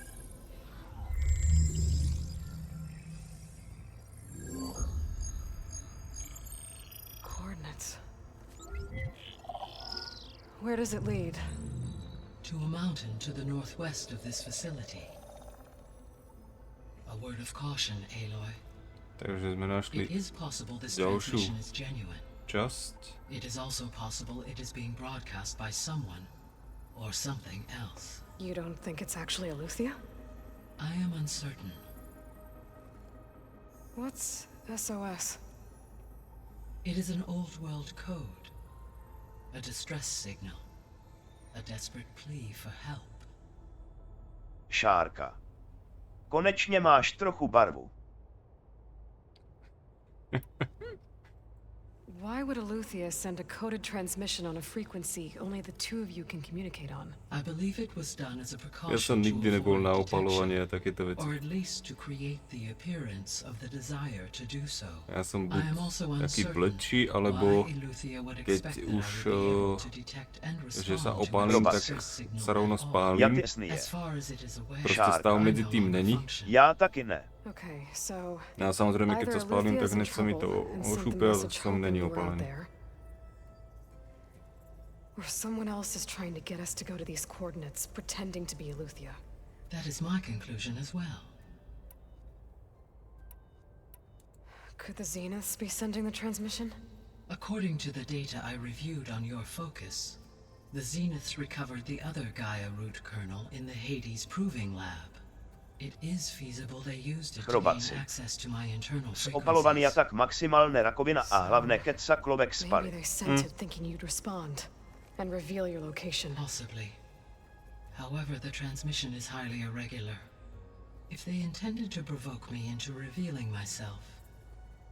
Coordinates. Where does it lead? To a mountain to the northwest of this facility. A word of caution, Aloy. Takže jsme našli It is possible this další transmission is genuine. část. It is also possible it is being broadcast by someone or something else. You don't think it's actually Aletheia? I am uncertain. What's SOS? It is an old world code. A distress signal. A desperate plea for help. Shaarka. Konečně máš trochu barvu. Why would Aletheia send a coded transmission on a frequency only the two of you can communicate on? I believe it was done as a Já precaution jsem nikdy to nebyl avoid na detection, opalování a takéto věci. or at least to create the appearance of the desire to do so. Já jsem I am also buď taký uncertain blbší, alebo why Aletheia would keď expect that I už, would be able to detect and že sa respond to opálím, a tak distress signal sa rovno at all. spálím. As far as it is aware, Prostě stav medzi tým není. Já taky ne. Okay, so No a samozřejmě, keď either sa spálím, tak Aletheia's in hned sa mi to trouble and sent the ošupe a message som není hoping we're out opálený. there. Or someone else is trying to get us to go to these coordinates, pretending to be Aletheia. That is my conclusion as well. Could the Zeniths be sending the transmission? According to the data I reviewed on your focus, the Zeniths recovered the other Gaia root kernel in the Hades Proving Lab. It is feasible they used it to gain Chrobacikk. access to my internal Opalovaný a frequencies. tak maximálne rakovina a hlavne keď sa klovek Maybe spali. they sent it thinking you'd respond and reveal your location. Possibly. However, the transmission is highly irregular. If they intended to provoke me into revealing myself,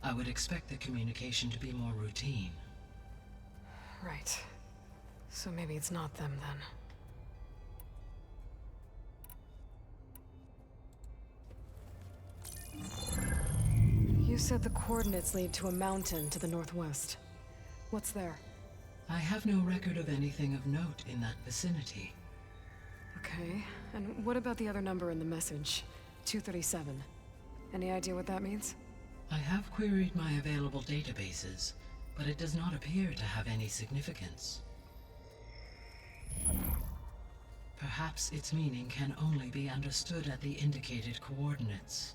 I would expect the communication to be more routine. Right. So maybe it's not them then. You said the coordinates lead to a mountain to the northwest. What's there? I have no record of anything of note in that vicinity. Okay, and what about the other number in the message? 237. Any idea what that means? I have queried my available databases, but it does not appear to have any significance. Perhaps its meaning can only be understood at the indicated coordinates.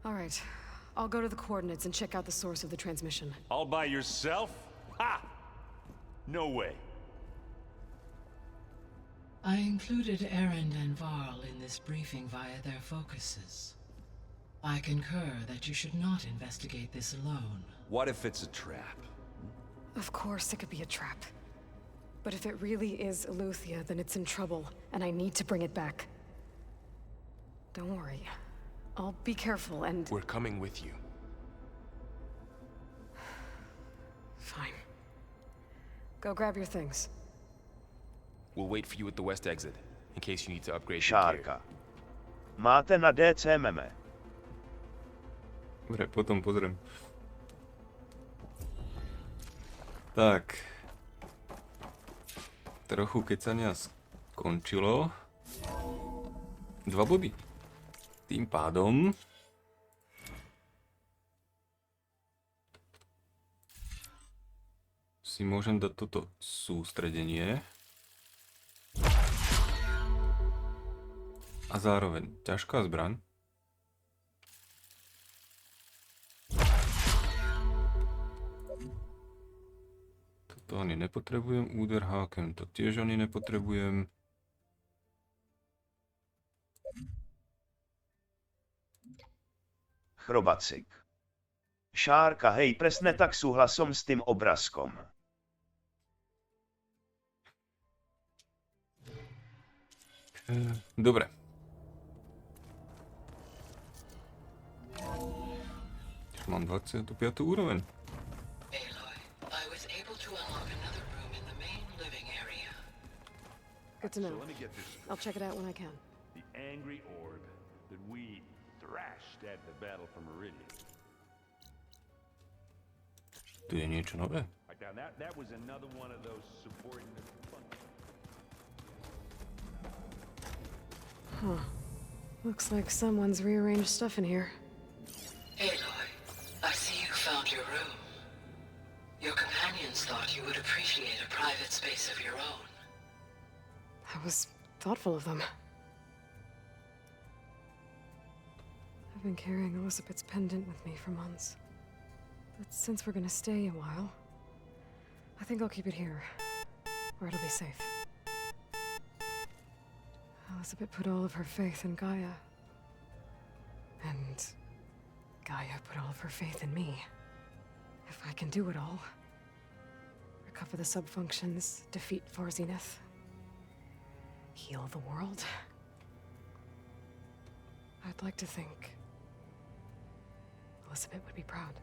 All right, I'll go to the coordinates and check out the source of the transmission. All by yourself? Ha! No way. I included Erend and Varl in this briefing via their focuses. I concur that you should not investigate this alone. What if it's a trap? Of course it could be a trap. But if it really is Aletheia, then it's in trouble, and I need to bring it back. Don't worry. I'll be careful and... We're coming with you. Fine. Go grab your things. We'll wait for you at the west exit, in case you need to upgrade your gear. Shaarka. Máte na DC meme. Dobre, potom pozriem. Tak. Trochu kecania skončilo. 2 body. Tým pádom si môžem dať toto sústredenie. A zároveň ťažká zbraň. Toto ani nepotrebujem. Úder hákem to tiež ani nepotrebujem. Chrobacikk. Shaarka, hej, presne tak súhlasom s tým obrázkom. Dobre. Mám 25. úroveň. Good to know. I'll check it out when I can. The angry orb that we thrashed at the battle for Meridian. Tu je niečo nové? That was another one of those subordinate Huh. Looks like someone's rearranged stuff in here. Aloy, I see you found your room. Your companions thought you would appreciate a private space of your own. That was thoughtful of them. I've been carrying Elizabeth's pendant with me for months. But since we're gonna stay a while, I think I'll keep it here, where it'll be safe. Elizabeth put all of her faith in Gaia. And Gaia put all of her faith in me. If I can do it all, recover the sub-functions, defeat for Zenith, heal the world, I'd like to think Elizabeth would be proud.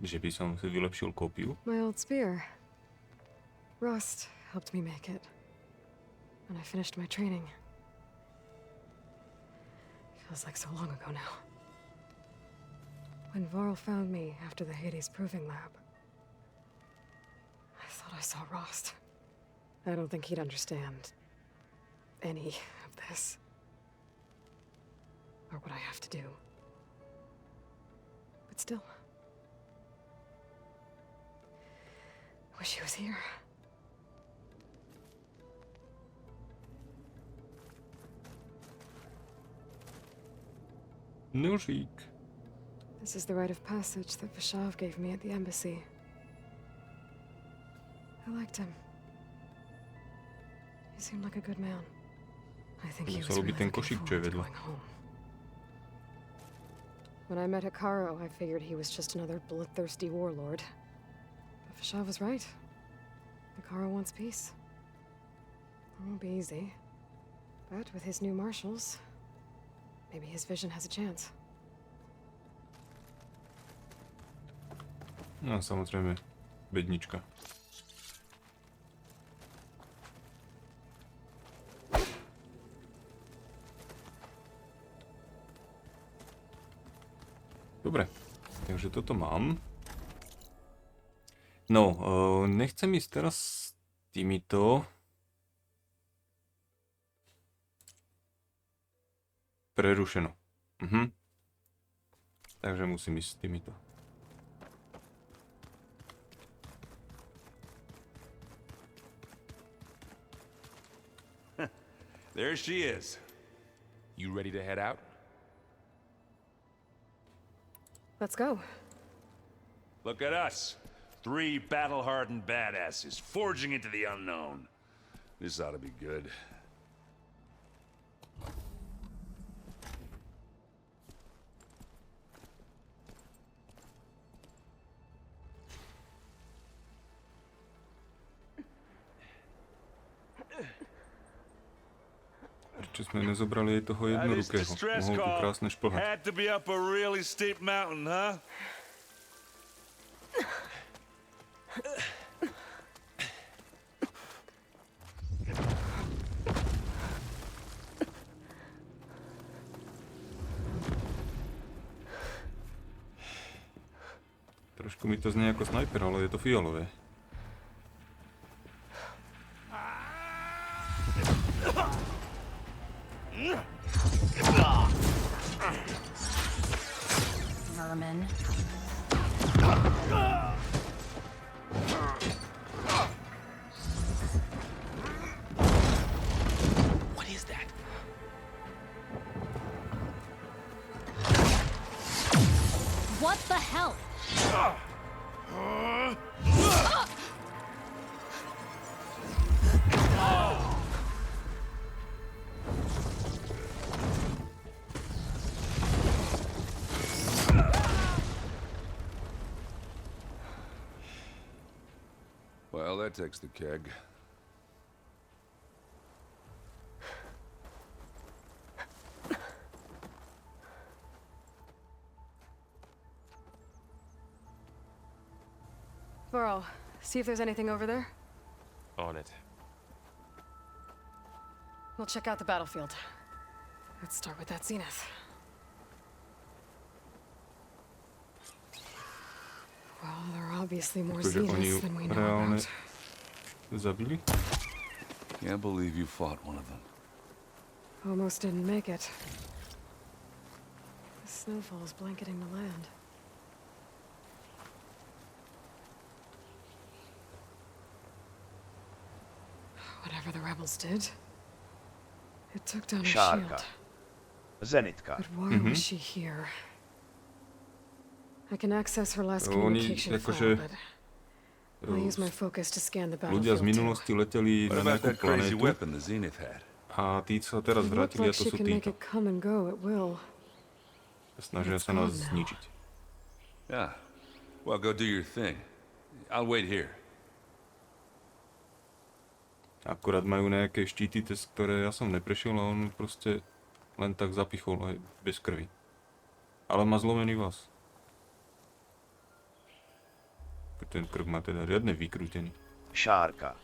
Že by som si vylepšil kópiu? My old spear. Rust helped me make it. And I finished my training. Feels like so long ago now. When Varl found me after the Hades Proving Lab, I thought I saw Rost. I don't think he'd understand any of this. Or what I have to do. But still, I wish he was here. Nožík. This is the rite of passage that Vashav gave me at the embassy. I liked him. He seemed like a good man. I think he was Muselo really byť ten looking košík, čo je forward to vedľa. going home. When I met Hikaru, I figured he was just another bloodthirsty warlord. But Vashav was right. Hikaru wants peace. It won't be easy. But with his new marshals, maybe his vision has a chance. No samozrejme, bednička. Dobre, takže toto mám. No, nechcem ísť teraz s týmito. Prerušeno. Takže musím ísť s týmito. There she is. You ready to head out? Let's go. Look at us. 3 battle-hardened badasses forging into the unknown. This ought to be good. Prečo sme nezobrali jej toho jednorukého? Mohol tu krásne šplhať. Had to be up a really steep mountain, huh? Trošku mi to znie ako snajper, ale je to fialové. Vermin. What is that? What the hell? Well, that takes the keg. Burrow, see if there's anything over there. On it. We'll check out the battlefield. Let's start with that zenith. Well, there are obviously more zeniths than we know about. Zabili? Can't believe you fought one of them. Almost didn't make it. The snowfall's blanketing the land. Whatever the rebels did, it took down a Shaarka. shield. Zenitka. But why was she here? I can access her last communication file, but I'll use my focus to scan the ľudia z battlefield minulosti leteli na nejakú planétu a tí sa teraz too. It vrátili a looks to like she sú can make títo. it come and go at will. Snažia sa nás zničiť. Yeah. Well, go do your thing. I'll wait here. Akurát majú nejaké štíty, cez ktoré ja som neprešiel a on proste len tak zapichol aj bez krvi. Ale má zlomený vás. Ten krk má teda riadne vykrútený. Shaarka.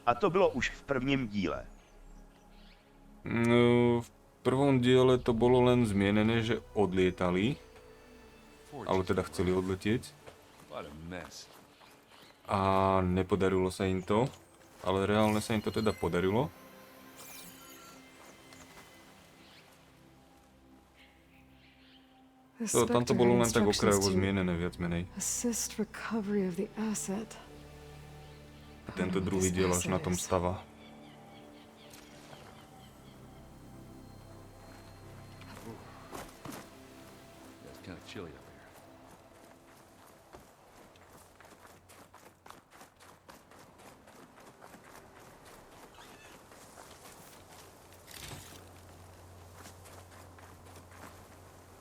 A to bylo už v prvním díle. No, v prvom diele to bolo len zmienené, že odlietali. Ale teda chceli odletieť. A nepodarilo sa im to. Ale reálne sa im to teda podarilo. Tam to bolo len tak okrajovo zmienené, viac menej. A tento druhý diel až na tom stava. It's kind of chilly up here.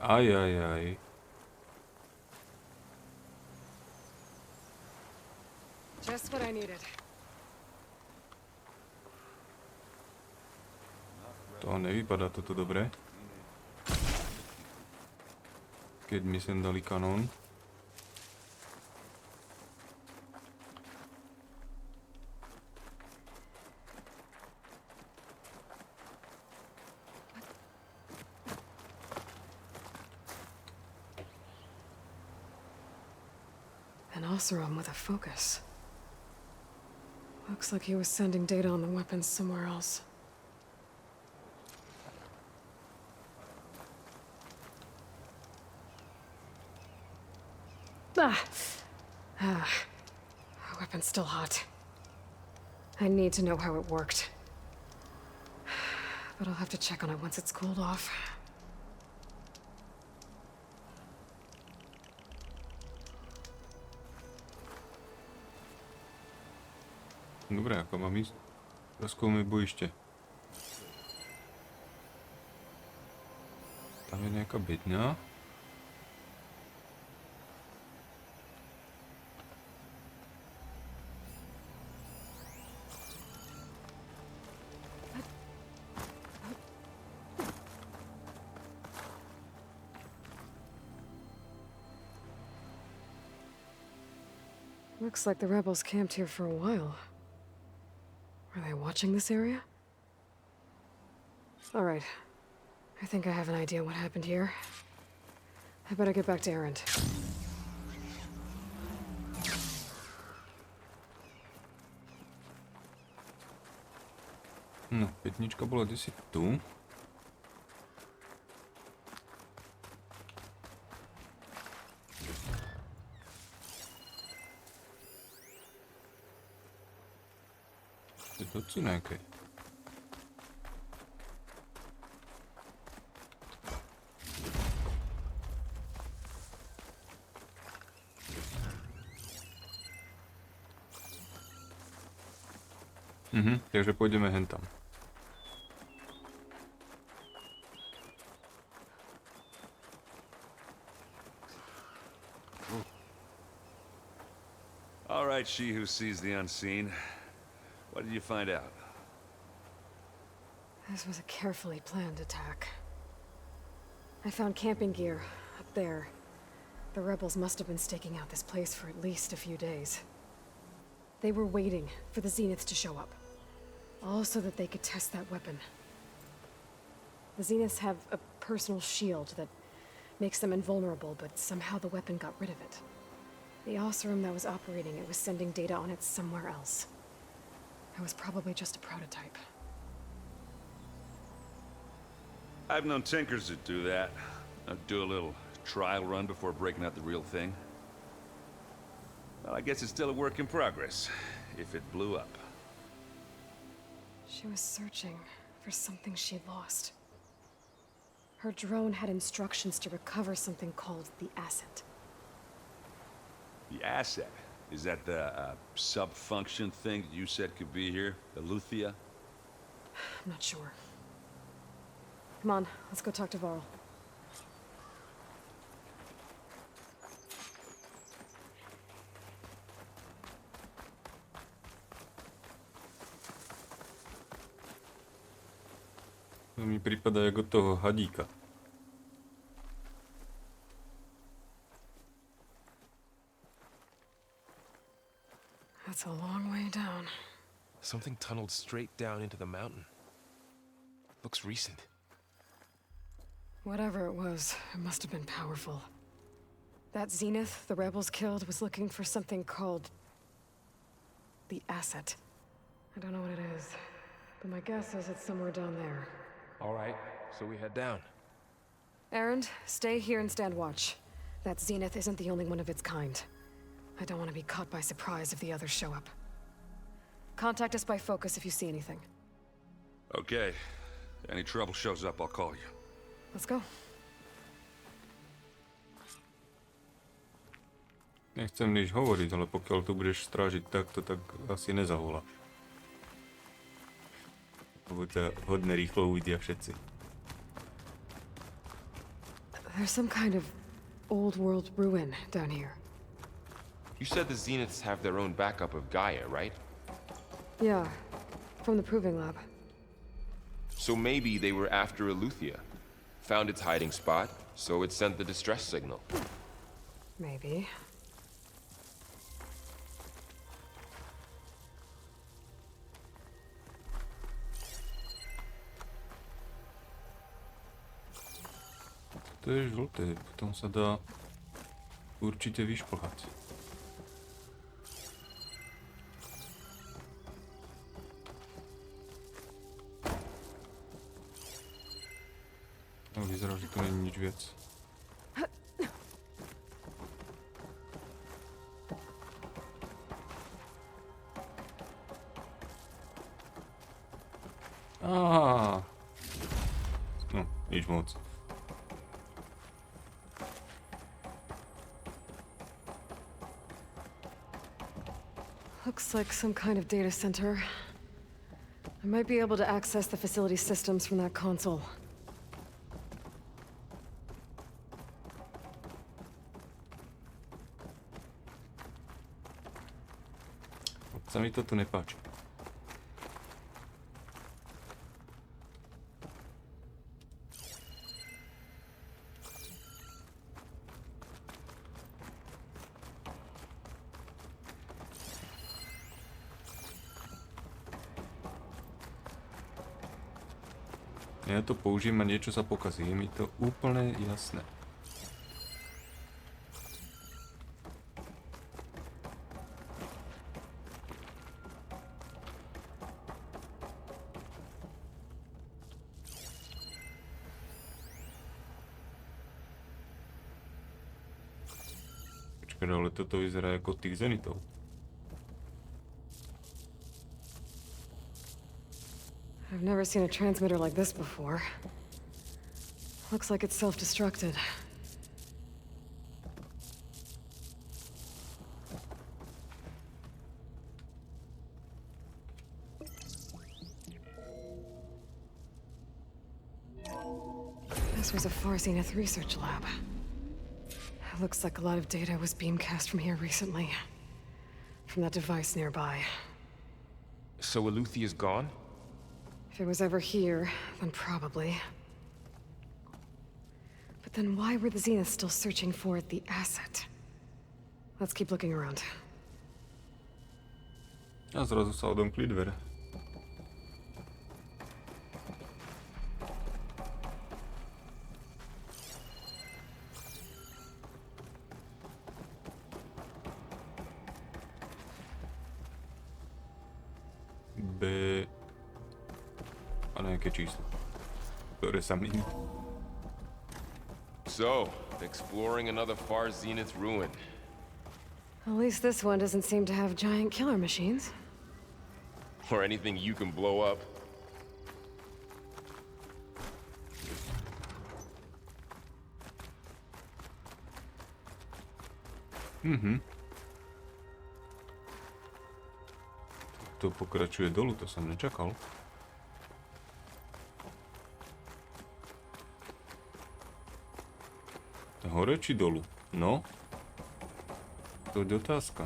Aj, aj, aj. Just what I needed. To nevypadá toto dobre. Keď mi sem dali kanón. An Oseram with a focus. Looks like he was sending data on the weapons somewhere else. Weapon's still hot. I need to know how it worked. But I'll have to check on it once it's cooled off. Dobre, ako mám ísť? Rozkoumej bojište. Tam je nejaká bedňa. Looks like the rebels camped here for a while. Are they watching this area? All right. I think I have an idea what happened here. I better get back to Erend. No, petnička bola desi tu. To sú nejaké. Takže pôjdeme hentam. All right, she who sees the unseen. What did you find out? This was a carefully planned attack. I found camping gear up there. The rebels must have been staking out this place for at least a few days. They were waiting for the Zeniths to show up, all so that they could test that weapon. The Zeniths have a personal shield that makes them invulnerable, but somehow the weapon got rid of it. The Osserum that was operating it was sending data on it somewhere else. It was probably just a prototype. I've known tinkers that do that. Do a little trial run before breaking out the real thing. Well, I guess it's still a work in progress, if it blew up. She was searching for something she'd lost. Her drone had instructions to recover something called the asset. The asset? Is that the sub-function thing that you said could be here? The Luthia? I'm not sure. Come on, let's go talk to Varl. To mi prípada jak od toho hadíka. That's a long way down. Something tunneled straight down into the mountain. Looks recent. Whatever it was, it must have been powerful. That Zenith the rebels killed was looking for something called the asset. I don't know what it is, but my guess is it's somewhere down there. All right, so we head down. Erend, stay here and stand watch. That Zenith isn't the only one of its kind. I don't want to be caught by surprise if the others show up. Contact us by focus if you see anything. Okay. Any trouble shows up, I'll call you. Let's go. Nechcem nič hovoriť, ale pokiaľ tu budeš strážiť takto, tak asi nezavoláš. Lebo ťa hodne rýchlo uvidia všetci. There's some kind of old world ruin down here. You said the Zeniths have their own backup of Gaia, right? Yeah, from the proving lab. So maybe they were after Eleuthia. Found its hiding spot, so it sent the distress signal. Maybe. To je žlté, potom sa dá určite vyšplhať. No, vyzerá, že tu není nič viac. No, nič moc. Looks like some kind of data center. I might be able to access the facility systems from that console. Sa mi to tu nepáči. Ja to použijem a niečo sa pokazí, je mi to úplne jasné. Počkaj, ale toto vyzerá ako tých zenitov. I've never seen a transmitter like this before. Looks like it's self-destructed. This was a Far Zenith research lab. It looks like a lot of data was beamcast from here recently. from that device nearby. So Eleuthea's gone? If it was ever here, then probably. But then why were the Zeniths still searching for the asset? Let's keep looking around. A zrazu sa odomkli dvere. B... A nejaké číslo, ktoré sa mení. So, exploring another far Zenith ruin. At least this one doesn't seem to have giant killer machines. Or anything you can blow up. To pokračuje dolu, to som nečakal. Hore či dolu? No. To je otázka.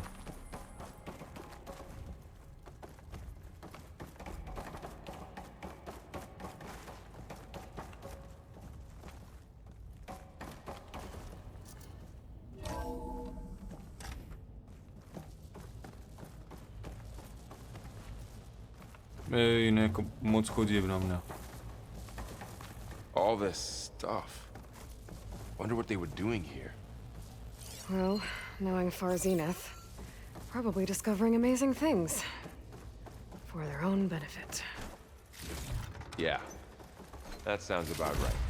Nejako moc chodiev na mňa. All this stuff. Wonder what they were doing here. Well, knowing Far Zenith, probably discovering amazing things. For their own benefit. Yeah. That sounds about right.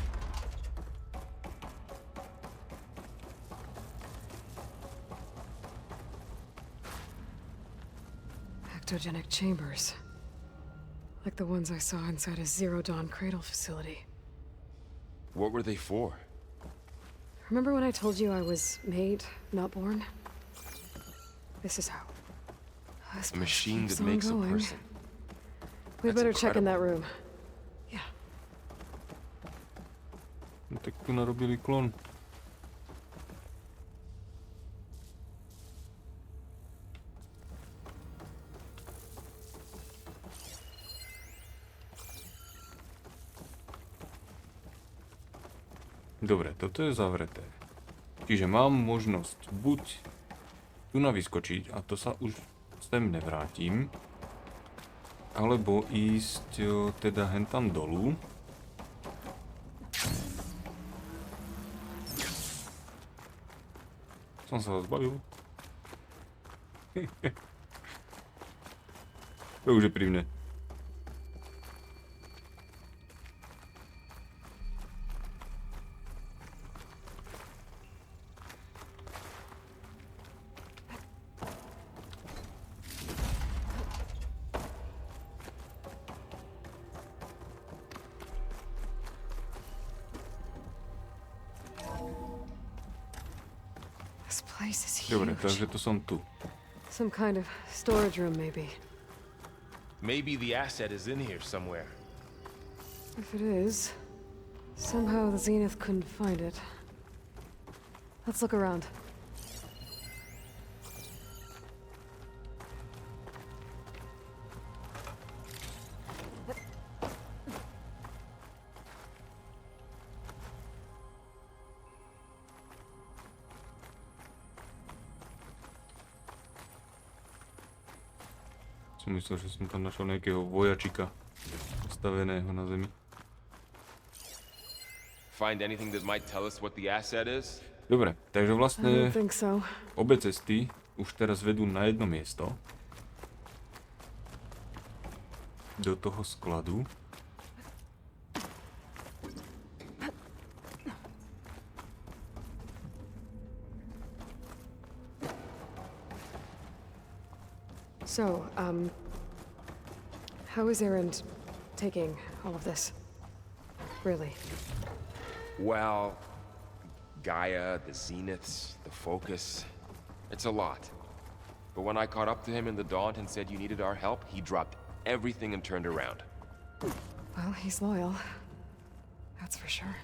Ectogenic chambers. Like the ones I saw inside a Zero Dawn cradle facility. What were they for? Remember when I told you I was made, not born? This is how. A machine that makes a person. We better check in that room. Yeah. No tak tu narobili klon. Dobre, toto je zavreté. Čiže mám možnosť buď tu vyskočiť a to sa už sem nevrátim, alebo ísť teda hentam dolu. Som sa zbavil. To už je pri mne. Dobre, takže to som tu. Some kind of storage room, maybe. Maybe the asset is in here somewhere. If it is, somehow the Zenith couldn't find it. Let's look around. Som myslel, že som tam našel nejakého vojačika postaveného na zemi. Find anything that might tell us what the asset is? Dobre, takže vlastne so. obe cesty už teraz vedú na jedno miesto. Do toho skladu. So, how is Erend taking all of this? Really? Well, Gaia, the Zeniths, the Focus. It's a lot. But when I caught up to him in the Daunt and said you needed our help, he dropped everything and turned around. Well, he's loyal. That's for sure.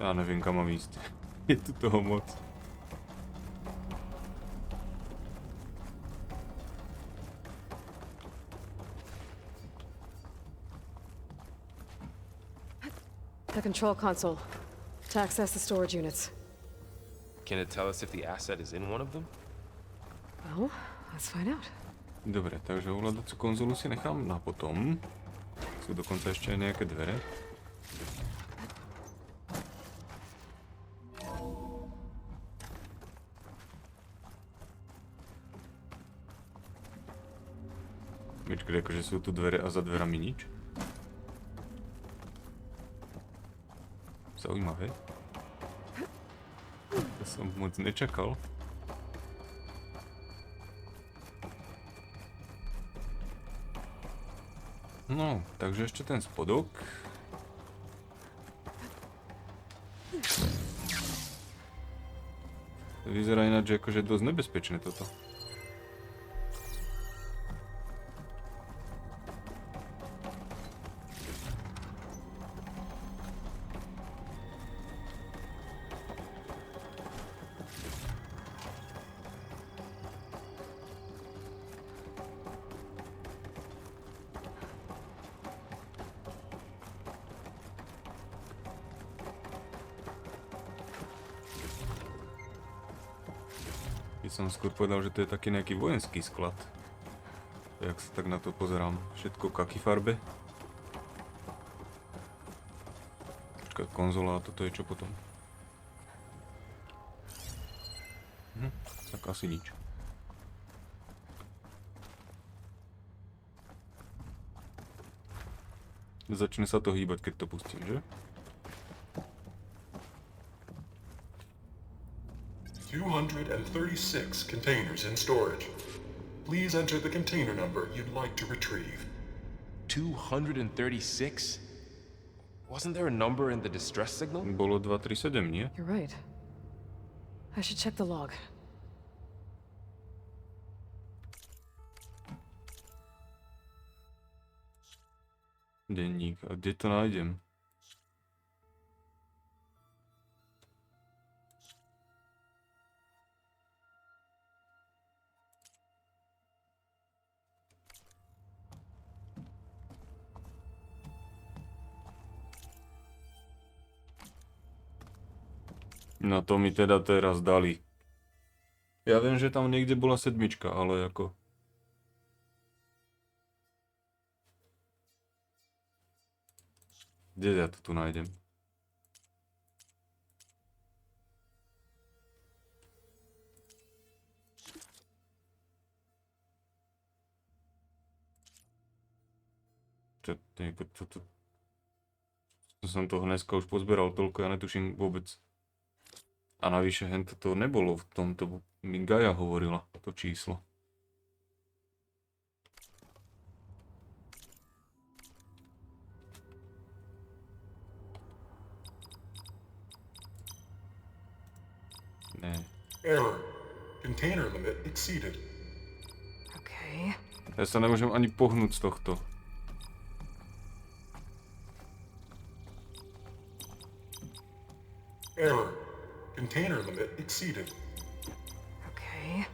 Já nevím, kam mám jíst. Je tu toho moc. The control console. To access the storage units. Can it tell us if the asset is in one of them? Well, let's find out. Dobre, takže ovládací konzolu si nechám na potom. Sú dokonca ešte aj nejaké dvere. Počkaj, akože sú tu dvere a za dverami nič. Zaujímavé. To som moc nečakal. No, takže ešte ten spodok. Vyzerá ináč, že akože dosť nebezpečné toto. Som skôr povedal, že to je taký nejaký vojenský sklad. Jak sa tak na to pozerám. Všetko kaky farbe. Počkaj, konzola a toto je čo potom? Tak asi nič. Začne sa to hýbať, keď to pustím, že? 236 containers in storage. Please enter the container number you'd like to retrieve. 236? Wasn't there a number in the distress signal? Bolo 237, nie? You're right. I should check the log. Denník. A kde to nájdem? No to mi teda teraz dali. Ja viem, že tam niekde bola sedmička, ale ako... Kde ja to tu nájdem? Som toho dneska už pozberal toľko, ja netuším vôbec. A navyše hento to nebolo v tomto, mi Gaja hovorila, to číslo. Ne. Error. Container limit exceeded. Okay. Ja sa nemôžem ani pohnúť z tohto. Error. Container limit exceeded. Okay.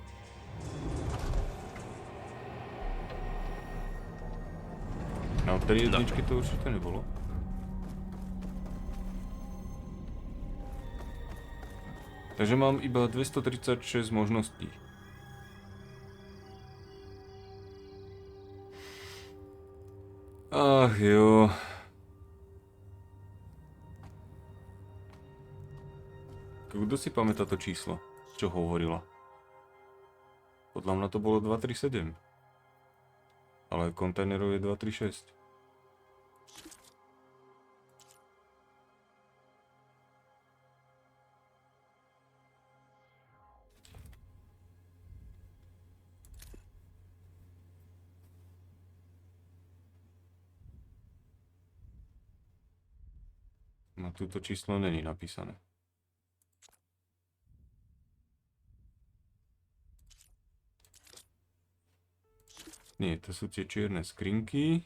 Na 3 jedničky to určite nebolo. Takže mám iba 236 možností. Ach jo. Kto si pamätá to číslo, čo hovorila? Podľa mňa to bolo 237. Ale kontajnerov je 236. Na túto číslo není napísané. Nie, to sú tie čierne skrinky.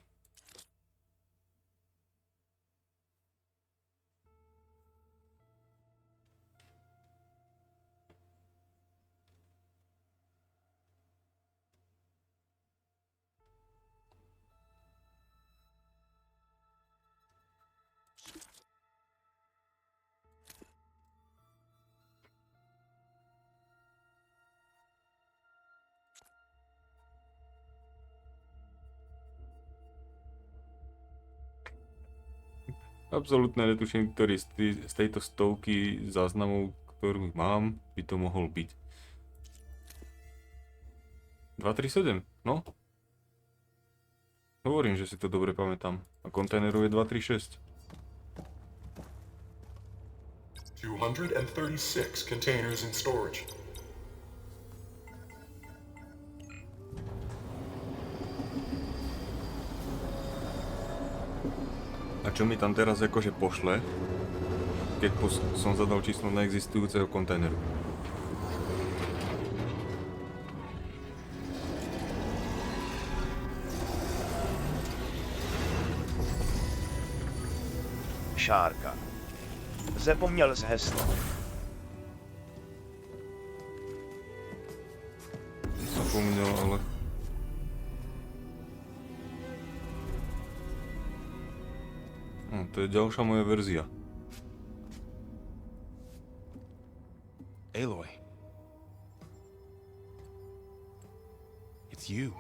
Absolútne netuším, ktorý z tejto stovky záznamov, ktorú mám, by to mohol byť. 237, no. Hovorím, že si to dobre pamätám. A kontajnerov je 236. 236 containers in storage. A čo mi tam teraz akože pošle, keď som zadal číslo neexistujúceho kontajneru? Shaarka. Zapomněl z heslo. Zapomněl, ale... No, to je ďalšia moja verzia. Aloy. It's you.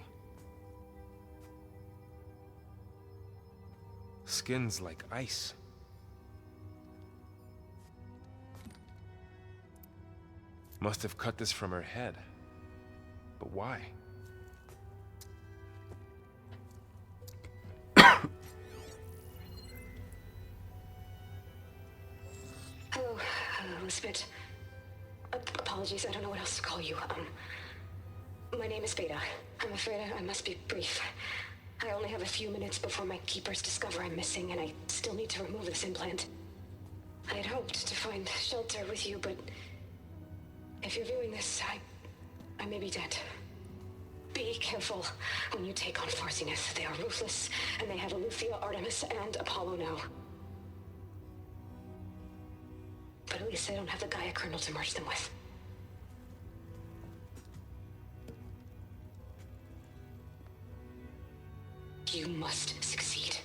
Skin's like ice. Must have cut this from her head. But why? Hello, Elizabeth. Apologies, I don't know what else to call you. My name is Beta. I'm afraid I must be brief. I only have a few minutes before my keepers discover I'm missing, and I still need to remove this implant. I had hoped to find shelter with you, but if you're viewing this, I may be dead. Be careful when you take on Far Zenith. They are ruthless, and they have Aletheia, Artemis, and Apollo now. But at least they don't have the Gaia kernel to merge them with. You must succeed,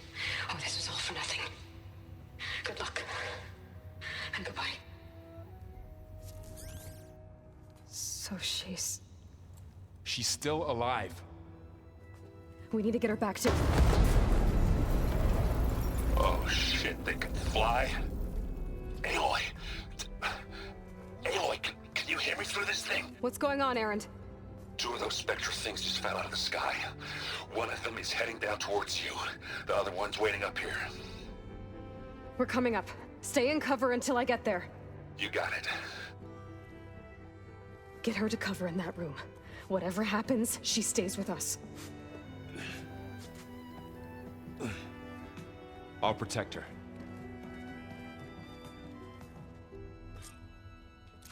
or this was all for nothing. Good luck, and goodbye. So she's still alive. We need to get her back to... Oh shit, they can fly? Aloy! Aloy, can you hear me through this thing? What's going on, Erend? Two of those Spectre things just fell out of the sky. One of them is heading down towards you. The other one's waiting up here. We're coming up. Stay in cover until I get there. You got it. Get her to cover in that room. Whatever happens, she stays with us. I'll protect her.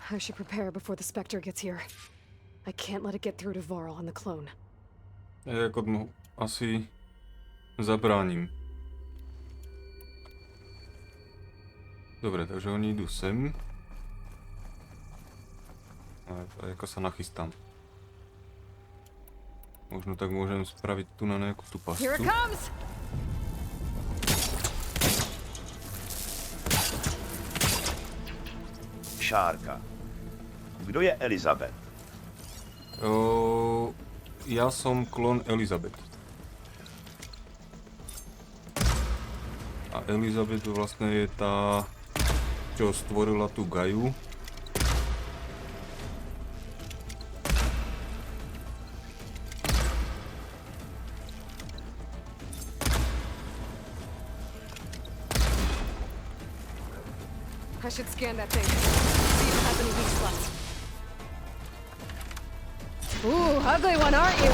I should prepare before the Spectre gets here. I can't let it get through to Varl and the clone. Ja ako mu asi zabránim. Dobre, takže oni idú sem. A ako sa nachystám. Možno tak môžem spraviť tu na nejakú tú pastu. Here it comes! Shaarka. Kdo je Elizabeth? Ja som klon Elizabeth. A Elizabeth vlastne je tá, čo stvorila tú Gaiu. I should scan that thing. See if it has any weak spots. Ooh, ugly one, aren't you?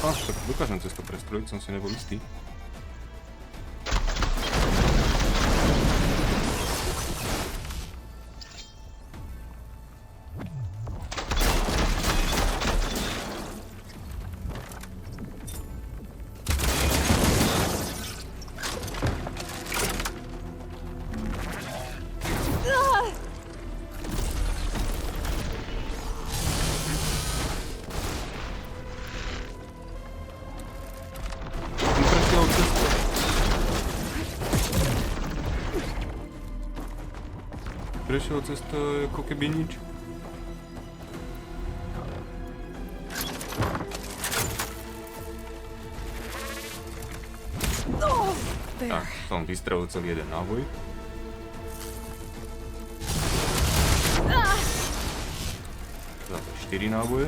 Tak dokážem cez to prestrojiť, som si nebol istý. Prešiel cez to ako keby nič. Tak, som vystrelil celý jeden náboj. Zase 4 náboje.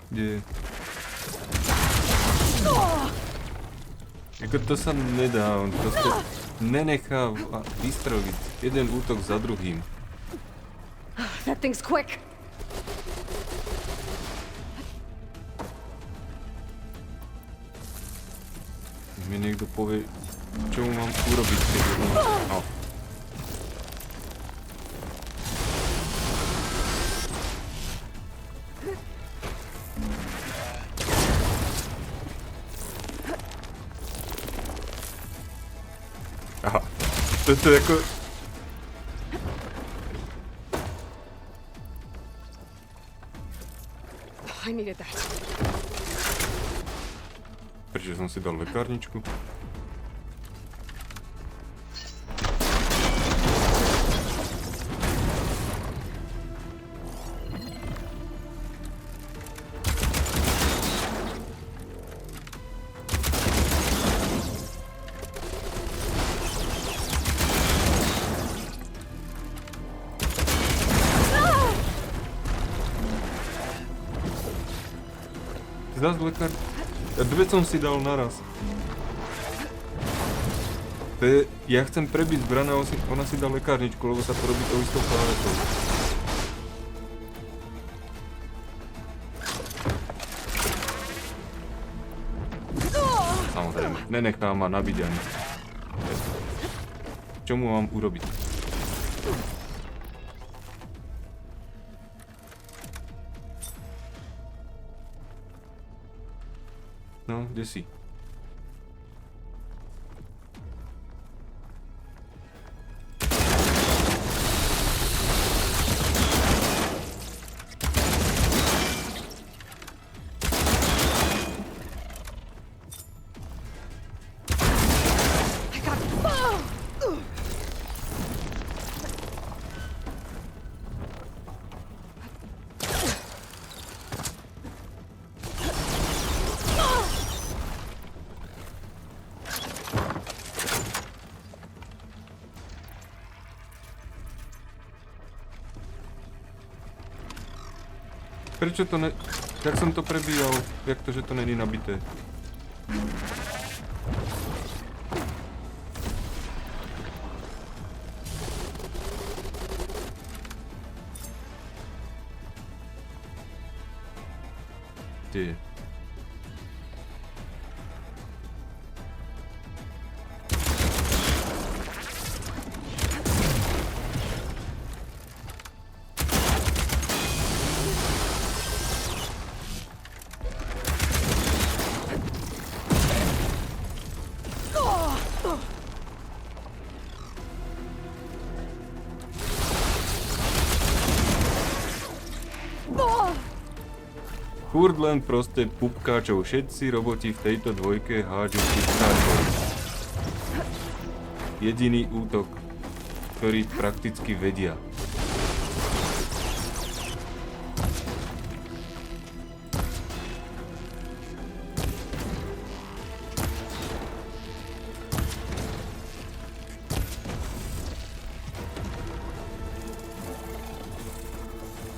Kde? Jako to sa nedá, on proste nenechá vystreliť jeden útok za druhým. That thing's quick. Mi niekto povie, čo mu mám urobiť, keď je to... No. Aha, toto je ako... I needed that. Prečo som si dal lekárničku? Zas lekár... Dve som si dal naraz. To je... Ja chcem prebiť zbraň a ona si dá lekárničku, lebo sa to robí tou istou klavetou. Samozrejme, nenechá ma nabiť ani. Čo mu mám urobiť? No, kde si? Prečo to ne... Jak som to prebíjal? Jak to, že to není nabité? Kde je? Furt len proste pupkáčov. Všetci roboti v tejto dvojke hádžu pupkáčov. Jediný útok, ktorý prakticky vedia.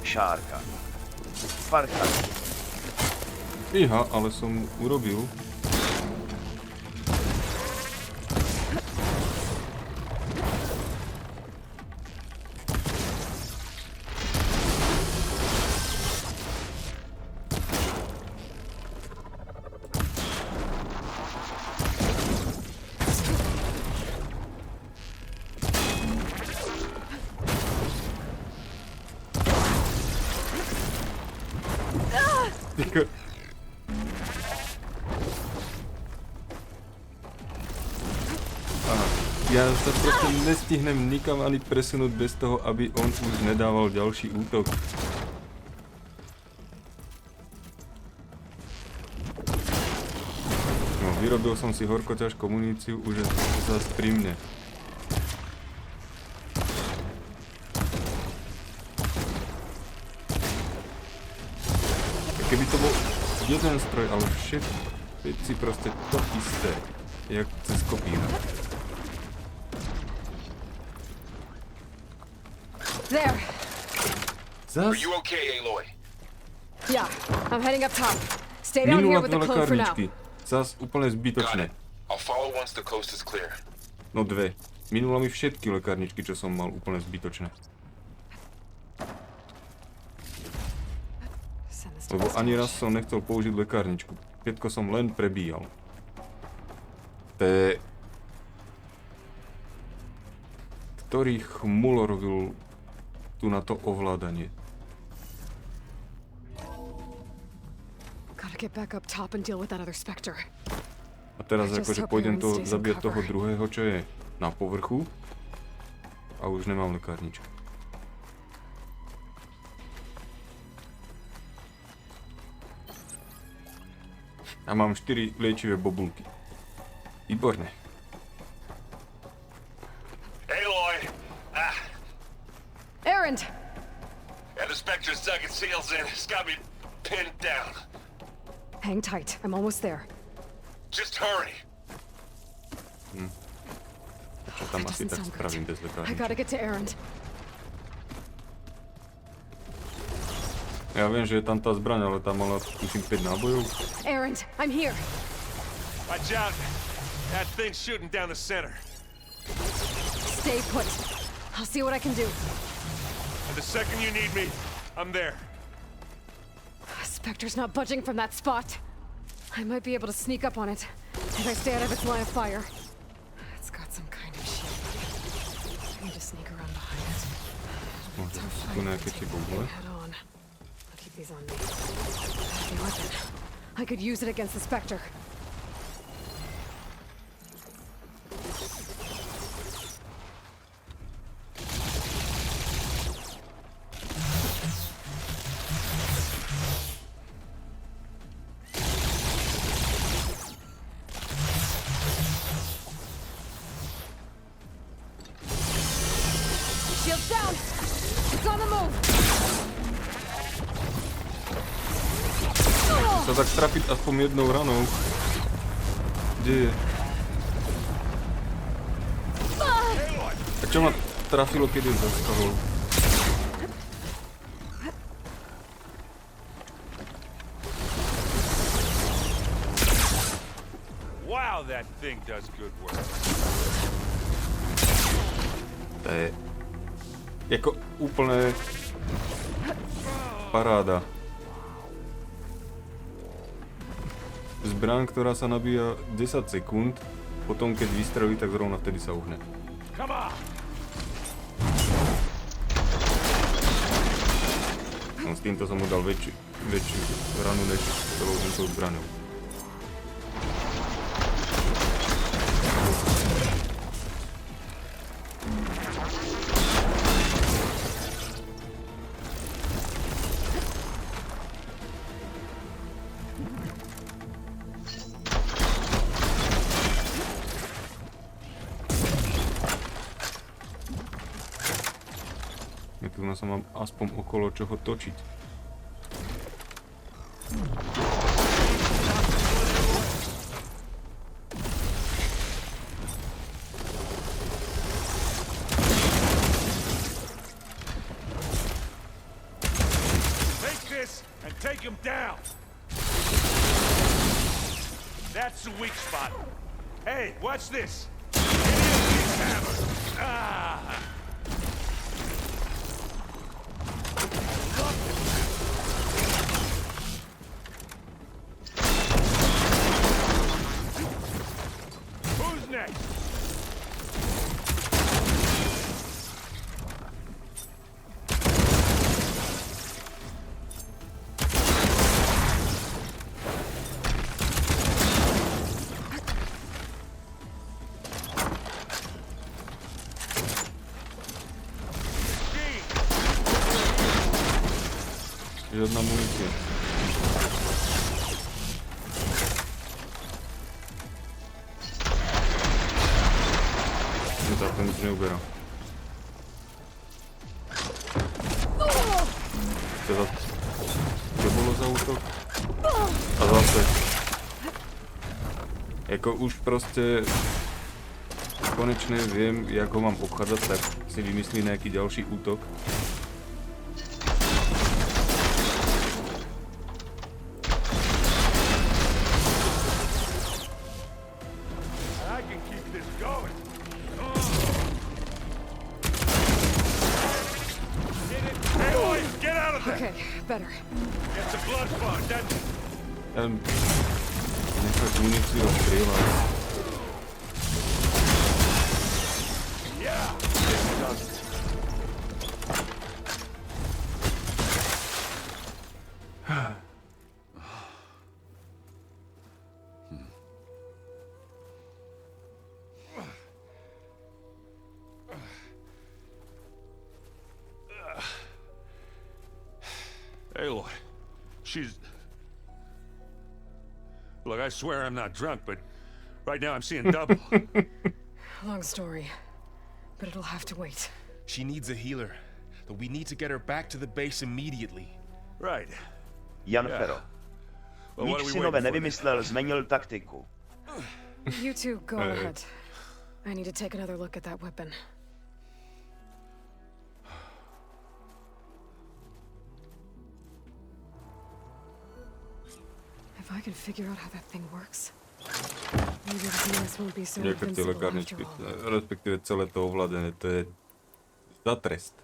Shaarka. Farka. Iha, ale som urobil. Ja sa proste nestihnem nikam ani presunúť bez toho, aby on už nedával ďalší útok. No, vyrobil som si horko ťažkú muníciu, už je zás pri mne. Keby to bol jeden stroj, ale všetci proste to isté, jak cez kopíra. There. Are you okay, Aloy? Yeah, I'm heading up top. Stay down here with the clone for now. Zas úplne zbytočné. I'll follow once the coast is clear. No 2. Minula mi všetky lekárničky, čo som mal, úplne zbytočné. Lebo ani raz som nechcel použiť lekárničku. Všetko som len prebíjal. Ktorý chmulo robil tu na to ovládanie. A teraz akože pôjdem to zabíjať toho druhého, čo je na povrchu. A už nemám lekárničku. A mám 4 liečivé bobulky. Výborné. Aloy! Errand! Yeah, the Spectre's dug its heels in. It's got me pinned down. Hang tight. I'm almost there. Just hurry. Čo tam asi tak spravím bez I lekárničky. gotta get to Errand. Ja viem, že je tam tá zbraň, ale tam mala tuším 5 nábojov. Errand, I'm here. Watch out. That thing's shooting down the center. Stay put. I'll see what I can do. And the second you need me, I'm there. Spectre's not budging from that spot. I might be able to sneak up on it if I stay out of its line of fire. It's got some kind of shield. I need to sneak around behind it. Head on. I'll keep these on me. The weapon. I could use it against the Spectre. Shield's down! It's on the move! Sa tak trafiť aspoň jednou ranou. Kde je? A čo ma trafilo, keď je zastavol? Wow, that thing does good work. To je jako úplne paráda. Zbraň, ktorá sa nabíja 10 sekúnd, potom keď vystrelí, tak zrovna vtedy sa uhne. No, s týmto som mu dal väčšiu ranu než celou touto zbraňou. Tu sa mám aspoň okolo čoho točiť. Take this and take him down. That's the weak spot. Hey, watch this. Hammer. Ah! Who's next? Žiadna munícia. Za to nič neuberá. Teda, čo bolo za útok? A zase. Jako už proste konečne viem, jak ho mám obchádzať, tak si vymyslí nejaký ďalší útok. Okay, better. It's a blood fog, that's... Nechať muníciu a strieľať. Yeah! Aloy, she's... Look, I swear I'm not drunk, but right now I'm seeing double. Long story, but it'll have to wait. She needs a healer, but we need to get her back to the base immediately. Right. Jan Fero. Nič si nové nevymyslel, zmenil taktiku. You two go ahead. I need to take another look at that weapon. If I can figure out how that thing works, maybe this won't be so invincible after all. Respektíve celé to ovládané, to je za trest.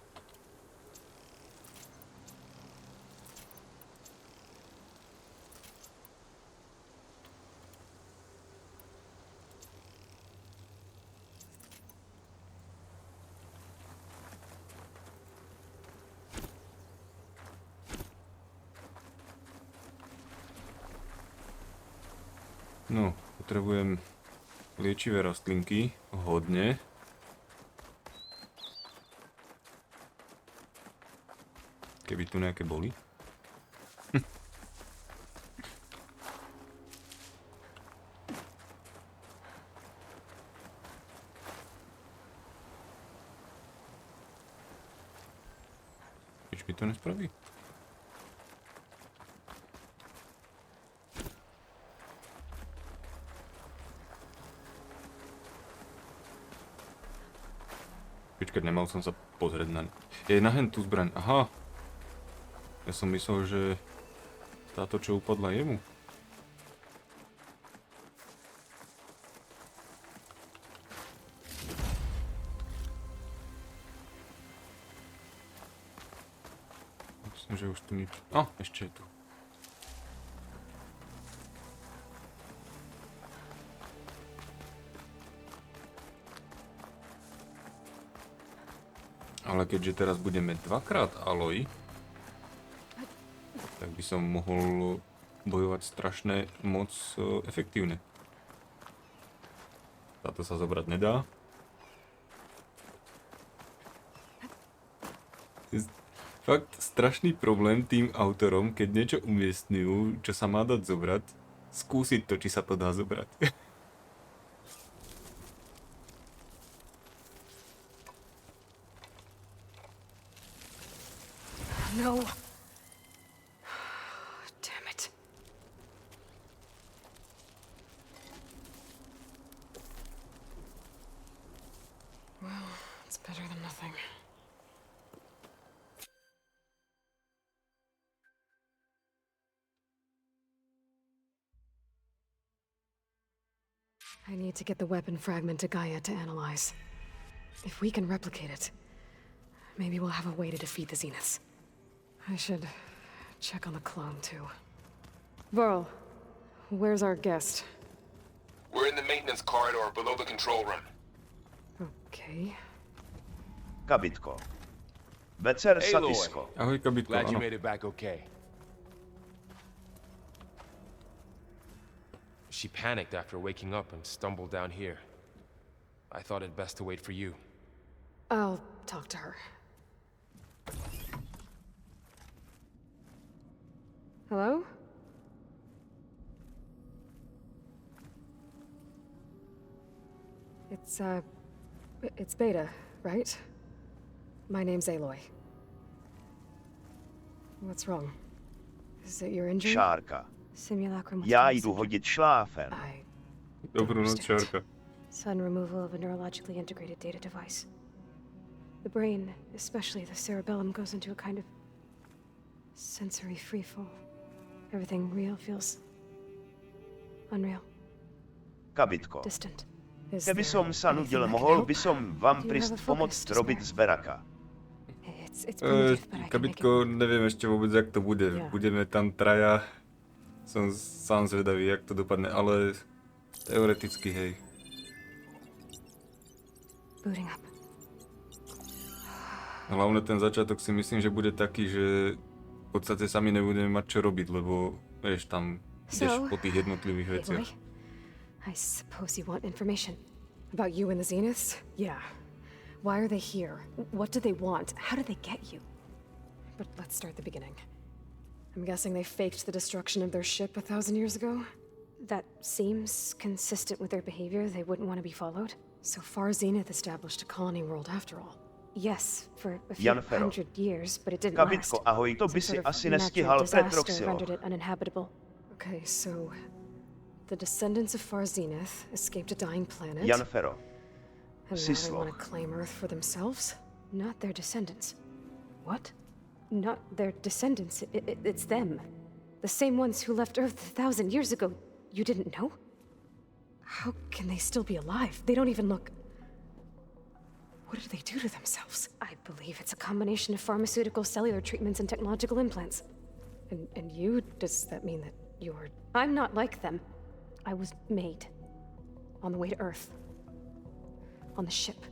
No, potrebujem liečivé rastlinky, hodne. Keby tu nejaké boli. Nič mi to nespraví? Počkať, nemal som sa pozrieť na... Je na hen tú zbraň, aha! Ja som myslel, že táto, čo upadla jemu. Myslím, že už tu nič... ešte je tu. Ale keďže teraz budeme dvakrát aloj, tak by som mohol bojovať strašne moc efektívne. Táto sa zobrať nedá. Fakt strašný problém tým autorom, keď niečo umiestňujú, čo sa má dať zobrať, skúsiť to, či sa to dá zobrať. No. Damn it. Well, it's better than nothing. I need to get the weapon fragment to Gaia to analyze. If we can replicate it, maybe we'll have a way to defeat the Zeniths. I should check on the clone, too. Varl, where's our guest? We're in the maintenance corridor below the control room. Okay. Kabitko. Vecer Satisko. Ahoj, Kabitko, Glad you áno. made it back okay. She panicked after waking up and stumbled down here. I thought it best to wait for you. I'll talk to her. Hello? It's Beta, right? My name's Aloy. What's wrong? Is it your injury? Shaarka. Simulacrum Já withdrawal jdu syndrome. hodit šláfen. Dobrou noc, Shaarka. Sudden removal of a neurologically integrated data device. The brain, especially the cerebellum, goes into a kind of sensory freefall. Everything real feels unreal. Kabitko. Distant. Keby som sa nudil, mohol by som vám prísť pomôcť robiť zberaka. Kabitko, neviem ešte vôbec, jak to bude. Budeme tam traja. Som sám zvedavý, jak to dopadne, ale teoreticky, hej. Booting up. Hlavne ten začiatok si myslím, že bude taký, že v podstate sami nebudeme mať čo robiť, lebo vieš, tam ideš po tých jednotlivých veciach. I suppose you want information about you and the Zeniths? Yeah. Why are they here? What do they want? How did they get you? But let's start the beginning. I'm guessing they faked the destruction of their ship 1,000 years ago? That seems consistent with their behavior. They wouldn't want to be followed. So far, Zenith established a colony world after all. Yes, for a few hundred years, but it didn't Kabitko, last. ahoj, to by si asi nestihal pre Troxilo. Rendered it uninhabitable. Okay, so the descendants of Far Zenith escaped a dying planet. Janfero. And now they want to claim Earth for themselves? Not their descendants. What? Not their descendants. It's them. The same ones who left Earth 1,000 years ago. You didn't know? How can they still be alive? They don't even look... What did they do to themselves? I believe it's a combination of pharmaceutical, cellular treatments, and technological implants. And you? Does that mean that you're... I'm not like them. I was made. On the way to Earth. On the ship.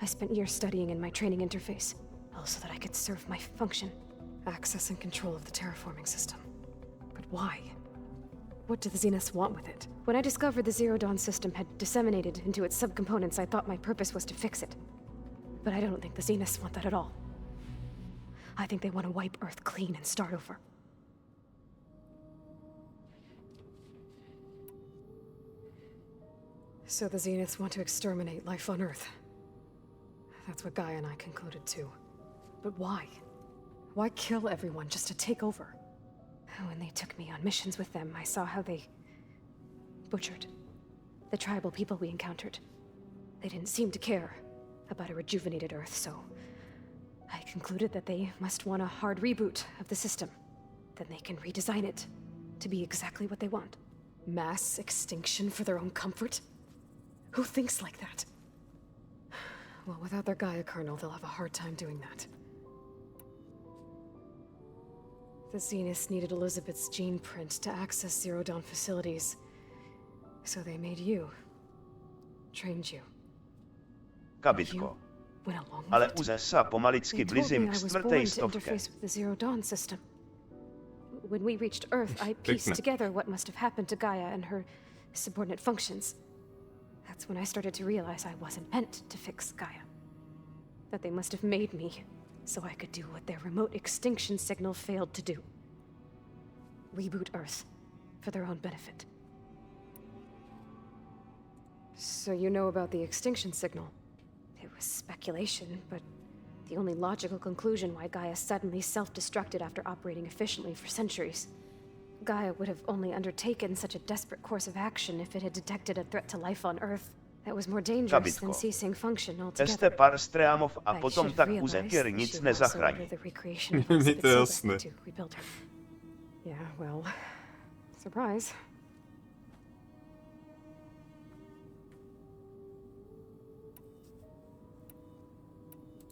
I spent years studying in my training interface, all so that I could serve my function. Access and control of the terraforming system. But why? What do the Zeniths want with it? When I discovered the Zero Dawn system had disseminated into its subcomponents, I thought my purpose was to fix it. But I don't think the Zeniths want that at all. I think they want to wipe Earth clean and start over. So the Zeniths want to exterminate life on Earth. That's what Gaia and I concluded too. But why? Why kill everyone just to take over? When they took me on missions with them, I saw how they butchered the tribal people we encountered. They didn't seem to care about a rejuvenated Earth, so I concluded that they must want a hard reboot of the system. Then they can redesign it to be exactly what they want. Mass extinction for their own comfort? Who thinks like that? Well, without their Gaia kernel, they'll have a hard time doing that. The Zeniths needed Elizabeth's gene print to access Zero Dawn facilities. So they made you. Trained you. Kabitko. Ale už sa pomaličky blížim k štvrtej stovke. With the Zero Dawn system. When we reached Earth, I pieced together what must have happened to Gaia and her subordinate functions. That's when I started to realize I wasn't meant to fix Gaia. That they must have made me so I could do what their remote extinction signal failed to do. Reboot Earth for their own benefit. So you know about the extinction signal? It was speculation, but the only logical conclusion why Gaia suddenly self-destructed after operating efficiently for centuries. Gaia would have only undertaken such a desperate course of action if it had detected a threat to life on Earth that was more dangerous than ceasing function altogether. Este pár streamov a potom tak Uzekier nic nezachrání. Mi to jasné. Yeah, well, surprise.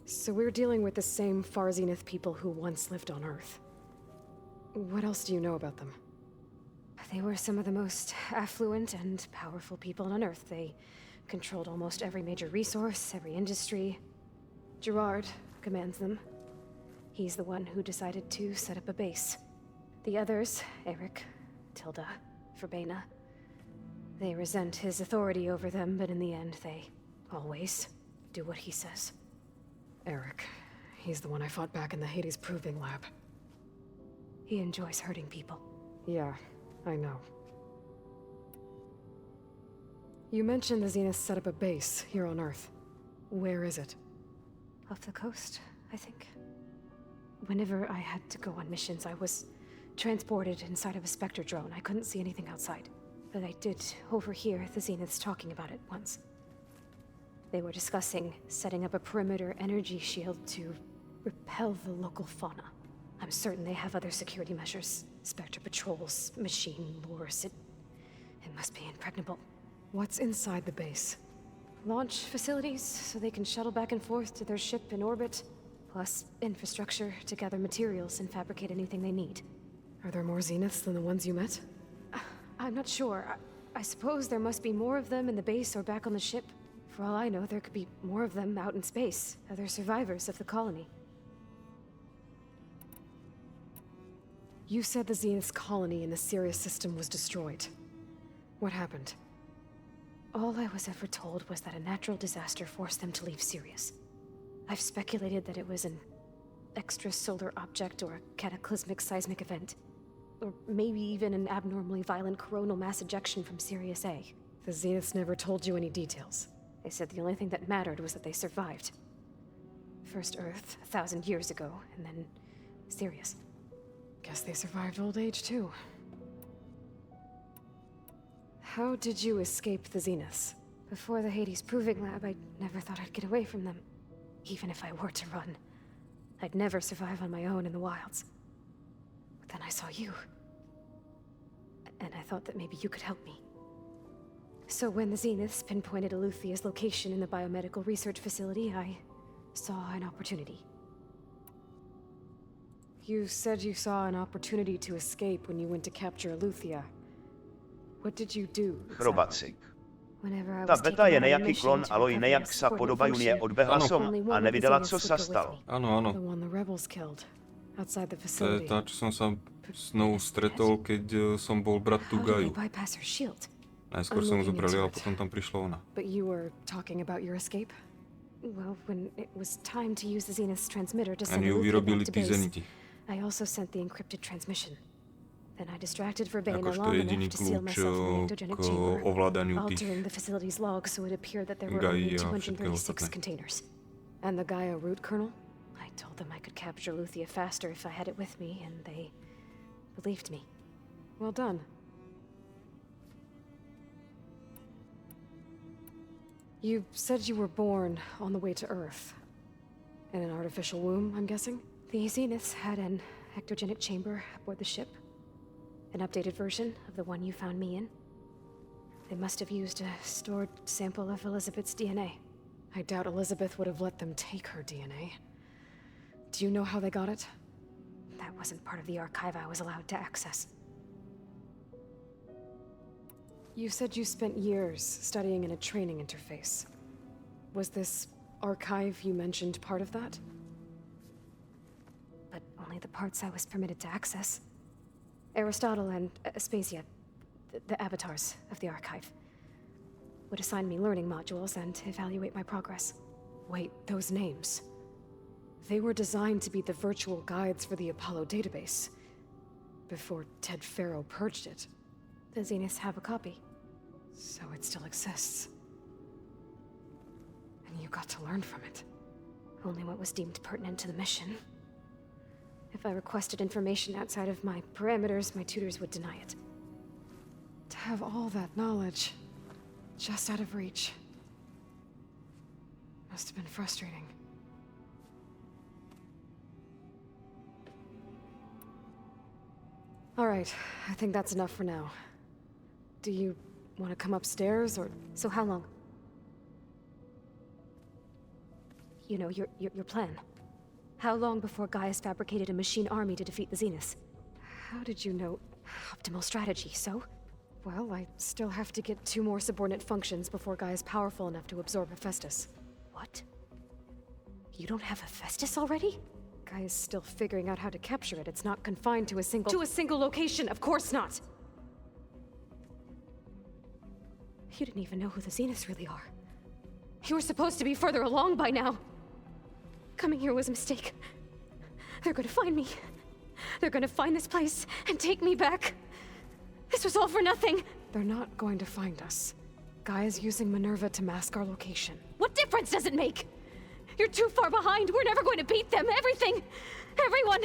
So we're dealing with the same Far Zenith people who once lived on Earth. What else do you know about them? They were some of the most affluent and powerful people on Earth. They controlled almost every major resource, every industry. Gerard commands them. He's the one who decided to set up a base. The others, Eric, Tilda, Verbena, they resent his authority over them, but in the end, they always do what he says. Eric. He's the one I fought back in the Hades Proving Lab. He enjoys hurting people. Yeah, I know. You mentioned the Zeniths set up a base here on Earth. Where is it? Off the coast, I think. Whenever I had to go on missions, I was transported inside of a Spectre drone. I couldn't see anything outside. But I did overhear the Zeniths talking about it once. They were discussing setting up a perimeter energy shield to repel the local fauna. I'm certain they have other security measures. Spectre patrols, machine lures. It must be impregnable. What's inside the base? Launch facilities, so they can shuttle back and forth to their ship in orbit. Plus infrastructure to gather materials and fabricate anything they need. Are there more Zeniths than the ones you met? I'm not sure. I suppose there must be more of them in the base or back on the ship. For all I know, there could be more of them out in space, other survivors of the colony. You said the Zenith's colony in the Sirius system was destroyed. What happened? All I was ever told was that a natural disaster forced them to leave Sirius. I've speculated that it was an extrasolar object or a cataclysmic seismic event. Or maybe even an abnormally violent coronal mass ejection from Sirius A. The Zeniths never told you any details. They said the only thing that mattered was that they survived. First Earth, 1,000 years ago, and then Sirius. Guess they survived old age, too. How did you escape the Zeniths? Before the Hades Proving Lab, I never thought I'd get away from them. Even if I were to run. I'd never survive on my own in the wilds. But then I saw you. And I thought that maybe you could help me. So when the Zeniths pinpointed Eluthia's location in the biomedical research facility, I saw an opportunity. You said you saw an opportunity to escape when you went to capture Eluthia. What did you do? Chrobacikk. Ta beta je nejaký klon, ale nejak sa podobajú nie odbehla som a nevidela, co sa stalo. Áno, áno. To je tá, čo som sa s ňou stretol, keď som bol brat tú Gaju. Najskôr som ju zobrali, ale potom tam prišla ona. But you were talking about your escape? Well, when it was time to use the Zenith's transmitter to send Eluthia back to base, I also sent the encrypted transmission. Then I distracted Verbane long enough to seal myself in the ectogenic chamber, altering the facility's log so it appeared that there were only 236 containers. And the Gaia root kernel? I told them I could capture Eluthia faster if I had it with me, and they believed me. Well done. You said you were born on the way to Earth. In an artificial womb, I'm guessing? The Zeniths had an ectogenic chamber aboard the ship. An updated version of the one you found me in. They must have used a stored sample of Elizabeth's DNA. I doubt Elizabeth would have let them take her DNA. Do you know how they got it? That wasn't part of the archive I was allowed to access. You said you spent years studying in a training interface. Was this archive you mentioned part of that? But only the parts I was permitted to access. Aristotle and Aspasia, the avatars of the archive, would assign me learning modules and evaluate my progress. Wait, those names. They were designed to be the virtual guides for the Apollo database, before Ted Faro purged it. The Zeniths have a copy, so it still exists. And you got to learn from it. Only what was deemed pertinent to the mission. If I requested information outside of my parameters, my tutors would deny it. To have all that knowledge, just out of reach, must have been frustrating. All right, I think that's enough for now. Do you want to come upstairs, or... So how long? You know, your plan. How long before Gaius fabricated a machine army to defeat the Zeniths? How did you know? Optimal strategy, so? Well, I still have to get 2 more subordinate functions before Gaia's powerful enough to absorb Hephaestus. What? You don't have Hephaestus already? Gaia's still figuring out how to capture it. It's not confined to a single... To a single location, of course not! You didn't even know who the Zeniths really are. You were supposed to be further along by now! Coming here was a mistake. They're gonna find me. They're gonna find this place and take me back. This was all for nothing. They're not going to find us. Gaia's using Minerva to mask our location. What difference does it make? You're too far behind. We're never going to beat them. Everything, everyone,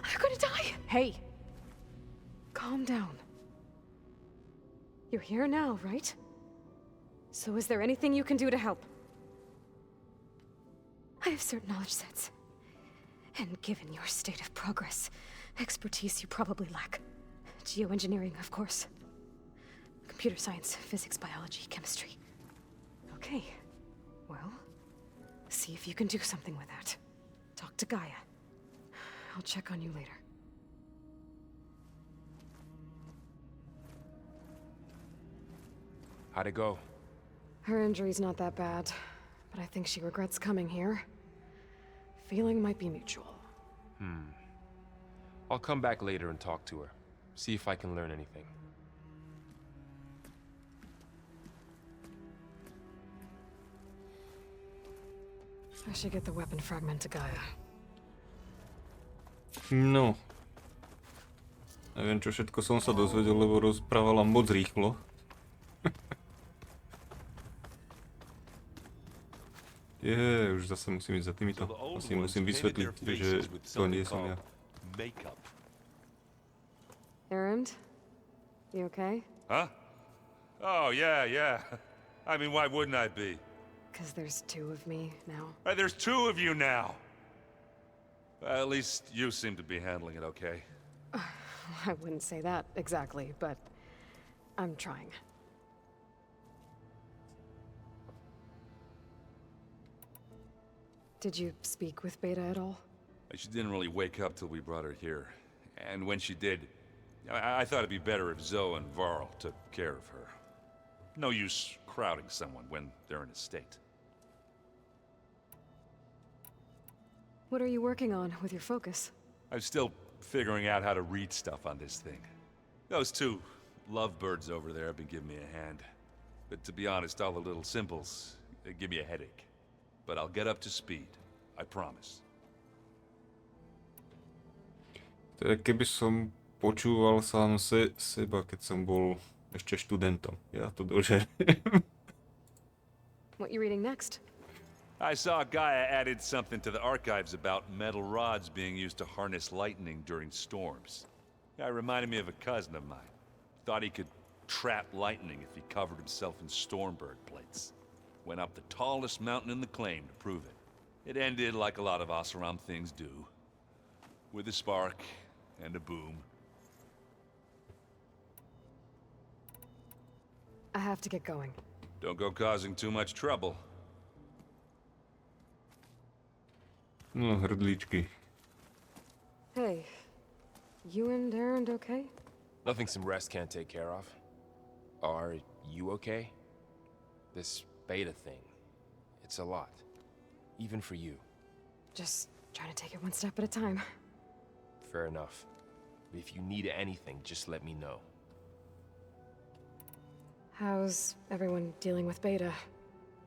are gonna die. Hey, calm down. You're here now, right? So is there anything you can do to help? I have certain knowledge sets. And given your state of progress, expertise you probably lack. Geoengineering, of course. Computer science, physics, biology, chemistry. Okay. Well, see if you can do something with that. Talk to Gaia. I'll check on you later. How'd it go? Her injury's not that bad, but I think she regrets coming here. Feeling might be mutual. I'll come back later and talk to her. See if I can learn anything. I should get the weapon fragment to Gaia. No. Neviem, čo všetko som sa dozvedel, lebo rozprávala moc rýchlo. Už zase musím ísť za týmito. Asi musím vysvetliť, že to nie som ja. Erend? You okay? Huh? Oh, yeah. I mean, why wouldn't I be? Because there's two of me now. There's two of you now! At least you seem to be handling it okay. I wouldn't say that exactly, but I'm trying. Did you speak with Beta at all? She didn't really wake up till we brought her here. And when she did, I thought it'd be better if Zoe and Varl took care of her. No use crowding someone when they're in a state. What are you working on with your focus? I'm still figuring out how to read stuff on this thing. Those two lovebirds over there have been giving me a hand. But to be honest, all the little symbols, they give me a headache. But I'll get up to speed. I promise. Teda keby som počúval sám seba, keď som bol ešte študentom. Ja to dožerem. What you reading next? I saw Gaia added something to the archives about metal rods being used to harness lightning during storms. Guy reminded me of a cousin of mine. Thought he could trap lightning if he covered himself in Stormbird plates. Went up the tallest mountain in the claim to prove it. It ended like a lot of Oseram things do. With a spark and a boom. I have to get going. Don't go causing too much trouble. No, hrdličky. Hey, you and Erend okay? Nothing some rest can't take care of. Are you okay? This Beta thing, it's a lot. Even for you. Just trying to take it one step at a time. Fair enough. But if you need anything, just let me know. How's everyone dealing with Beta?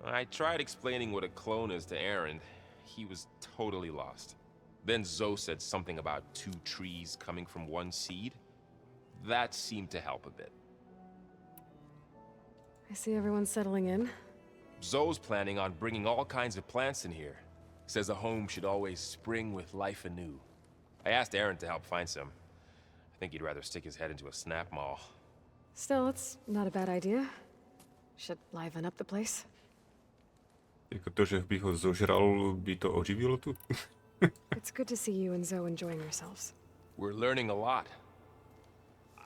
I tried explaining what a clone is to Erend. He was totally lost. Then Zoe said something about two trees coming from one seed. That seemed to help a bit. I see everyone settling in. Zoe's planning on bringing all kinds of plants in here. Says a home should always spring with life anew. I asked Erend to help find some. I think he'd rather stick his head into a snap mall. Still, it's not a bad idea. Should liven up the place. Jako to, že by ho zožral, by to oživilo tu? It's good to see you and Zoe enjoying yourselves. We're learning a lot.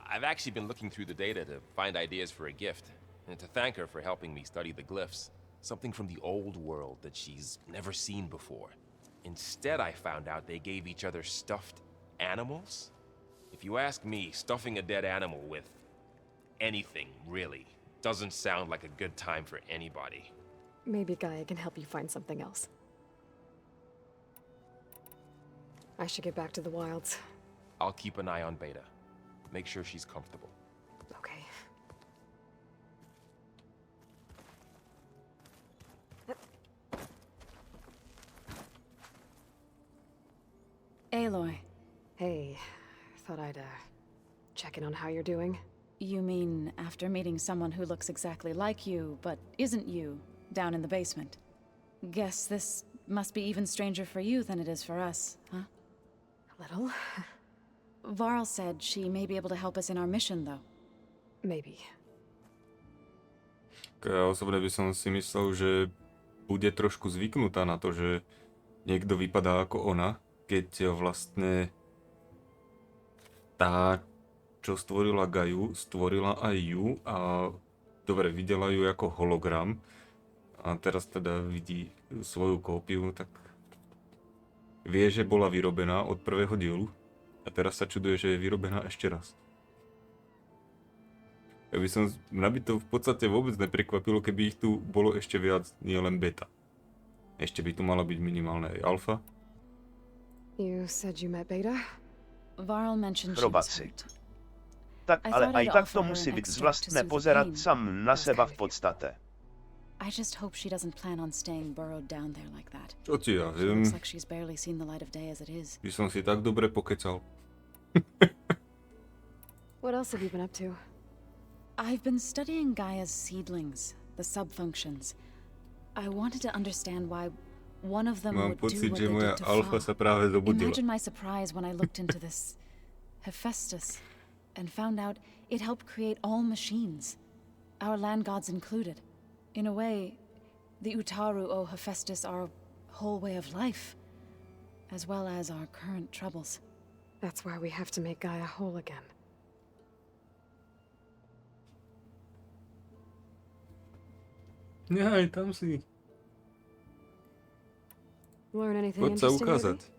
I've actually been looking through the data to find ideas for a gift, and to thank her for helping me study the glyphs. Something from the old world that she's never seen before. Instead, I found out they gave each other stuffed animals. If you ask me, stuffing a dead animal with anything, really, doesn't sound like a good time for anybody. Maybe Gaia can help you find something else. I should get back to the wilds. I'll keep an eye on Beta. Make sure she's comfortable. Okay. Aloy, Thought I'd, check in on how you're doing. You mean after meeting someone who looks exactly like you, but isn't you, down in the basement? Guess this must be even stranger for you than it is for us, huh? A little. Varl said she may be able to help us in our mission, though. Maybe. Ja osobne by som si myslel, že bude trošku zvyknutá na to, že niekto vypadá ako ona, keď vlastne tá, čo stvorila Gaju, stvorila aj ju a dobre, videla ju ako hologram a teraz teda vidí svoju kópiu, tak vie, že bola vyrobená od prvého dielu a teraz sa čuduje, že je vyrobená ešte raz. Ja by som, mňa by to v podstate vôbec neprekvapilo, keby ich tu bolo ešte viac, nie len beta. Ešte by tu mala byť minimálne aj alfa. You said you met Beta? Varl mentioned she was Chrobacikk. hurt. Tak I ale thought aj I'd tak offer to her musí an byť extract to zvláštne soothe the pozerať pain. sám na seba v podstate. I just hope she doesn't plan on staying burrowed down there like that. Čo ti ja She viem, looks like she's barely seen the light of day as it is. by som si tak dobre pokecal. What else have you been up to? I've been studying Gaia's seedlings, the subfunctions. I wanted to understand why one of them Mám would do pocit, what že they moja did to alfa Fall. sa práve zobudila. Imagine my surprise when I looked into this Hephaestus and found out it helped create all machines, our land gods included. In a way, the Utaru owe Hephaestus our whole way of life, as well as our current troubles. That's why we have to make Gaia whole again. Aj, tam si. Learn anything Poď sa interesting ukázať. lately?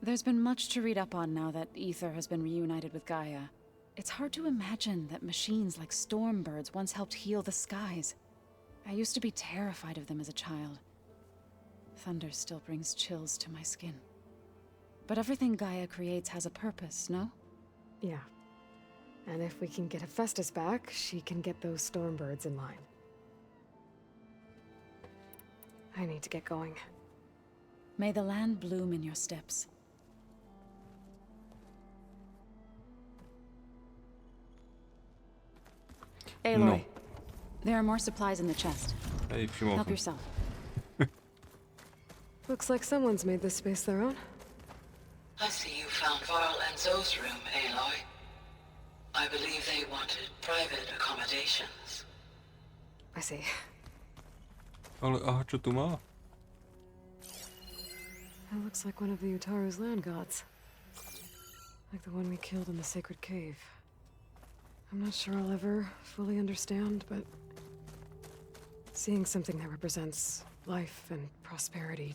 There's been much to read up on now that Ether has been reunited with Gaia. It's hard to imagine that machines like stormbirds once helped heal the skies. I used to be terrified of them as a child. Thunder still brings chills to my skin. But everything Gaia creates has a purpose, no? Yeah. And if we can get Hephaestus back, she can get those stormbirds in line. I need to get going. May the land bloom in your steps. Aloy, No. there are more supplies in the chest. Hej, všimol Help som. yourself. Looks like someone's made this space their own. I see you found Varl and Zoe's room, Aloy. I believe they wanted private accommodations. I see. Ale aha, čo tu má? That looks like one of the Utaru's land gods. Like the one we killed in the sacred cave. I'm not sure I'll ever fully understand, but seeing something that represents life and prosperity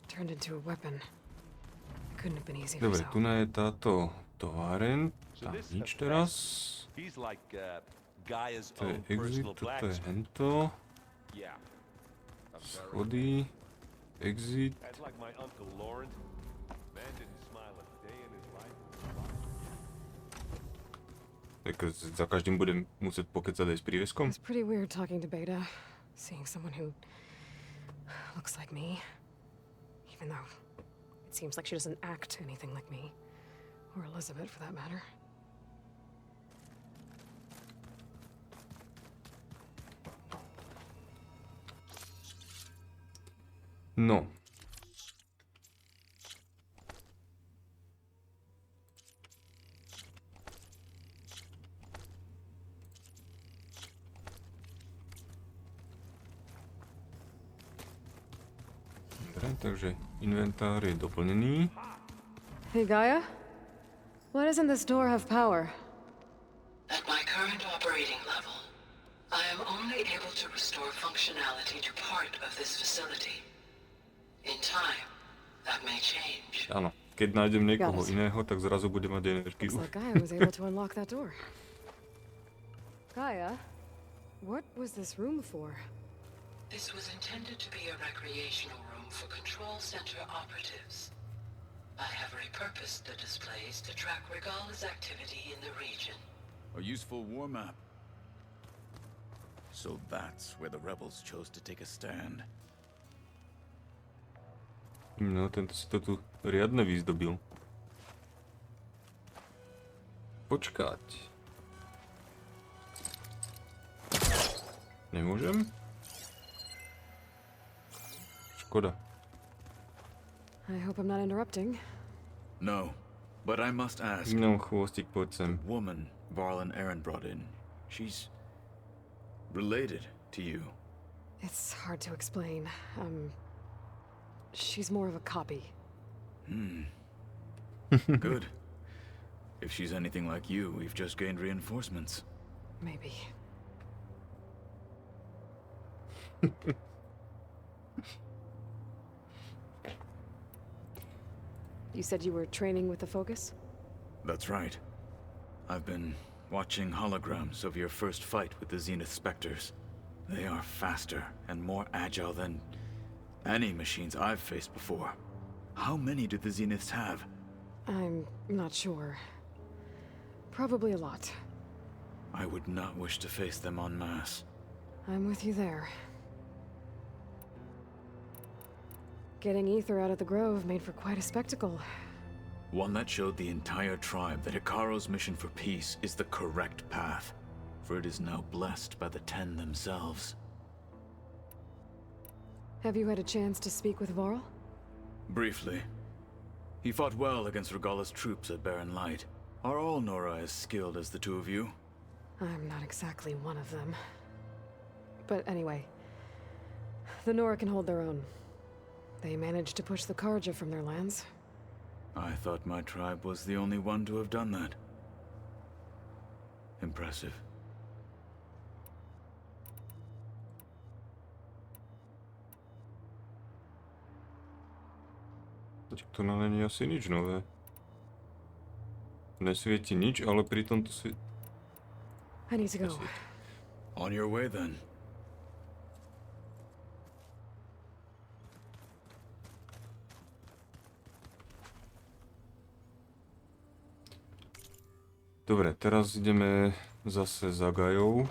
turned into a weapon, it couldn't have been easy for Dobre, Zoe. tu je táto továren. Tam nič teraz. He's like Gaia's To je own exit, personal toto je blacksmith. hento. Yeah. Schody. Exit. That's like my uncle Lauren. Man didn't smile a day in his life. Tak za každým budem musieť pokecať aj s príveskom. It's pretty weird talking to Beta, seeing someone who looks like me, even though it seems like she doesn't act anything like me, or Elizabeth for that matter. No. Dobre, takže inventár je doplnený. Hey, Gaia? Why doesn't this door have power? At my current operating level, I am only able to restore functionality to part of this facility. In time, that may change. Áno, keď nájdem niekoho Got it. iného, tak zrazu bude mať energiu. Looks like Gaia was able to unlock that door. Gaia, what was this room for? This was intended to be a recreational room for control center operatives. I have repurposed the displays to track Regala's activity in the region. A useful war map. So that's where the rebels chose to take a stand. No, tento si to tu riadne vyzdobil. počkať. Nemôžem? Škoda. I hope I'm not interrupting. No, but I must ask. No, chvostík, poď sem. The woman Varl and Aaron brought in, she's related to you. It's hard to explain. She's more of a copy. Good. If she's anything like you, we've just gained reinforcements. Maybe. You said you were training with the Focus? That's right. I've been watching holograms of your first fight with the Zenith Spectres. They are faster and more agile than any machines I've faced before. How many do the Zeniths have? I'm not sure. Probably a lot. I would not wish to face them en masse. I'm with you there. Getting Ether out of the Grove made for quite a spectacle. One that showed the entire tribe that Hikaru's mission for peace is the correct path, for it is now blessed by the Ten themselves. Have you had a chance to speak with Varl? Briefly. He fought well against Regalla's troops at Barren Light. Are all Nora as skilled as the two of you? I'm not exactly one of them. But anyway, the Nora can hold their own. They managed to push the Karja from their lands. I thought my tribe was the only one to have done that. Impressive. Tak to není asi nič nové. Nesvieti nič, ale pri tomto svieti... I need to go. On your way then. Dobre, teraz ideme zase za Gajou.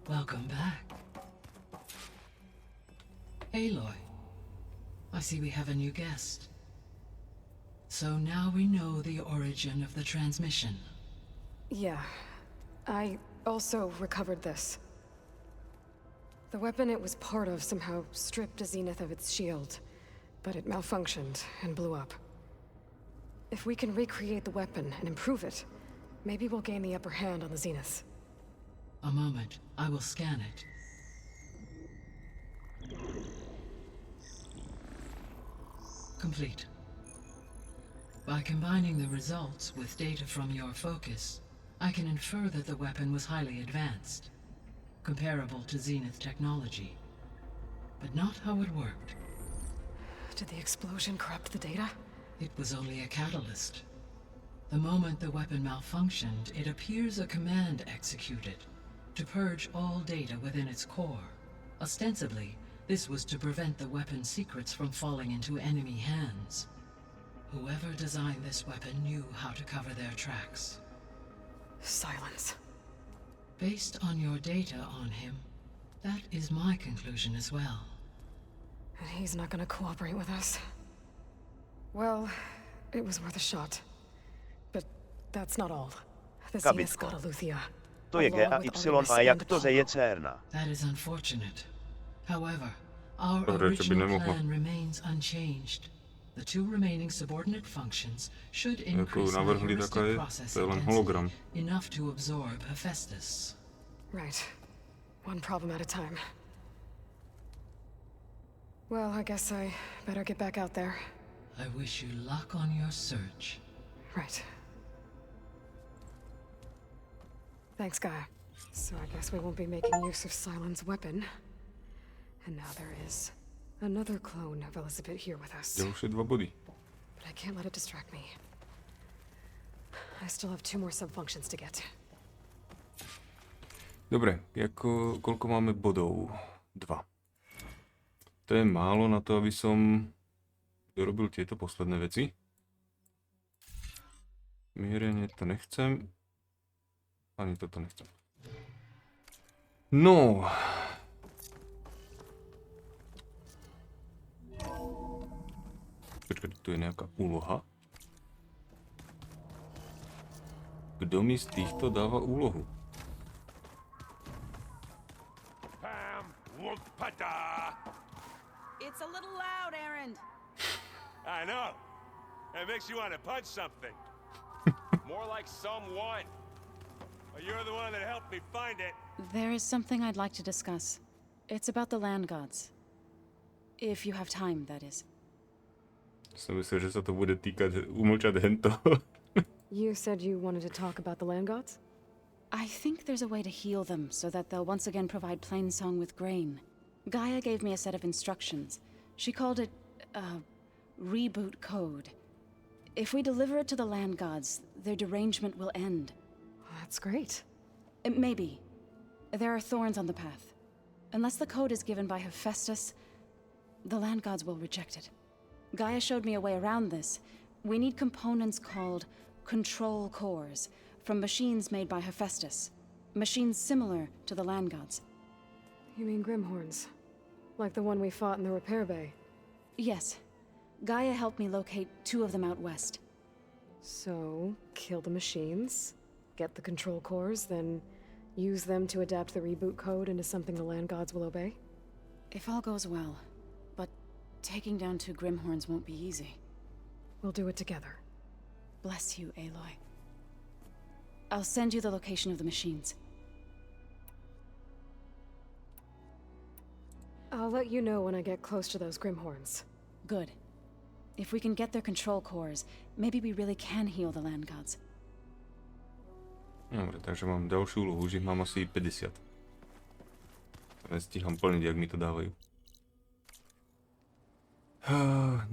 Welcome back. Aloy, I see we have a new guest. So now we know the origin of the transmission. Yeah. I also recovered this. The weapon it was part of somehow stripped a Zenith of its shield, but it malfunctioned and blew up. If we can recreate the weapon and improve it, maybe we'll gain the upper hand on the Zeniths. A moment, I will scan it. Complete. By combining the results with data from your focus, I can infer that the weapon was highly advanced, comparable to Zenith technology, but not how it worked. Did the explosion corrupt the data? It was only a catalyst. The moment the weapon malfunctioned, it appears a command executed to purge all data within its core. Ostensibly, this was to prevent the weapon's secrets from falling into enemy hands. Whoever designed this weapon knew how to cover their tracks. Silence. Based on your data on him, that is my conclusion as well. And he's not gonna cooperate with us. Well, it was worth a shot. But that's not all. The Zeniths got Aletheia. To je G a Y a jak to zeje Cerna. That is unfortunate. However, our original plan remains unchanged. The two remaining subordinate functions should increase my heuristic processing density enough to absorb Hephaestus. Right. One problem at a time. Well, I guess I better get back out there. I wish you luck on your search. Right. Thanks, Gaia. So I guess we won't be making use of Sylens' weapon. And now there is another clone of Elizabeth here with us. Ďalšie 2 body. But I can't let it distract me. I still have 2 more subfunctions to get. Dobre, koľko máme bodov? 2. To je málo na to, aby som dorobil tieto posledné veci. Mierenie to nechcem. Ani toto nechcem. No. Počkaj, tu je nejaká úloha. Kto mi z týchto dáva úlohu? It's a little loud, Aaron. I know. It makes you want to punch something. More like someone. You're the one that helped me find it. There is something I'd like to discuss. It's about the land gods. If you have time, that is. Som myslel, že sa to bude týkať umlčať hento. You said you wanted to talk about the land gods? I think there's a way to heal them so that they'll once again provide Plainsong with grain. Gaia gave me a set of instructions. She called it a reboot code. If we deliver it to the land gods, their derangement will end. That's great. Maybe. There are thorns on the path. Unless the code is given by Hephaestus, the land gods will reject it. Gaia showed me a way around this. We need components called control cores from machines made by Hephaestus. Machines similar to the land gods. You mean Grimhorns? Like the one we fought in the repair bay? Yes. Gaia helped me locate 2 of them out west. So, kill the machines, get the control cores, then use them to adapt the reboot code into something the land gods will obey? If all goes well. But taking down 2 Grimhorns won't be easy. We'll do it together. Bless you, Aloy. I'll send you the location of the machines. I'll let you know when I get close to those Grimhorns. Good. If we can get their control cores, maybe we really can heal the land gods. Dobre, takže mám ďalšiu úlohu, už ich mám asi 50. Nestíham plniť, jak mi to dávajú.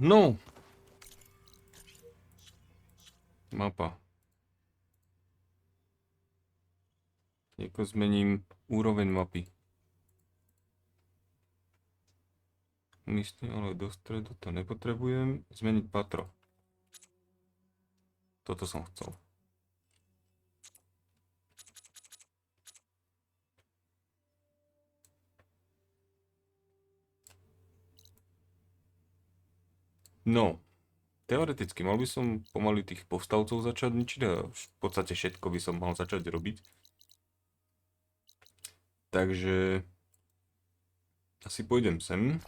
No! Mapa. Nieko zmením úroveň mapy. Umiestním ale do stredu to nepotrebujem. Zmeniť patro. Toto som chcel. No, teoreticky mal by som pomaly tých povstalcov začať ničiť a v podstate všetko by som mal začať robiť. Takže asi pôjdem sem.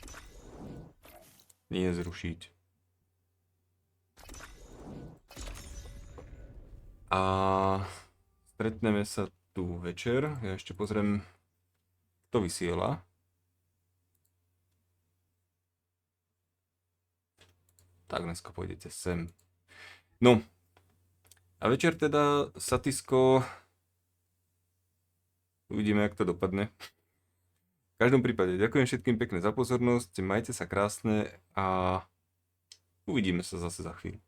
Nie zrušiť. A stretneme sa tu večer. Ja ešte pozriem, kto vysiela. Tak dneska pôjdete sem. No. A večer teda Satisko. Uvidíme, jak to dopadne. V každom prípade ďakujem všetkým pekne za pozornosť. Majte sa krásne a uvidíme sa zase za chvíľu.